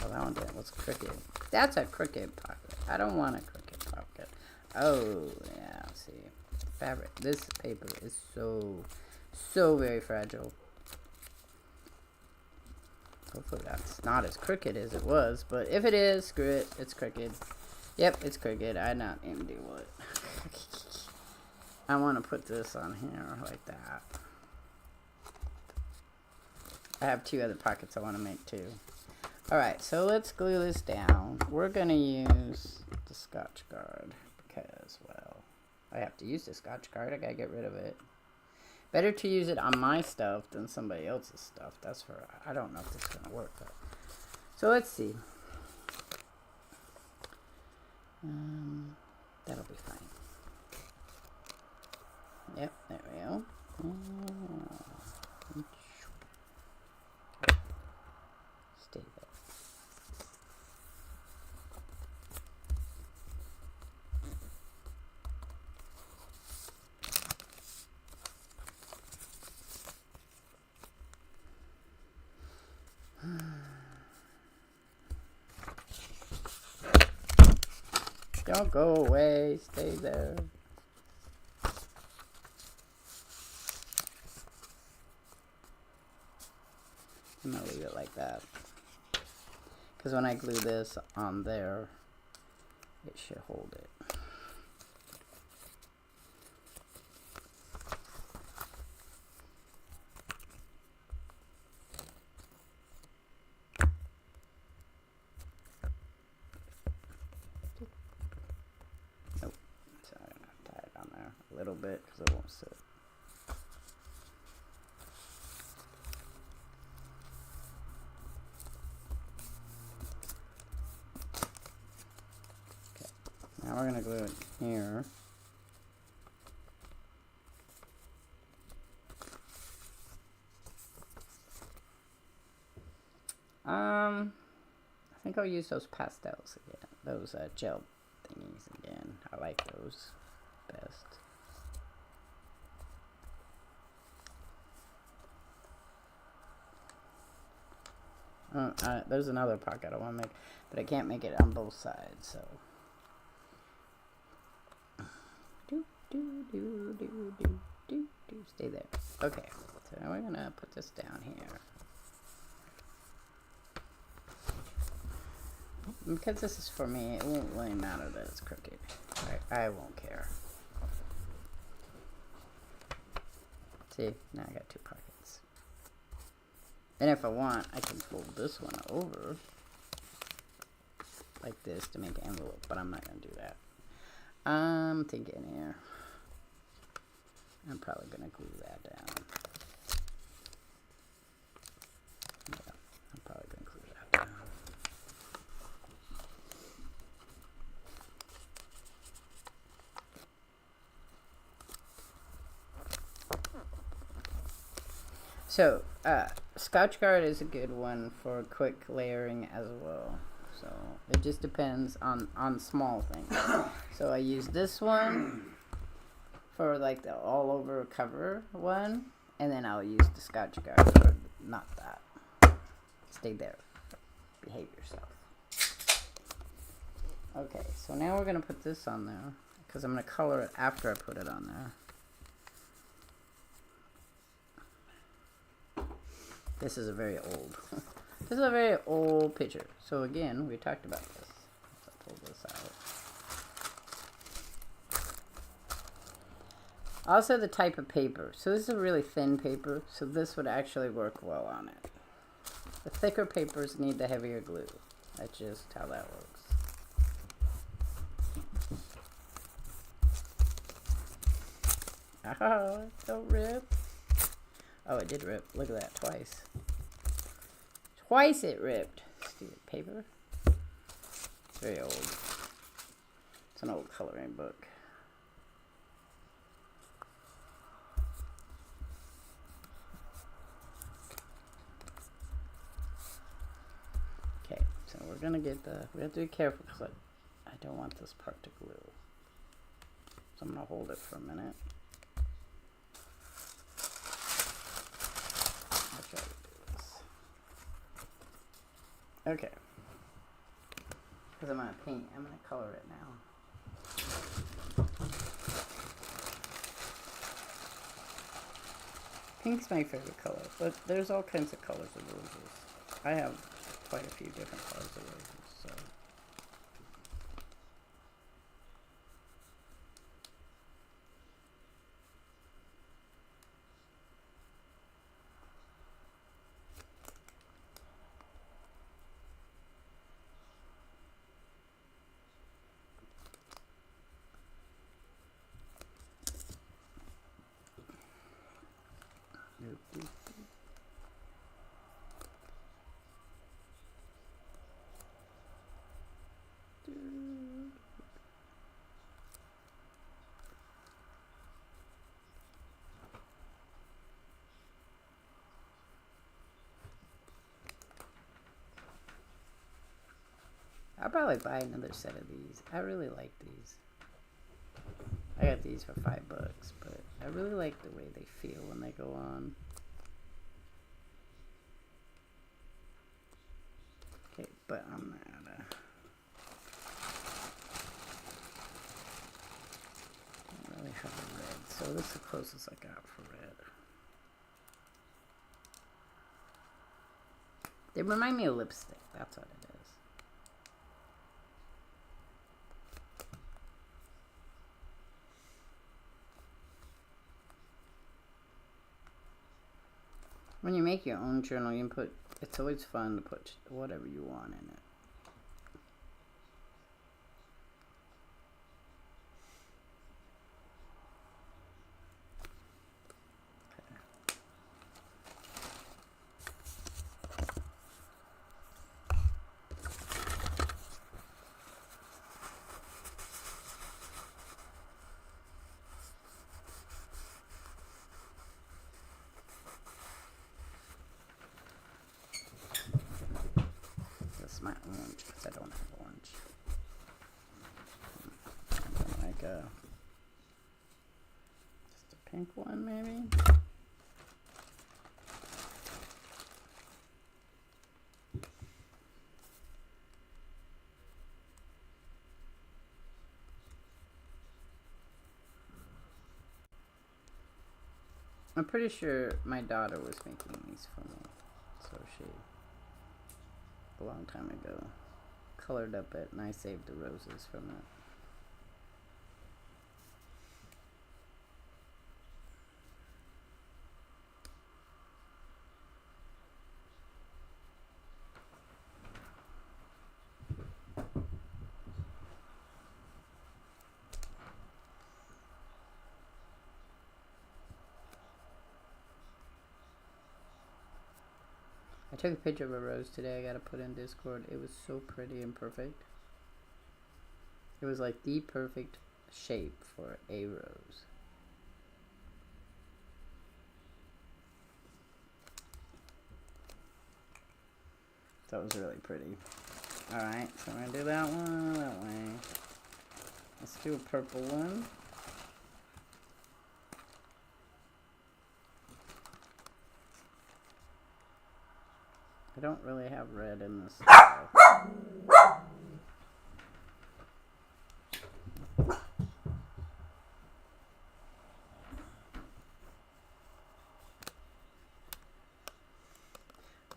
Oh, that one didn't. What's crooked? That's a crooked pocket. I don't want a crooked pocket. Oh, yeah, see. Fabric. This paper is so very fragile. Hopefully that's not as crooked as it was, but if it is, screw it. It's crooked. Yep, it's crooked. I not even do what. I want to put this on here like that. I have two other pockets I want to make too. Alright, so let's glue this down. We're going to use the Scotch Guard because, well, I have to use the Scotch Guard. I gotta get rid of it. Better to use it on my stuff than somebody else's stuff. That's for, I don't know if this is gonna work. But. So let's see. That'll be fine. Yep, there we go. Stay there. Don't go away. Stay there. I'm going to leave it like that. Because when I glue this on there, it should hold it. Nope. So I'm going to tie it on there a little bit because it won't sit. Now we're going to glue it here. I think I'll use those pastels again. Those gel thingies again. I like those best. There's another pocket I want to make, but I can't make it on both sides, so. Stay there. Okay, so now we're gonna put this down here. Because this is for me, it won't really matter that it's crooked. I won't care. See, now I got 2 pockets. And if I want, I can fold this one over like this to make an envelope, but I'm not going to do that. I'm thinking here. I'm probably going to glue that down. Yeah, I'm probably going to glue that down. So, Scotchgard is a good one for quick layering as well. So, it just depends on small things. So, I use this one for like the all over cover one. And then I'll use the Scotchgard for not that. Stay there. Behave yourself. Okay, so now we're going to put this on there. Because I'm going to color it after I put it on there. This is a very old, this is a very old picture. So again, we talked about this. Let's pull this out. Also the type of paper. So this is a really thin paper, so this would actually work well on it. The thicker papers need the heavier glue. That's just how that works. Oh, don't rip. Oh, it did rip. Look at that, twice. Twice it ripped. Stupid paper. It's very old. It's an old coloring book. Okay, so we're gonna get we have to be careful because I don't want this part to glue. So I'm gonna hold it for a minute. Okay. Because I'm going to color it now. Pink's my favorite color, but there's all kinds of colors of roses. I have quite a few different colors of roses, so. I'll probably buy another set of these. I really like these. I got these for $5, but I really like the way they feel when they go on. Okay, but I'm not I don't really have a red, so this is the closest I got for red. They remind me of lipstick, that's what it is. When you make your own journal, you can put, it's always fun to put whatever you want in it. My orange, because I don't have orange. Like just a pink one, maybe. I'm pretty sure my daughter was making these for me, so she. A long time ago. colored up it, and I saved the roses from it. I took a picture of a rose today. I gotta put in Discord. It was so pretty and perfect. It was like the perfect shape for a rose. That was really pretty. Alright, so I'm gonna do that one that way. Let's do a purple one. I don't really have red in this style.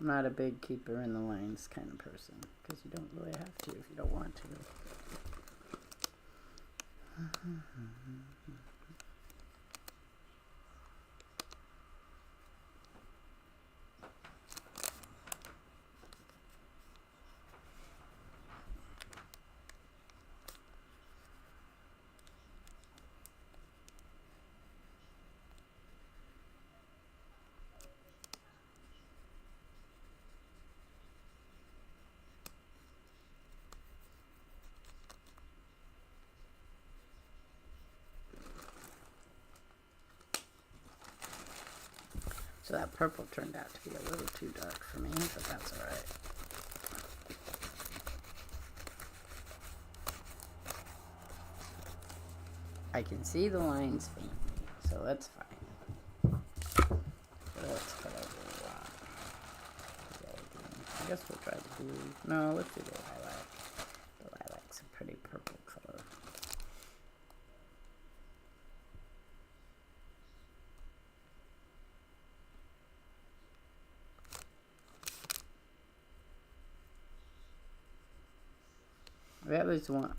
I'm not a big keeper in the lines kind of person, because you don't really have to if you don't want to. So that purple turned out to be a little too dark for me, but that's alright. I can see the lines faintly, so that's fine. So let's cut out the I guess we'll try the blue. No, let's do the lilac. The lilac's a pretty purple color.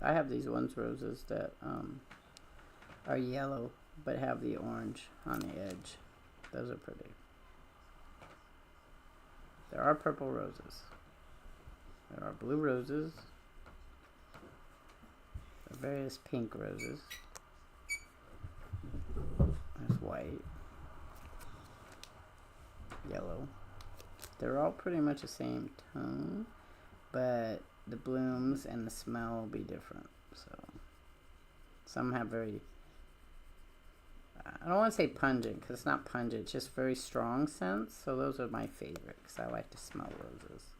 I have these ones roses that are yellow but have the orange on the edge. Those are pretty. There are purple roses. There are blue roses. There are various pink roses. There's white. Yellow. They're all pretty much the same tone, but the blooms and the smell will be different. So some have very, I don't want to say pungent, because it's not pungent, it's just very strong scents. So those are my favorite, because I like to smell roses.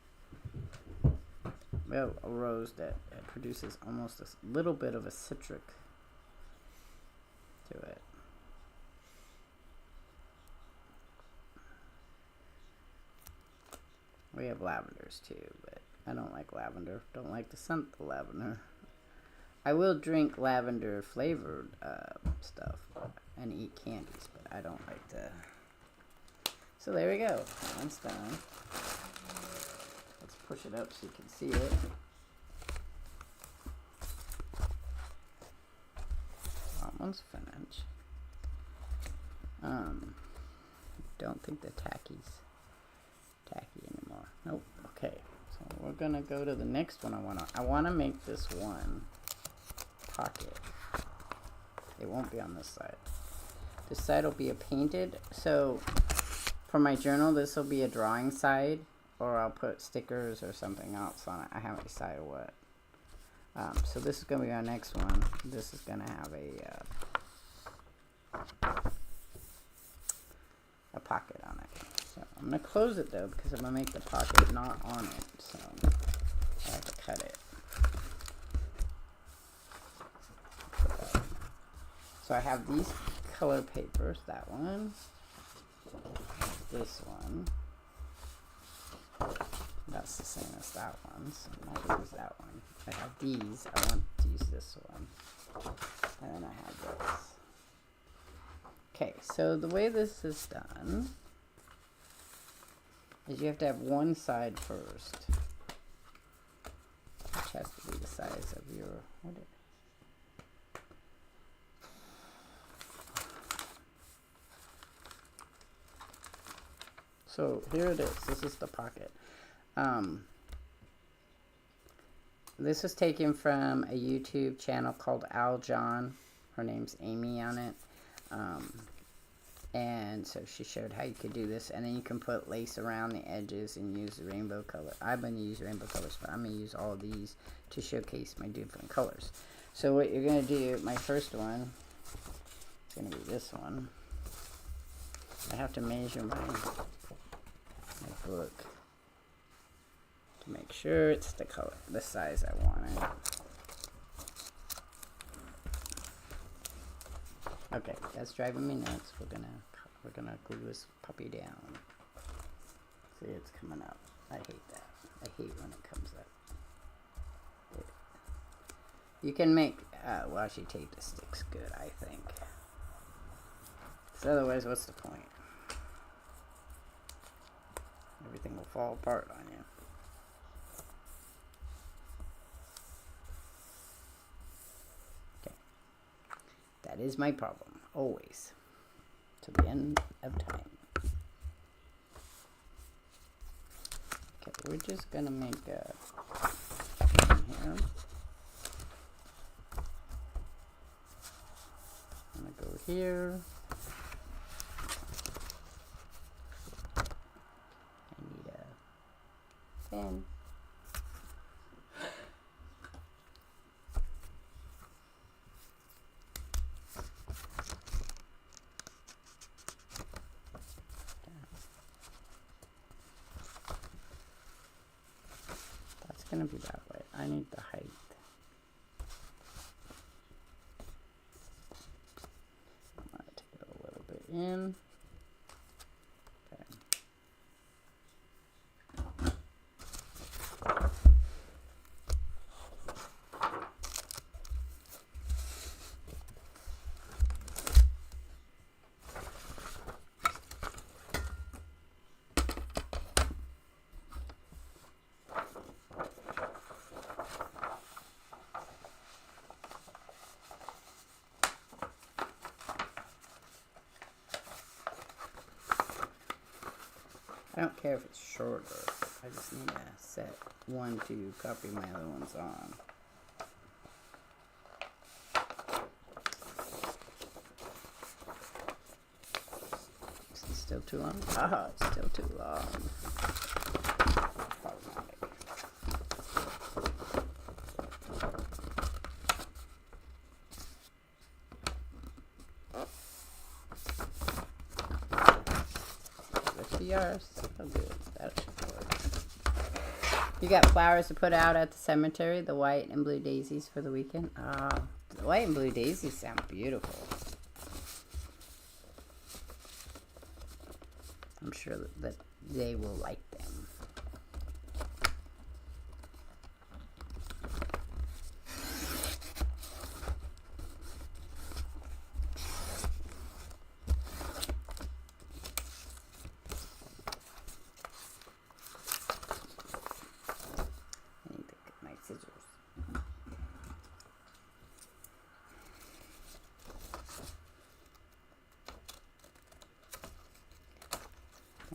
We have a rose that produces almost a little bit of a citric to it. We have lavenders too, but I don't like lavender. Don't like the scent of lavender. I will drink lavender flavored stuff and eat candies, but I don't like the... So there we go. That one's done. Let's push it up so you can see it. That one's finished. Don't think the tacky's tacky anymore. Nope. Okay. So we're gonna go to the next one. I wanna make this one pocket. It won't be on this side. This side will be a painted. So for my journal, this will be a drawing side, or I'll put stickers or something else on it. I haven't decided what. So this is gonna be our next one. This is gonna have a pocket on it. So I'm gonna close it though, because I'm gonna make the pocket not on it. So I have to cut it. So I have these color papers, that one, this one, that's the same as that one, so I'll use that one. I have these, I want to use this one, and then I have this. Okay, so the way this is done is you have to have one side first, which has size of your, what it, so here it is. This is the pocket. This was taken from a YouTube channel called Al John. Her name's Amy on it. And so she showed how you could do this. And then you can put lace around the edges and use the rainbow color. I'm going to use rainbow colors, but I'm going to use all of these to showcase my different colors. So what you're going to do, my first one, is going to be this one. I have to measure my book to make sure it's the color, the size I want it. Okay, that's driving me nuts. We're gonna glue this puppy down. See, it's coming up. I hate that. I hate when it comes up. You can make washi tape that sticks good, I think. So otherwise, what's the point? Everything will fall apart on you. Okay. That is my problem, always. To the end of time. Okay, we're just gonna make a here. I'm gonna go here. I need a pen. That's gonna be that way. I need the height. I'm gonna take it a little bit in. Okay. I don't care if it's shorter. I just need to set one to copy my other ones on. Is it still too long? Ah, it's still too long. Problematic. Yours. Oh, good. That should work. You got flowers to put out at the cemetery, the white and blue daisies for the weekend. The white and blue daisies sound beautiful. I'm sure that they will like them.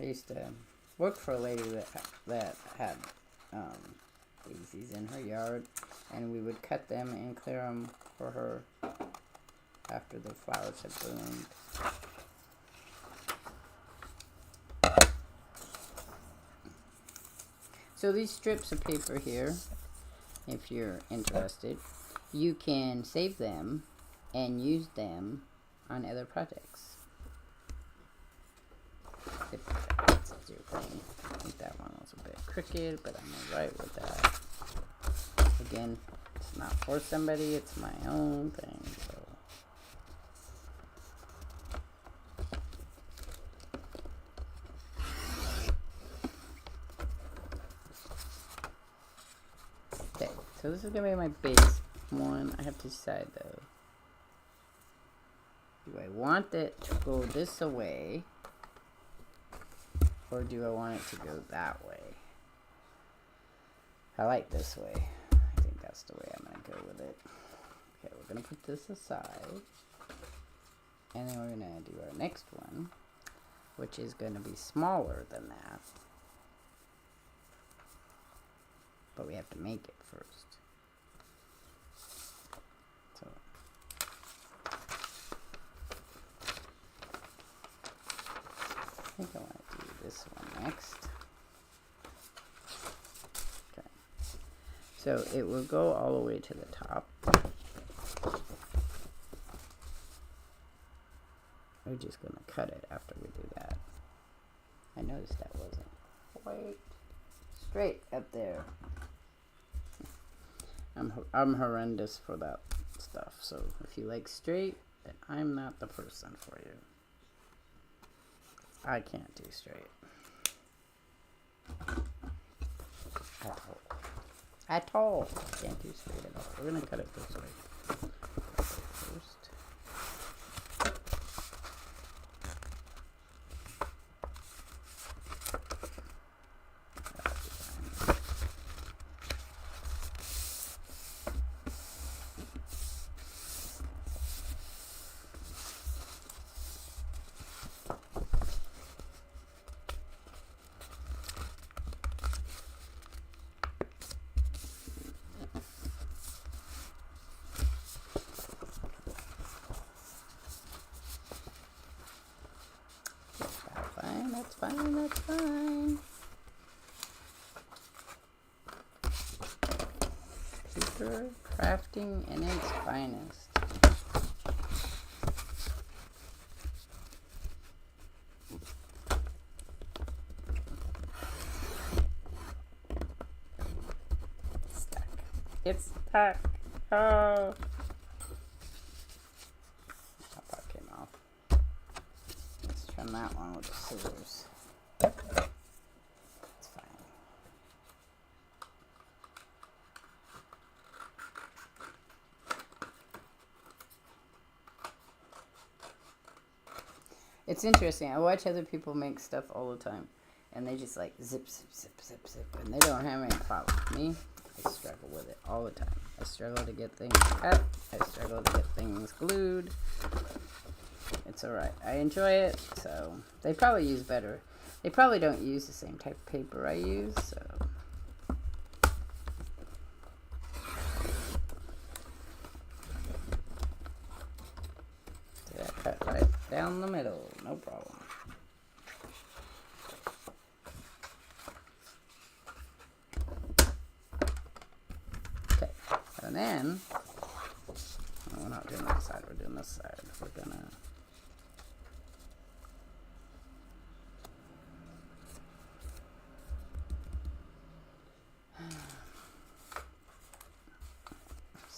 I used to work for a lady that had daisies in her yard, and we would cut them and clear them for her after the flowers had bloomed. So these strips of paper here, if you're interested, you can save them and use them on other projects. If that's your thing. I think that one was a bit crooked, but I'm alright with that. Again, it's not for somebody, it's my own thing, so. Okay, so this is gonna be my base one. I have to decide though. Do I want it to go this way? Or do I want it to go that way? I like this way. I think that's the way I'm going go with it. Okay, we're going to put this aside. And then we're going to do our next one, which is going to be smaller than that. But we have to make it first. So I think I want to do this one next. Okay. So it will go all the way to the top. We're just going to cut it after we do that. I noticed that wasn't quite straight up there. I'm horrendous for that stuff. So if you like straight, then I'm not the person for you. I can't do straight. At all. I can't do straight at all. We're going to cut it this way. First. That's fine, that's fine. Paper crafting in its finest. Stuck. It's stuck. Oh. That came off. Let's trim that one with the scissors. It's fine. It's interesting. I watch other people make stuff all the time, and they just like zip, zip, zip, zip, zip, and they don't have any problem. Me, I struggle with it all the time. I struggle to get things cut. I struggle to get things glued. It's alright. I enjoy it, so they probably use better. They probably don't use the same type of paper I use, so. See that cut right down the middle, no problem. Okay, and then, no, we're not doing that side, we're doing this side. We're gonna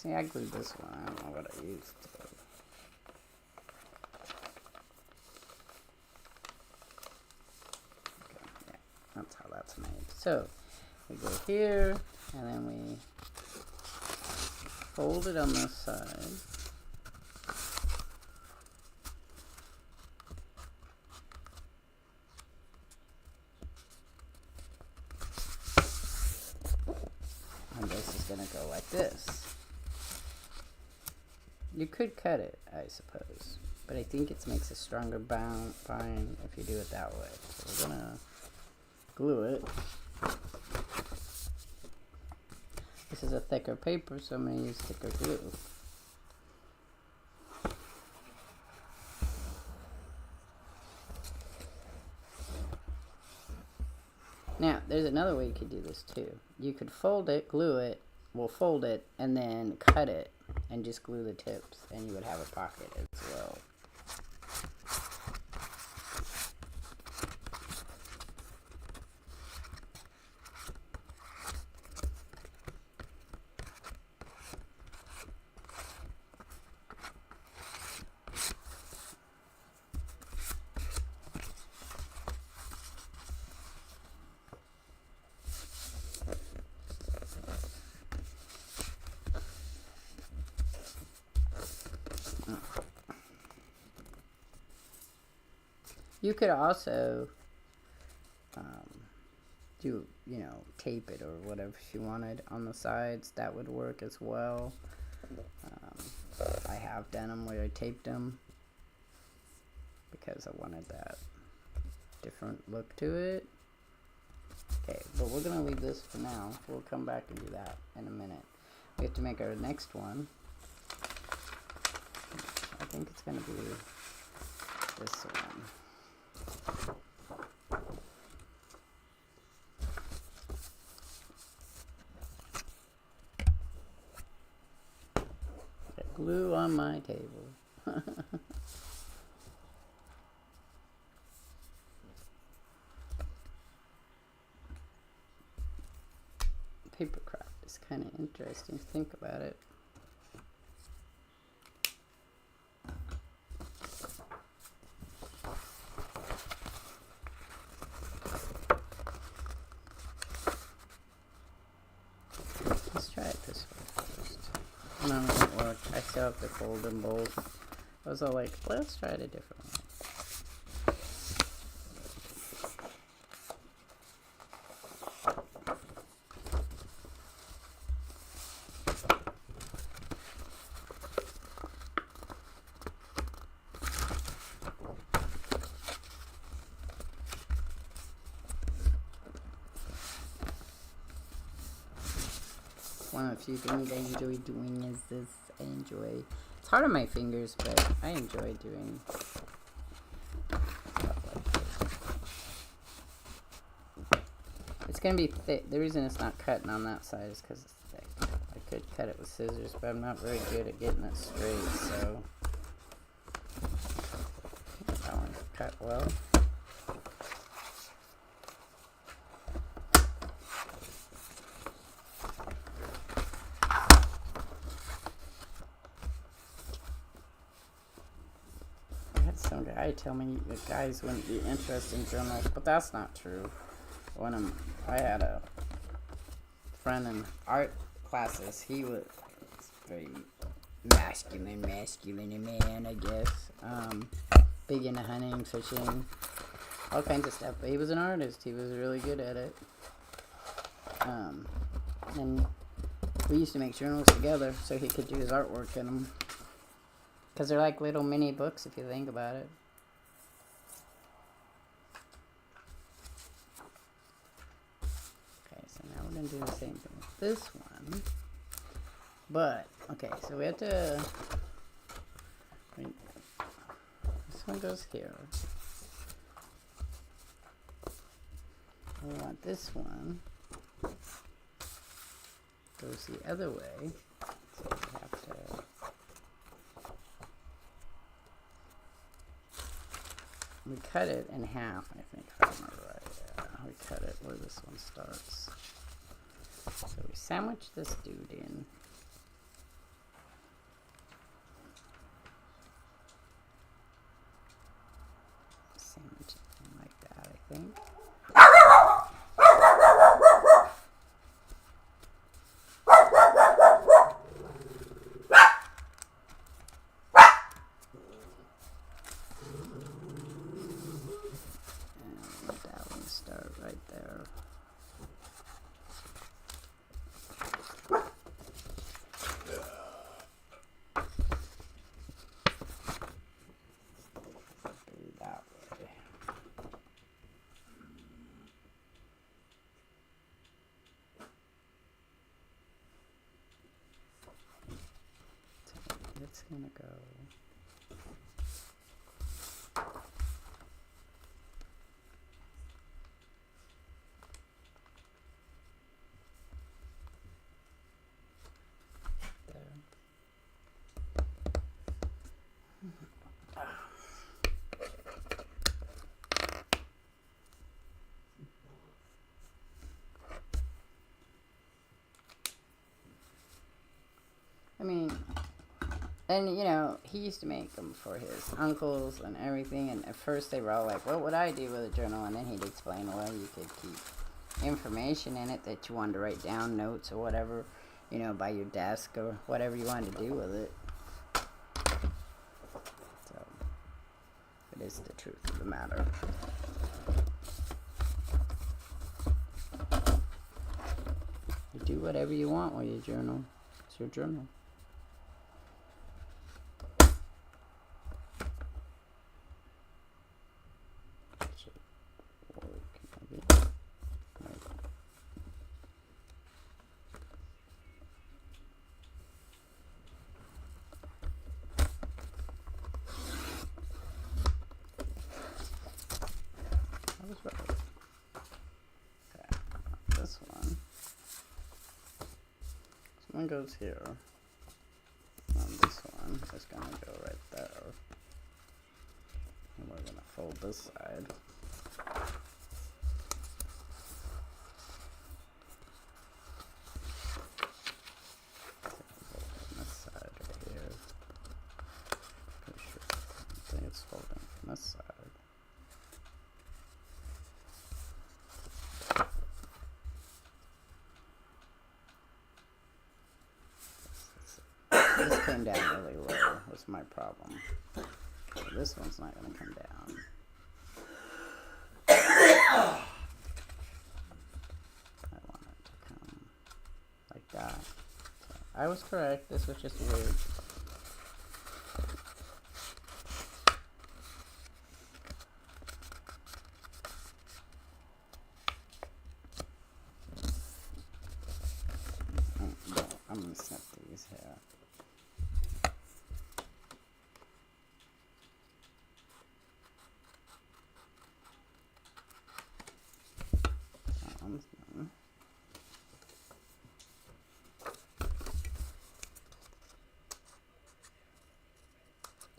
see, I glued this one. I don't know what I used. Okay, yeah, that's how that's made. So, we go here, and then we fold it on this side. And this is going to go like this. You could cut it, I suppose, but I think it makes a stronger bind if you do it that way. So we're gonna glue it. This is a thicker paper, so I'm gonna use thicker glue. Now, there's another way you could do this too. You could fold it, glue it, fold it, and then cut it, and just glue the tips, and you would have a pocket as well. You could also do, you know, tape it or whatever she wanted on the sides. That would work as well. I have done them where I taped them because I wanted that different look to it. Okay, but we're going to leave this for now. We'll come back and do that in a minute. We have to make our next one. I think it's going to be this one. Got glue on my table. Papercraft is kind of interesting to think about it. Let's try it this way first. No, it didn't work. I still have to fold them both. I was all like, let's try it a different way. One of the few things I enjoy doing is this. It's hard on my fingers, but I enjoy doing stuff like this. It's going to be thick. The reason it's not cutting on that side is because it's thick. I could cut it with scissors, but I'm not very good at getting it straight, so that one's cut well. Some guy tell me that guys wouldn't be interested in journals, but that's not true. I had a friend in art classes. He was very masculine man, I guess. Big into hunting, fishing, all kinds of stuff. But he was an artist. He was really good at it. And we used to make journals together so he could do his artwork in them. Because they're like little mini books if you think about it. Okay, so now we're going to do the same thing with this one. But, okay, so we have to... This one goes here. We want this one goes the other way. So we have to... We cut it in half, I think, if I remember right. Yeah, we cut it where this one starts. So we sandwich this dude in. Sandwich it in like that, I think. It's gonna go there. I mean, and, you know, he used to make them for his uncles and everything, and at first they were all like, what would I do with a journal? And then he'd explain, well, you could keep information in it that you wanted to write down, notes or whatever, you know, by your desk or whatever you wanted to do with it. So, it is the truth of the matter. whatever you want while you journal. It's your journal. One goes here, and this one is going to go right there, and we're going to fold this side. This side right here. Pretty sure. I think it's folding from this side. This came down really low, was my problem. So this one's not going to come down. I want it to come like that. So I was correct, this was just weird. I'm going to snip these here.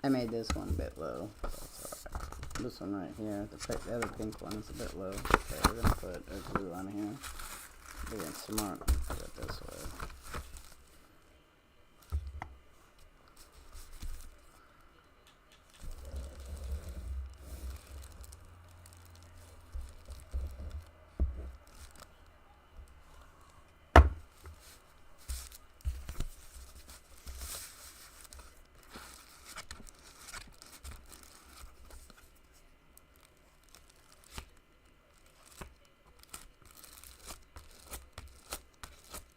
I made this one a bit low. That's alright. This one right here, the other pink one is a bit low. Okay, we're gonna put a glue on here. Being smart, put it this way.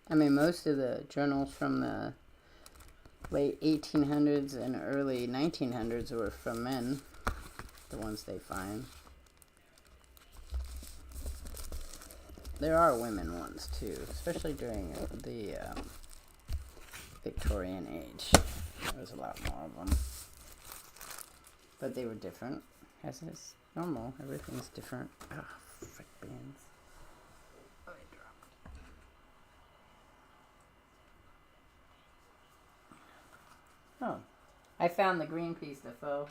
I mean, most of the journals from the late 1800s and early 1900s were from men, the ones they find. There are women ones too, especially during the Victorian age. There was a lot more of them. But they were different, as is normal. Everything's different. Ah, frick beans. Oh, I found the green piece that fell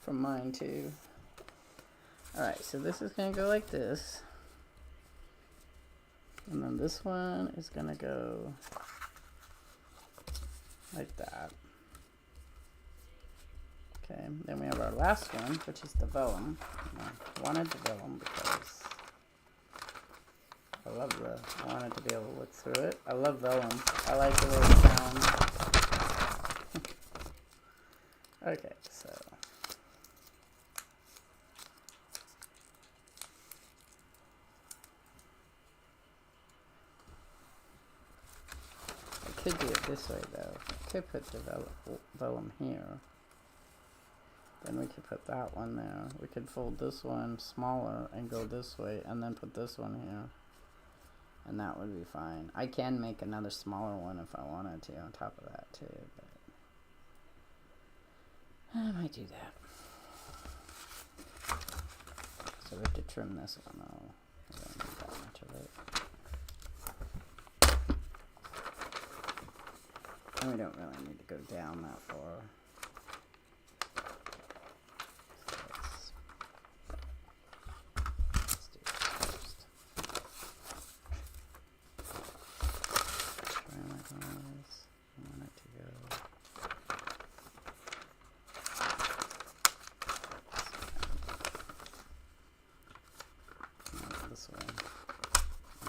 from mine too. Alright, so this is going to go like this. And then this one is going to go like that. Okay, then we have our last one, which is the vellum. I wanted the vellum because I wanted to be able to look through it. I love vellum. I like the way it sounds. Okay, so. I could do it this way though. I could put the vellum here. Then we could put that one there. We could fold this one smaller and go this way and then put this one here. And that would be fine. I can make another smaller one if I wanted to on top of that too, but I might do that. So we have to trim this one though. I don't need that much of it. And we don't really need to go down that far.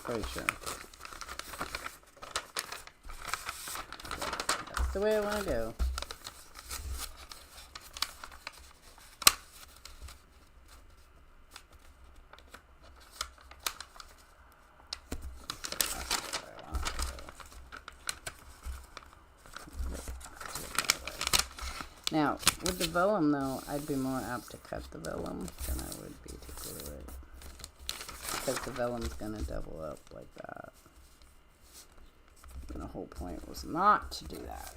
Pretty sure. That's the way I want to go. Now, with the vellum, though, I'd be more apt to cut the vellum than I would be to glue it. Because the vellum's going to double up like that. And the whole point was not to do that.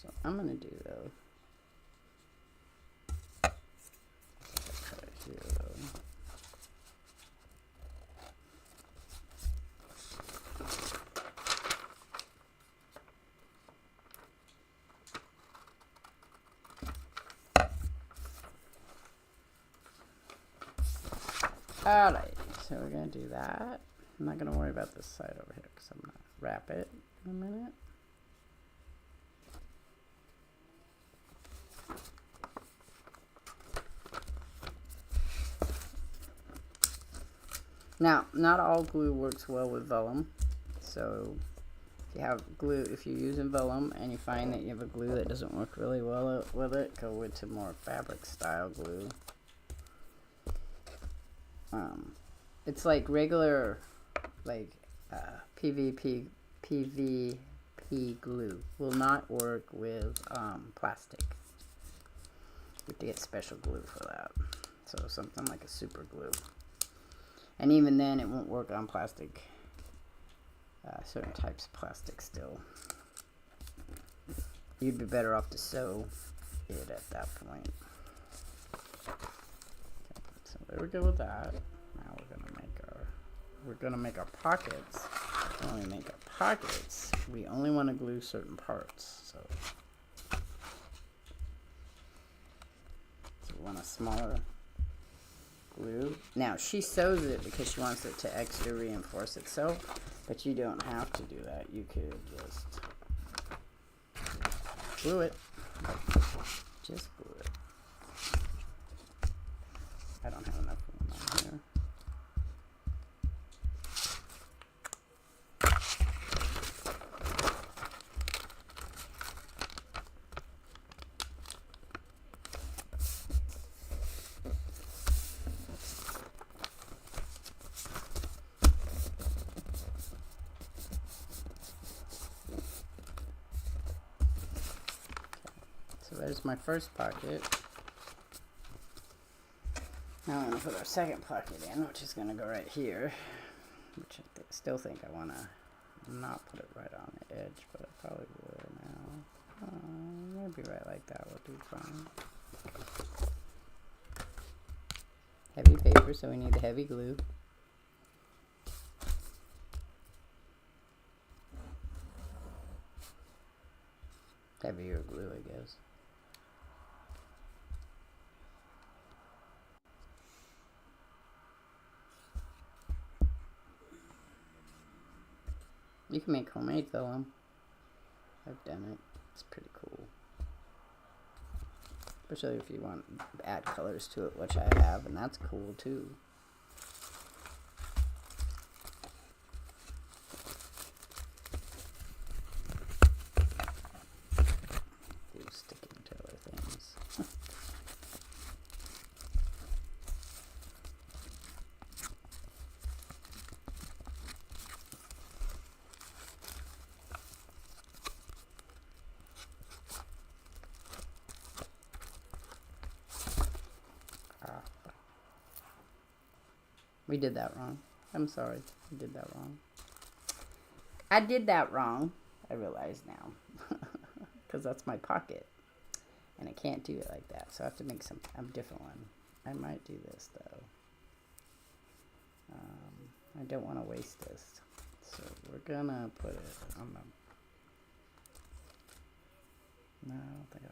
So I'm going to do though. Cut it here though. Alright, so we're going to do that. I'm not going to worry about this side over here because I'm going to wrap it in a minute. Now, not all glue works well with vellum, so if you have glue, if you're using vellum and you find that you have a glue that doesn't work really well with it, go into more fabric style glue. It's like regular, like PVP glue will not work with plastic. You have to get special glue for that. So something like a super glue. And even then, it won't work on plastic, certain types of plastic still. You'd be better off to sew it at that point. Okay, so there we go with that. Now we're gonna make our pockets. When we make our pockets, we only want to glue certain parts. So we want a smaller glue. Now she sews it because she wants it to extra reinforce itself, but you don't have to do that. You could just glue it. Just glue it. I don't have enough room on here. There's my first pocket. Now I'm going to put our second pocket in, which is going to go right here. Which I still think I want to not put it right on the edge, but I probably will now. Maybe right like that will do fine. Heavy paper, so we need the heavy glue. Heavier glue, I guess. You can make homemade vellum. I've done it. It's pretty cool. Especially if you want to add colors to it, which I have, and that's cool too. Sticking to other things. We did that wrong. I'm sorry. We did that wrong. I did that wrong. I realize now. Because that's my pocket. And I can't do it like that. So I have to make a different one. I might do this though. I don't want to waste this. So we're going to put it on the... No, I don't think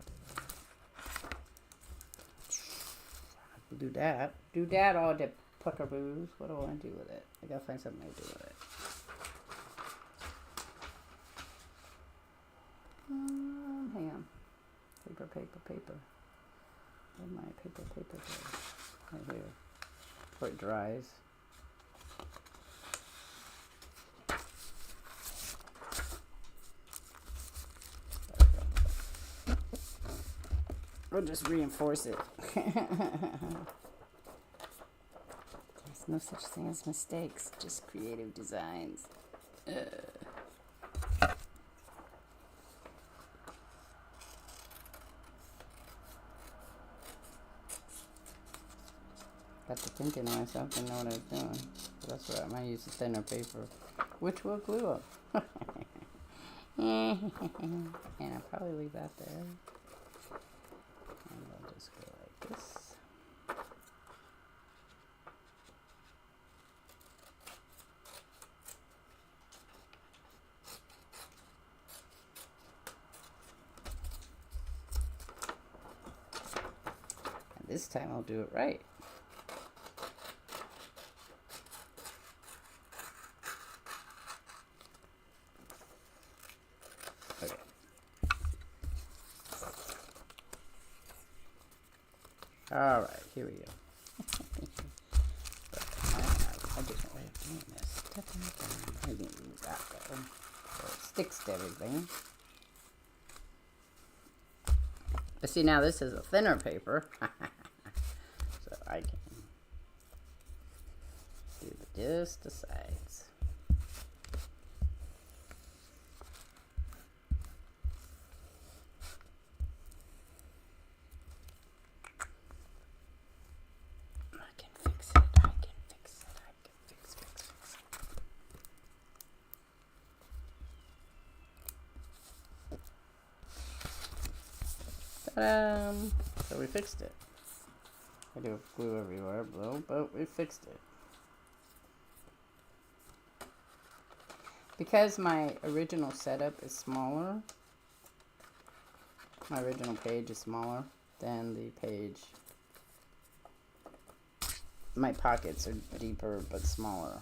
I'll do that. Do that all the Puckaboos. What do I do with it? I gotta find something to do with it. Hang on. Paper. Where'd my paper go? Right here. Before it dries. We'll just reinforce it. There's no such thing as mistakes, just creative designs. Got to thinking to myself, didn't know what I was doing. So that's why I might use a thinner paper, which will glue up. And I'll probably leave that there. And we'll just go like this. And this time I'll do it right. All right, here we go. I just way of doing this. I didn't use that though. So it sticks to everything. But see, now this is a thinner paper. So I can do just the sides. So we fixed it. I do have glue everywhere, but we fixed it. Because my original setup is smaller, my original page is smaller than the page. My pockets are deeper but smaller.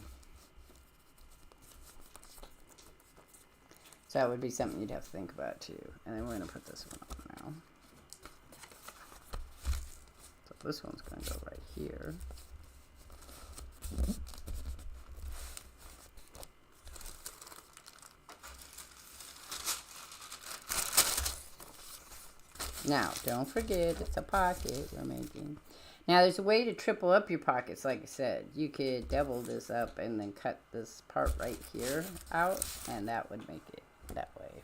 So that would be something you'd have to think about too. And then we're going to put this one on now. This one's going to go right here. Now, don't forget, it's a pocket we're making. Now, there's a way to triple up your pockets, like I said. You could double this up and then cut this part right here out, and that would make it that way.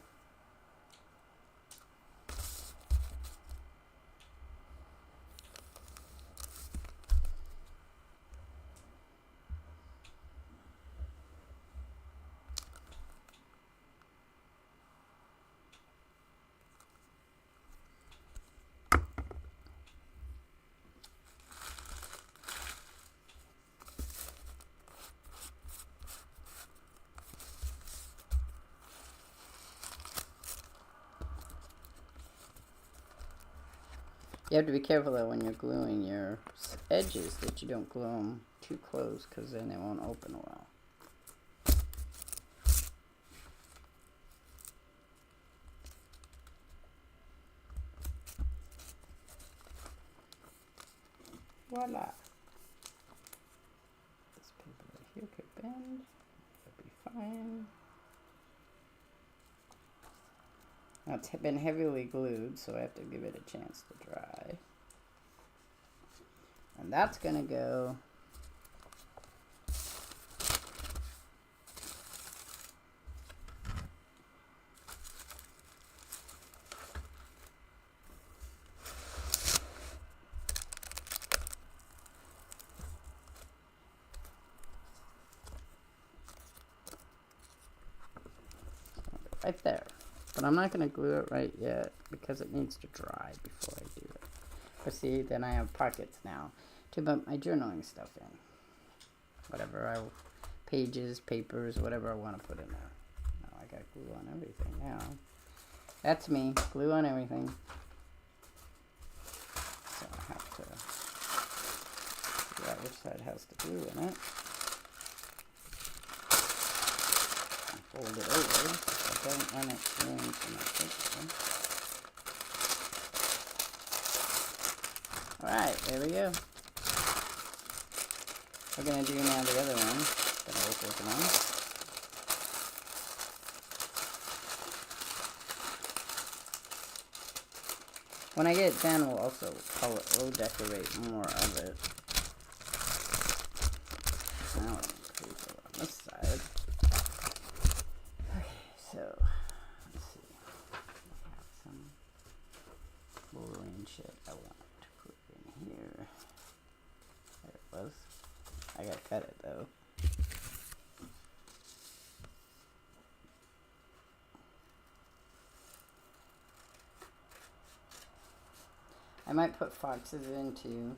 You have to be careful though when you're gluing your edges that you don't glue them too close, because then they won't open well. Voila. This paper right here could bend. That'll be fine. Now it's been heavily glued, so I have to give it a chance to dry. And that's going to go right there. But I'm not going to glue it right yet because it needs to dry before I do it. But see, then I have pockets now to put my journaling stuff in. Whatever pages, papers, whatever I want to put in there. Now I got glue on everything now. That's me, glue on everything. So I have to, right which side has the glue in it. Fold it over so I don't run it through into my paper. Alright, there we go. We're going to do now the other one that I was working on. When I get it done, we'll also we'll decorate more of it. Now we're going to paper on this side. Okay, so let's see. I have some Wolverine shit I want to put in here. There it was. I gotta cut it though. I might put foxes in too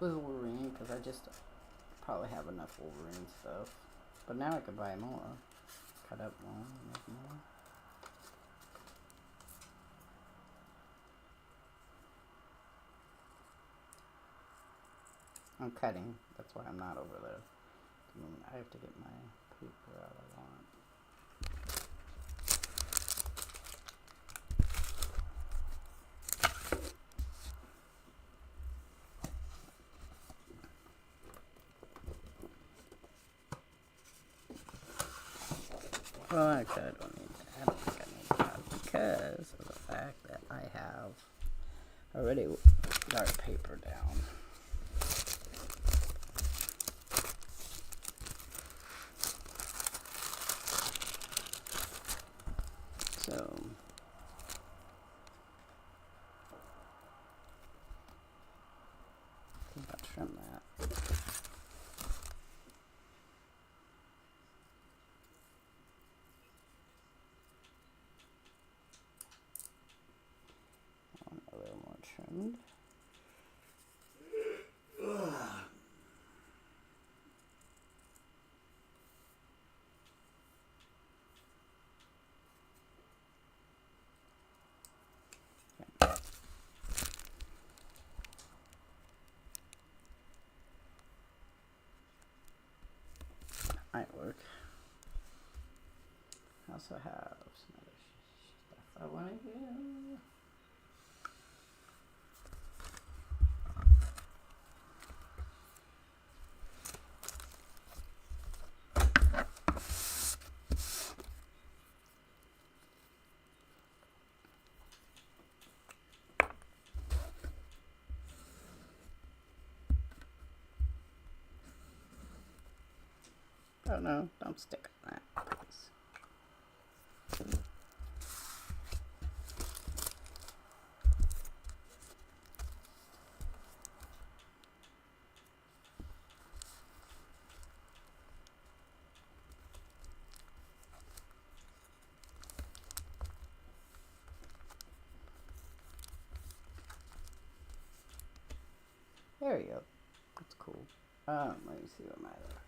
with Wolverine because I just probably have enough Wolverine stuff. But now I could buy more. Cut up more, make more. I'm cutting. That's why I'm not over there. I have to get my paper out I want. Well, actually, I don't think I need that because of the fact that I have already dark paper down. So, I think I'll trim that. I want a little more trimmed. Might work. I also have some other stuff I want to do. Oh no, don't stick on that, please. There we go. That's cool. Let me see what my other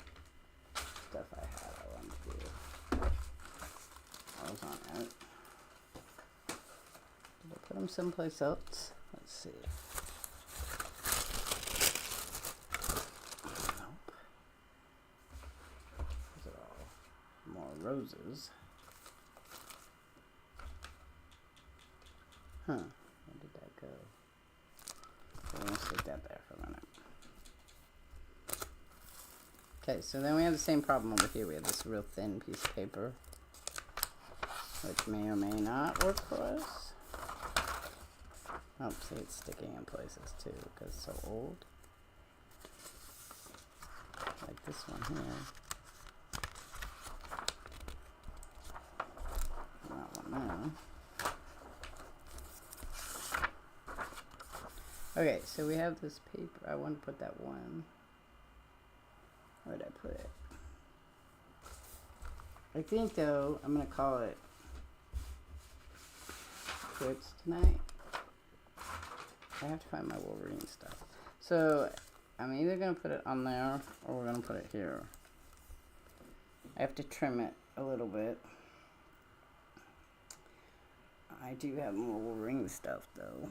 stuff I had I wanted to do. I was on it. Did I put them someplace else? Let's see. Nope. Those are all more roses. Huh. Where did that go? I'm going to stick that there for a minute. Okay, so then we have the same problem over here. We have this real thin piece of paper, which may or may not work for us. Oh, see, it's sticking in places too because it's so old. Like this one here. That one there. Okay, so we have this paper. I want to put that one. Where did I put it? I think though, I'm going to call it quits tonight. I have to find my Wolverine stuff. So, I'm either going to put it on there or we're going to put it here. I have to trim it a little bit. I do have more Wolverine stuff though.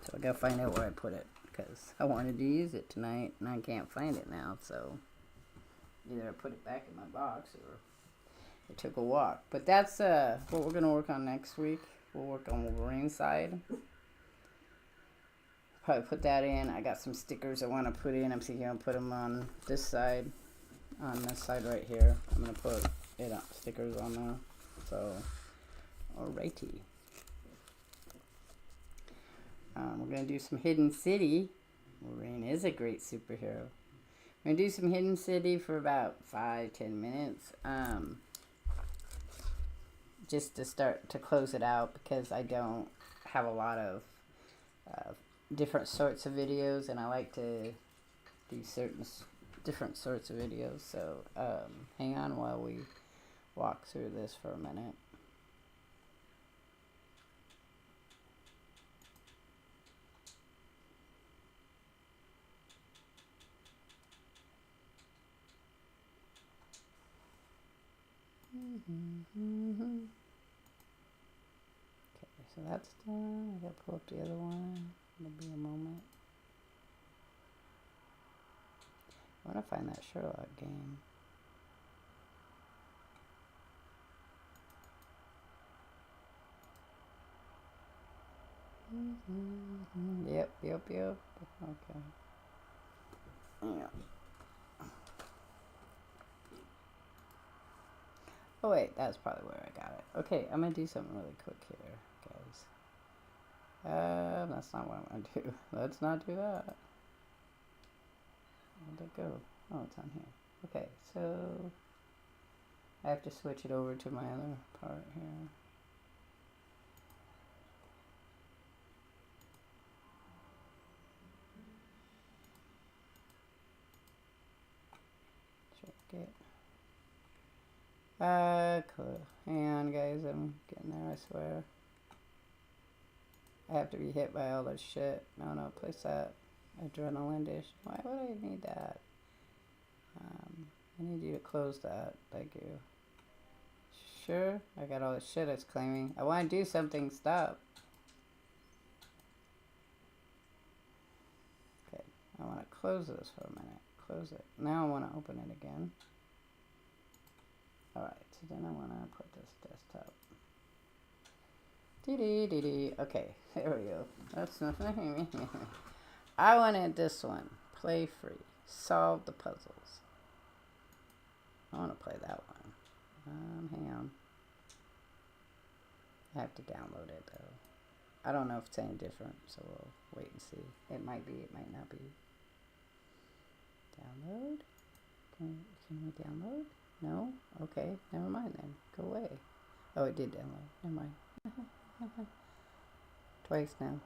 So I gotta find out where I put it, because I wanted to use it tonight and I can't find it now. So either I put it back in my box or I took a walk. But that's what we're gonna work on next week. We'll work on Wolverine's side. Probably put that in. I got some stickers I want to put in. I'm thinking I'll put them on this side right here. I'm gonna put stickers on there. So, alrighty. We're gonna do some Hidden City. Wolverine is a great superhero. We're gonna do some Hidden City for about 5-10 minutes. Just to start to close it out, because I don't have a lot of different sorts of videos, and I like to do different sorts of videos. So hang on while we walk through this for a minute. Okay, so that's done. I gotta pull up the other one. It'll be a moment. I want to find that Sherlock game. Yep. Okay. Yeah. Oh wait, that's probably where I got it. Okay, I'm gonna do something really quick here, guys. That's not what I want to do. Let's not do that. Where'd it go? Oh, it's on here. Okay, so I have to switch it over to my other part here. Check it. Cool. Hang on, guys. I'm getting there, I swear. I have to be hit by all this shit. No, place that. Adrenaline dish. Why would I need that? I need you to close that. Thank you. Sure? I got all this shit it's claiming. I want to do something. Stop. Okay. I want to close this for a minute. Close it. Now I want to open it again. Alright. So then I want to put this desktop. Okay. There we go. That's nothing. I wanted this one. Play free. Solve the puzzles. I want to play that one. Hang on. I have to download it though. I don't know if it's any different, so we'll wait and see. It might be, it might not be. Download? Can we download? No? Okay, never mind then. Go away. Oh, it did download. Never mind. Twice now.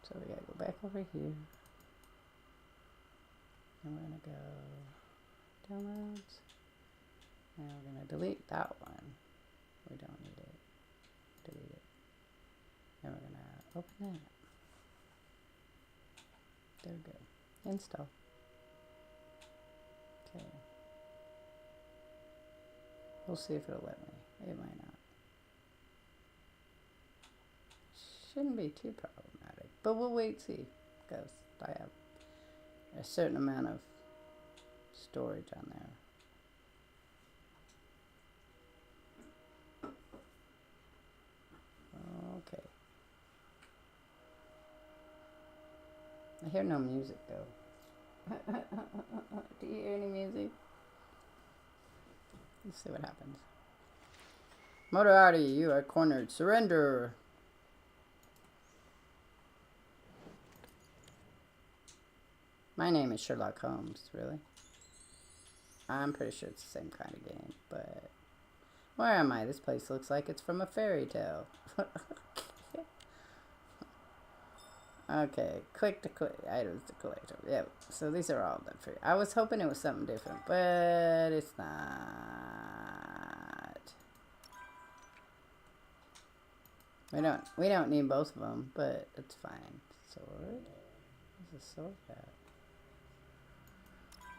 So we gotta go back over here. And we're gonna go downloads. Now we're gonna delete that one. We don't need it. Delete it. And we're gonna open that. There we go. Install. Okay. We'll see if it'll let me. It might not. Shouldn't be too problematic. But we'll wait and see. Because I have a certain amount of storage on there. Okay. I hear no music though. Do you hear any music? Let's see what happens. Moriarty, you are cornered. Surrender. My name is Sherlock Holmes, really. I'm pretty sure it's the same kind of game, but... Where am I? This place looks like it's from a fairy tale. Okay, click to collect items to collect. Yeah, so these are all done for you. I was hoping it was something different, but it's not. We don't need both of them, but it's fine. Sword? Where's the sword at?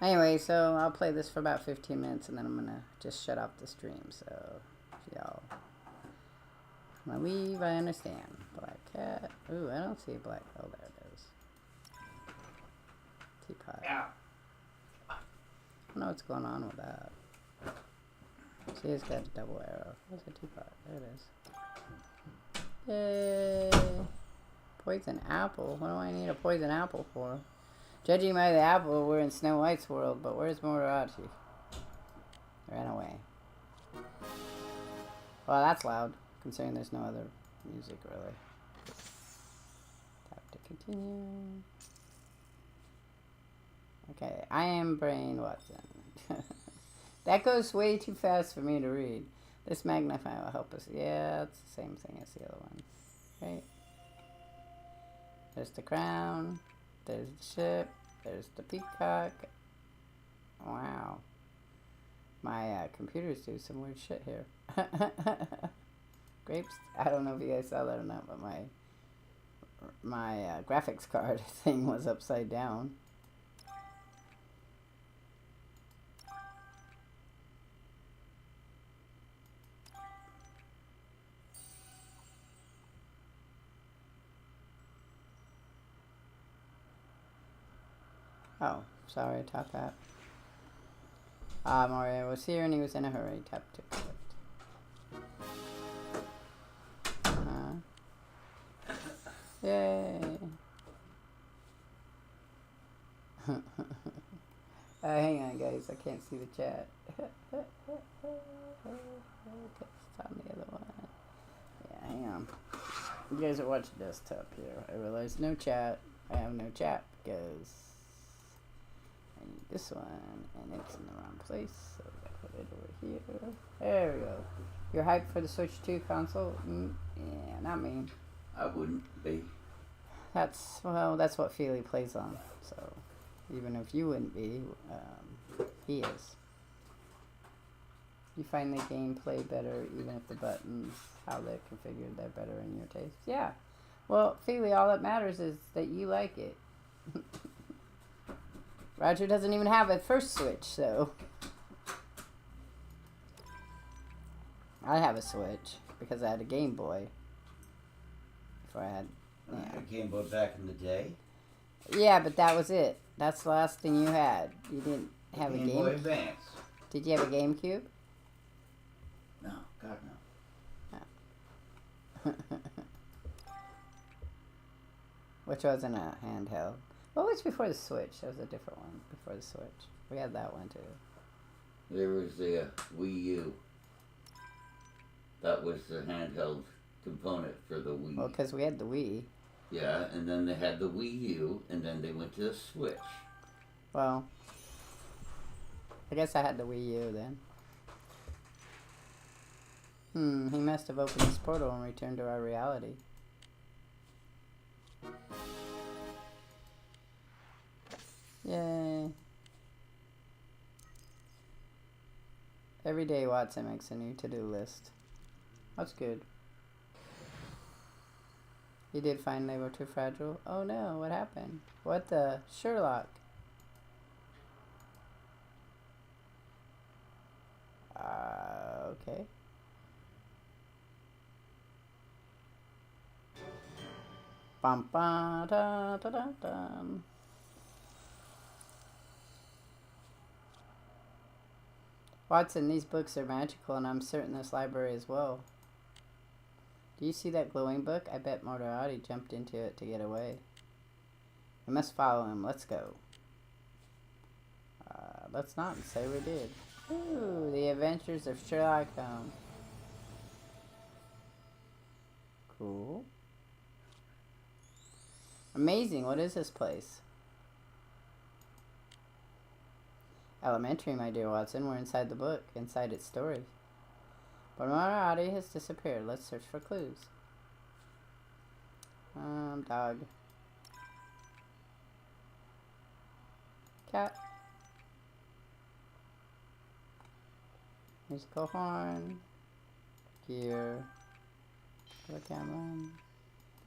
Anyway, so I'll play this for about 15 minutes and then I'm gonna just shut off the stream. So if y'all wanna leave, I understand, but I can't. chat. Ooh, I don't see a black. Oh, there it is. Teapot. Ow. I don't know what's going on with that. See, it's got a double arrow. Where's the teapot? There it is. Yay! Poison apple? What do I need a poison apple for? Judging by the apple, we're in Snow White's world, but where's Moriarty? Ran away. Well, that's loud, considering there's no other music, really. Tap to continue. Okay, I am Brain Watson. That goes way too fast for me to read. This magnifier will help us. Yeah, it's the same thing as the other one. Right? There's the crown. There's the ship. There's the peacock. Wow. My computers do some weird shit here. Grapes. I don't know if you guys saw that or not, but my graphics card thing was upside down. Oh, sorry, Top Hat. Mario was here and he was in a hurry. Tap to collect. Yay! Hang on, guys. I can't see the chat. Okay, it's on the other one. Yeah, hang on. You guys are watching desktop here. I realize no chat. I have no chat because I need this one, and it's in the wrong place, so I put it over here. There we go. You're hyped for the Switch 2 console? Yeah, not me. I wouldn't be. That's what Feely plays on, so even if you wouldn't be, he is. You find the gameplay better even if the buttons, how they're configured, they're better in your taste? Yeah. Well, Feely, all that matters is that you like it. Roger doesn't even have a first Switch, so I have a Switch because I had a Game Boy before I had. A Game Boy back in the day. Yeah, but that was it. That's the last thing you had. You didn't have a Game Boy Advance. Did you have a GameCube? No, God no. Which wasn't a handheld. What was before the Switch? That was a different one before the Switch. We had that one too. There was the Wii U. That was the handheld component for the Wii. Well, because we had the Wii. Yeah, and then they had the Wii U, and then they went to the Switch. Well, I guess I had the Wii U then. He must have opened this portal and returned to our reality. Yay. Every day Watson makes a new to-do list. That's good. You did find they were too fragile? Oh no, what happened? What the? Sherlock. Okay. Bum ba da da da dum. Watson, these books are magical, and I'm certain this library as well. Do you see that glowing book? I bet Moriarty jumped into it to get away. We must follow him. Let's go. Let's not say we did. Ooh, the adventures of Sherlock Holmes. Cool. Amazing. What is this place? Elementary, my dear Watson. We're inside the book, inside its story. But Moriarty has disappeared. Let's search for clues. Dog. Cat. Musical horn. Gear. The camera.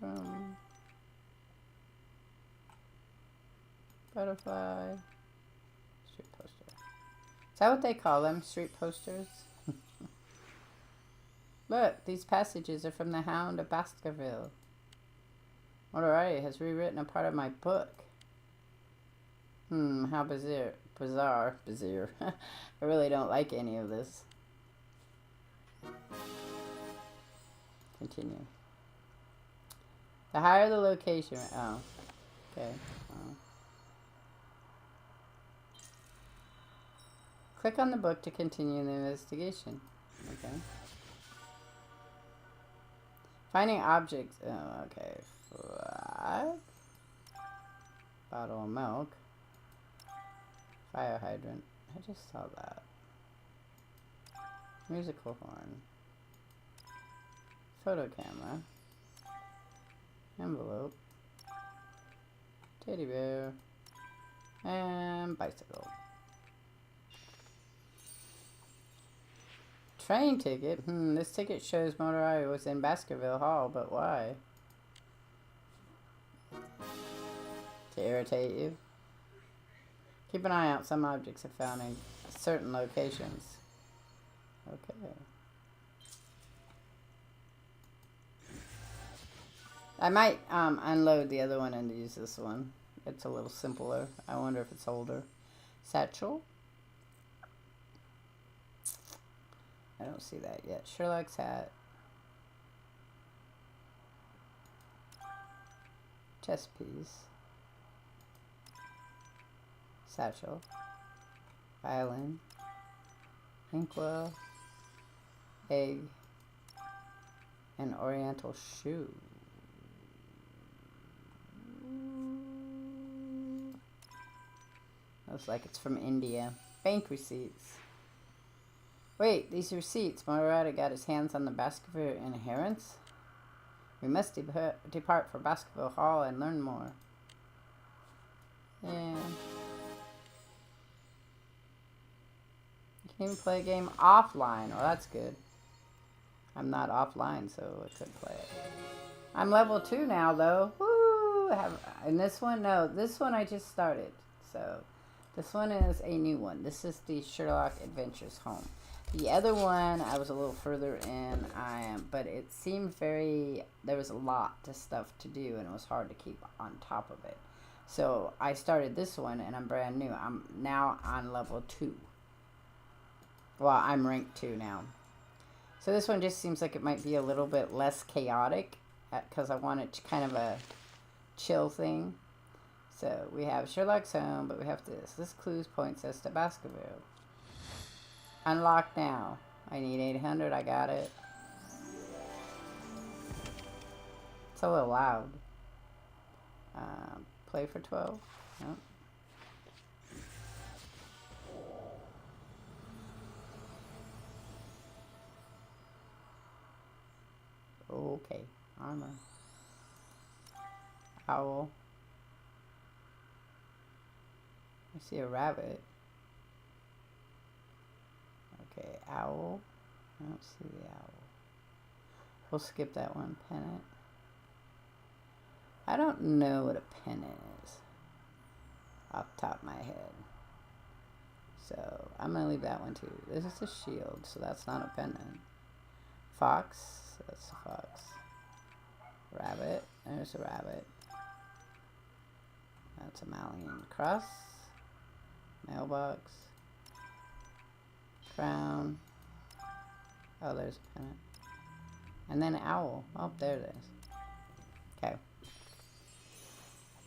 Boom. Butterfly. Street poster. Is that what they call them? Street posters? Look, these passages are from the Hound of Baskerville. Alright, has rewritten a part of my book. How bizarre. I really don't like any of this. Continue. The higher the location. Oh, okay. Oh. Click on the book to continue the investigation. Okay. Finding objects. Oh, okay. Flag. Bottle of milk. Fire hydrant. I just saw that. Musical horn. Photo camera. Envelope. Teddy bear. And bicycle. Train ticket? This ticket shows Motorai was in Baskerville Hall, but why? To irritate you? Keep an eye out. Some objects are found in certain locations. Okay. I might unload the other one and use this one. It's a little simpler. I wonder if it's older. Satchel? I don't see that yet. Sherlock's hat. Chess piece. Satchel. Violin. Inkwell. Egg. An oriental shoe. Looks like it's from India. Bank receipts. Wait, these receipts. Motorada got his hands on the Baskerville inheritance? We must depart for Baskerville Hall and learn more. Yeah. You can even play a game offline. Oh, that's good. I'm not offline, so I could play it. I'm level 2 now, though. Woo! And this one? No, this one I just started. So, this one is a new one. This is the Sherlock Adventures Home. The other one, I was a little further in, but it seemed there was a lot of stuff to do, and it was hard to keep on top of it. So I started this one, and I'm brand new. I'm now on level 2. Well, I'm ranked 2 now. So this one just seems like it might be a little bit less chaotic, because I want it to kind of a chill thing. So we have Sherlock's home, but we have this. This clue points us to Baskerville. Unlock now. I need 800. I got it. It's a little loud. Play for 12. No. Okay. Armor. Owl. I see a rabbit. Okay, owl. I don't see the owl. We'll skip that one. Pennant. I don't know what a pennant is off the top of my head. So I'm going to leave that one too. This is a shield, so that's not a pennant. Fox. That's a fox. Rabbit. There's a rabbit. That's a Malian cross. Mailbox. Crown. Oh, there's a pennant. And then owl. Oh, there it is. Okay.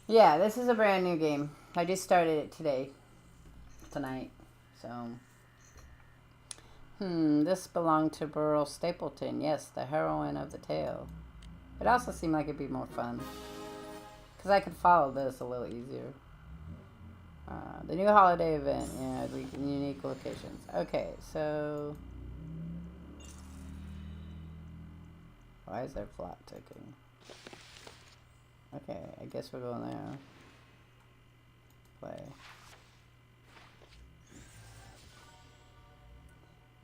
Yeah, this is a brand new game. I just started it tonight. So, this belonged to Burl Stapleton. Yes, the heroine of the tale. It also seemed like it'd be more fun, because I could follow this a little easier. The new holiday event, yeah, unique locations. Okay, so why is there plot ticking? Okay, I guess we're going there. Play.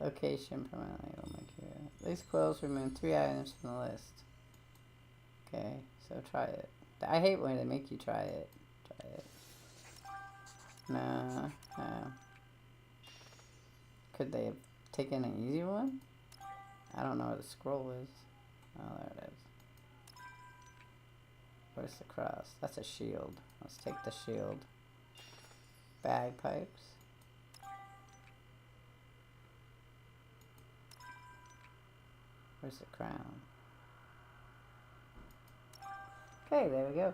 Location permanently will make you. These quills remove 3 items from the list. Okay, so try it. I hate when they make you try it. Try it. No. Could they have taken an easy one? I don't know where the scroll is. Oh, there it is. Where's the cross? That's a shield. Let's take the shield. Bagpipes. Where's the crown? Okay, there we go.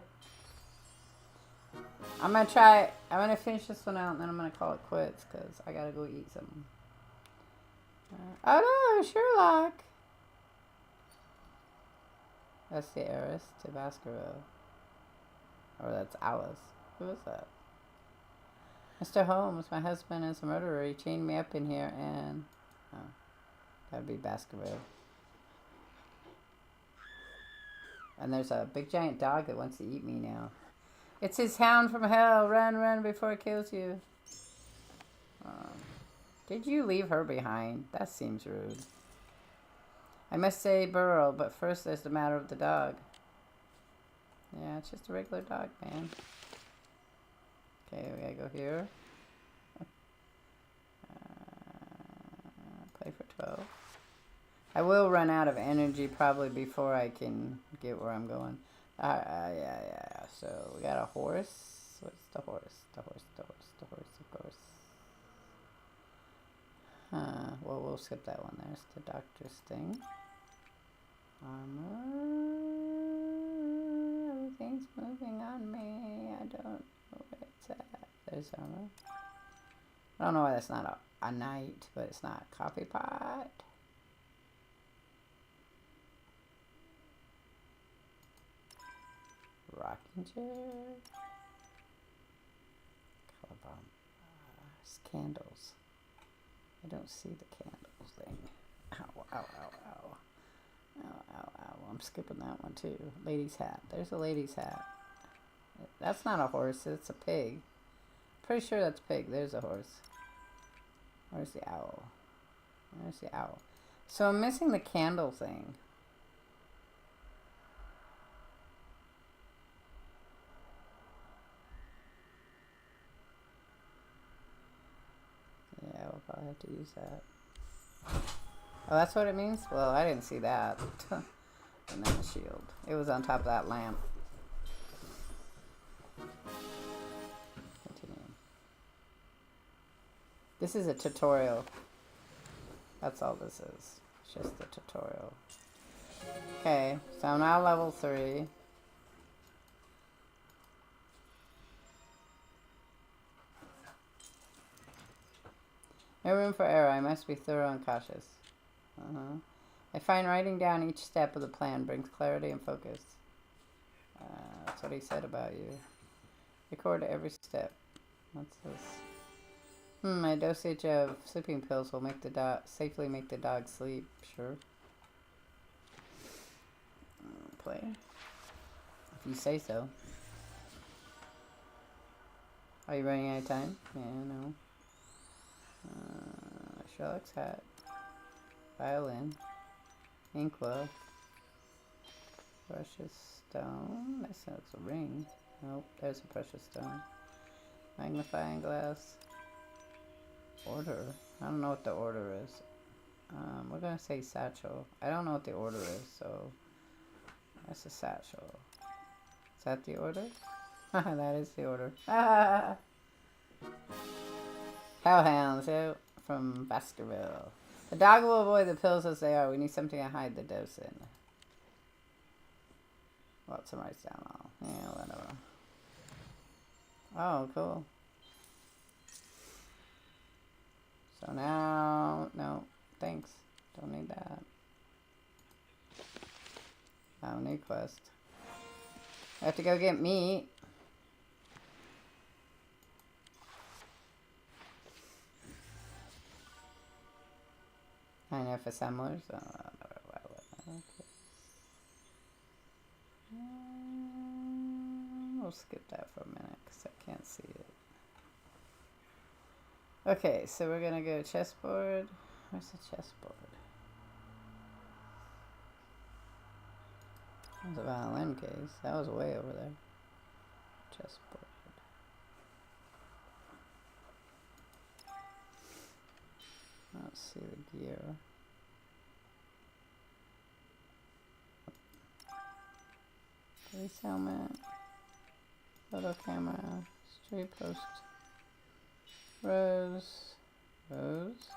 I'm gonna finish this one out and then I'm gonna call it quits because I gotta go eat something. Oh no, Sherlock! That's the heiress to Baskerville. Or that's Alice. Who is that? Mr. Holmes, my husband is a murderer. He chained me up in here and... Oh, that'd be Baskerville. And there's a big giant dog that wants to eat me now. It's his hound from hell. Run, run before it kills you. Did you leave her behind? That seems rude. I must say Burrow, but first there's the matter of the dog. Yeah, it's just a regular dog, man. Okay, we gotta go here. Play for 12. I will run out of energy probably before I can get where I'm going. Yeah. So we got a horse. What's the horse? The horse, of course. Well, we'll skip that one. There's the doctor's thing. Armor. Everything's moving on me. I don't know where it's at. There's armor. I don't know why that's not a knight, but it's not a coffee pot. Rocking chair. Color it's candles. I don't see the candles thing. Ow. I'm skipping that one too. Lady's hat. There's a lady's hat. That's not a horse. It's a pig. Pretty sure that's pig. There's a horse. Where's the owl? Where's the owl? So I'm missing the candle thing. Yeah, we'll probably have to use that. Oh, that's what it means? Well, I didn't see that. And then the shield. It was on top of that lamp. Continue. This is a tutorial. That's all this is. It's just the tutorial. Okay, so I'm now level 3. No room for error. I must be thorough and cautious. I find writing down each step of the plan brings clarity and focus. That's what he said about you. Record every step. What's this? A dosage of sleeping pills will make the dog safely make the dog sleep. Sure. Play. If you say so. Are you running out of time? Yeah, no. Sherlock's hat. Violin. Inkwell. Precious stone. That sounds a ring. Nope, there's a precious stone. Magnifying glass. Order. I don't know what the order is. We're gonna say satchel. I don't know what the order is, so that's a satchel. Is that the order? That is the order. Hellhounds out from Baskerville. The dog will avoid the pills as they are. We need something to hide the dose in. Lots of writes down all. Yeah, whatever. Oh, cool. So now, no, thanks. Don't need that. Oh, new quest. I have to go get meat. I know for assemblers. We'll skip that for a minute because I can't see it. Okay, so we're gonna go chessboard. Where's the chessboard? That was a violin case. That was way over there. Chessboard. Let's see the gear. Police helmet. Photo camera. Street post. Rose. Rose.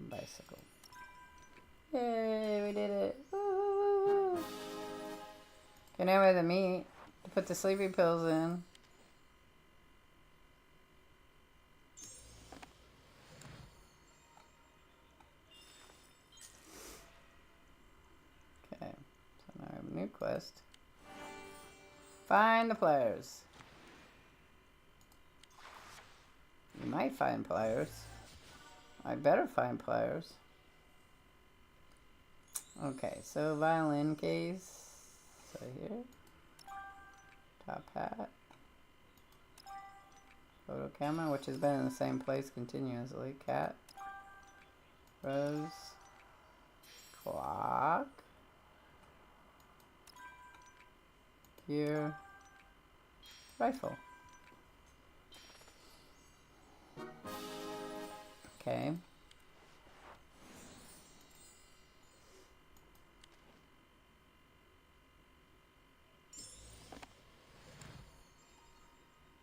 Bicycle. Yay, we did it. Woo, woo, woo, woo. Okay, now we have the meat to put the sleepy pills in. Okay, so now I have a new quest. Find the players. You might find players. I better find players. Okay, so violin case. So here. Top hat. Photo camera, which has been in the same place continuously. Cat. Rose. Clock. Gear. Rifle. Okay.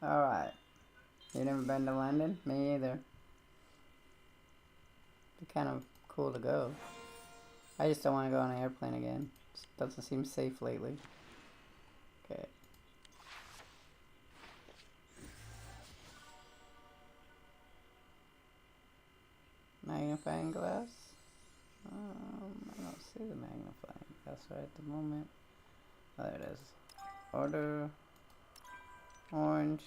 Alright. You never been to London? Me either. Be kind of cool to go. I just don't want to go on an airplane again. It doesn't seem safe lately. Okay. Magnifying glass? I don't see the magnifying glass right at the moment. Oh, there it is. Order. Orange.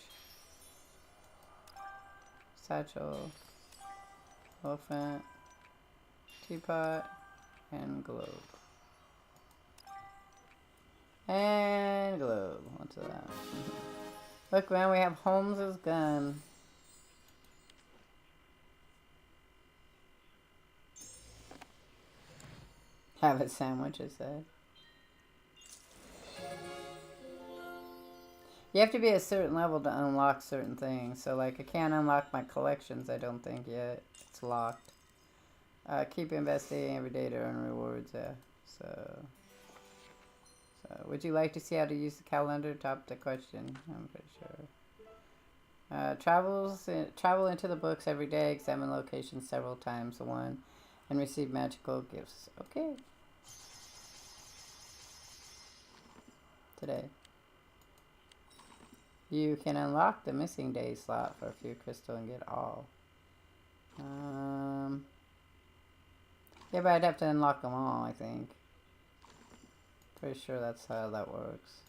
Satchel. Elephant. Teapot. And globe. And globe. What's that? Look, man, we have Holmes's gun. Have a sandwich, it said. You have to be a certain level to unlock certain things. So, like, I can't unlock my collections, I don't think, yet. It's locked. Keep investigating every day to earn rewards, yeah. So, would you like to see how to use the calendar? Top the question. I'm pretty sure. Travel into the books every day. Examine locations several times. One. And receive magical gifts. Okay. Today. You can unlock the missing day slot for a few crystal and get all. Yeah, but I'd have to unlock them all, I think. Pretty sure that's how that works.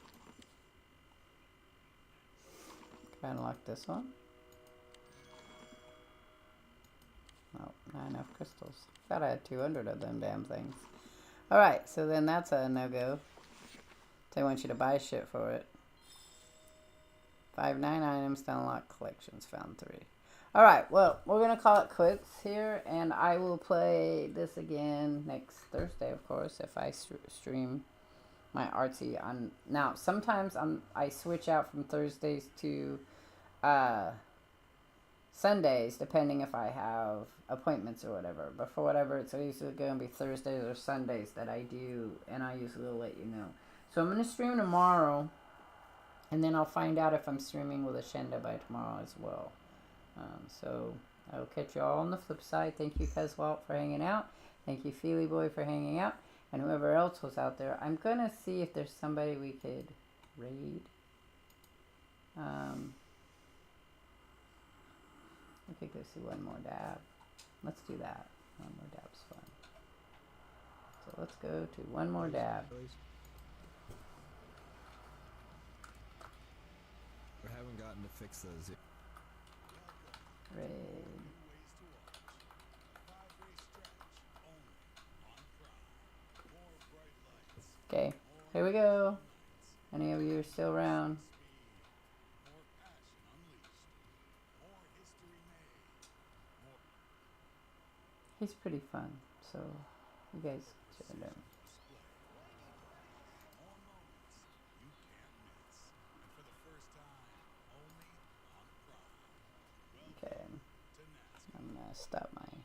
Can I unlock this one? Nope, not enough crystals. Thought I had 200 of them damn things. Alright, so then that's a no-go. They want you to buy shit for it. 5-9 items to unlock collections. Found 3. Alright, well, we're going to call it quits here. And I will play this again next Thursday, of course, if I stream my artsy on. Now, sometimes I switch out from Thursdays to Sundays, depending if I have appointments or whatever. But for whatever, it's usually going to be Thursdays or Sundays that I do, and I usually will let you know. So I'm going to stream tomorrow, and then I'll find out if I'm streaming with Ashenda by tomorrow as well. So I will catch you all on the flip side. Thank you, Keswalt, for hanging out. Thank you, Feely Boy, for hanging out. And whoever else was out there. I'm going to see if there's somebody we could raid. I think I see one more dab. Let's do that. One more dab's fun. So let's go to one more dab. We haven't gotten to fix those yet. Raid. Okay, here we go. Any of you are still around? He's pretty fun, so you guys should learn. Okay, I'm gonna stop my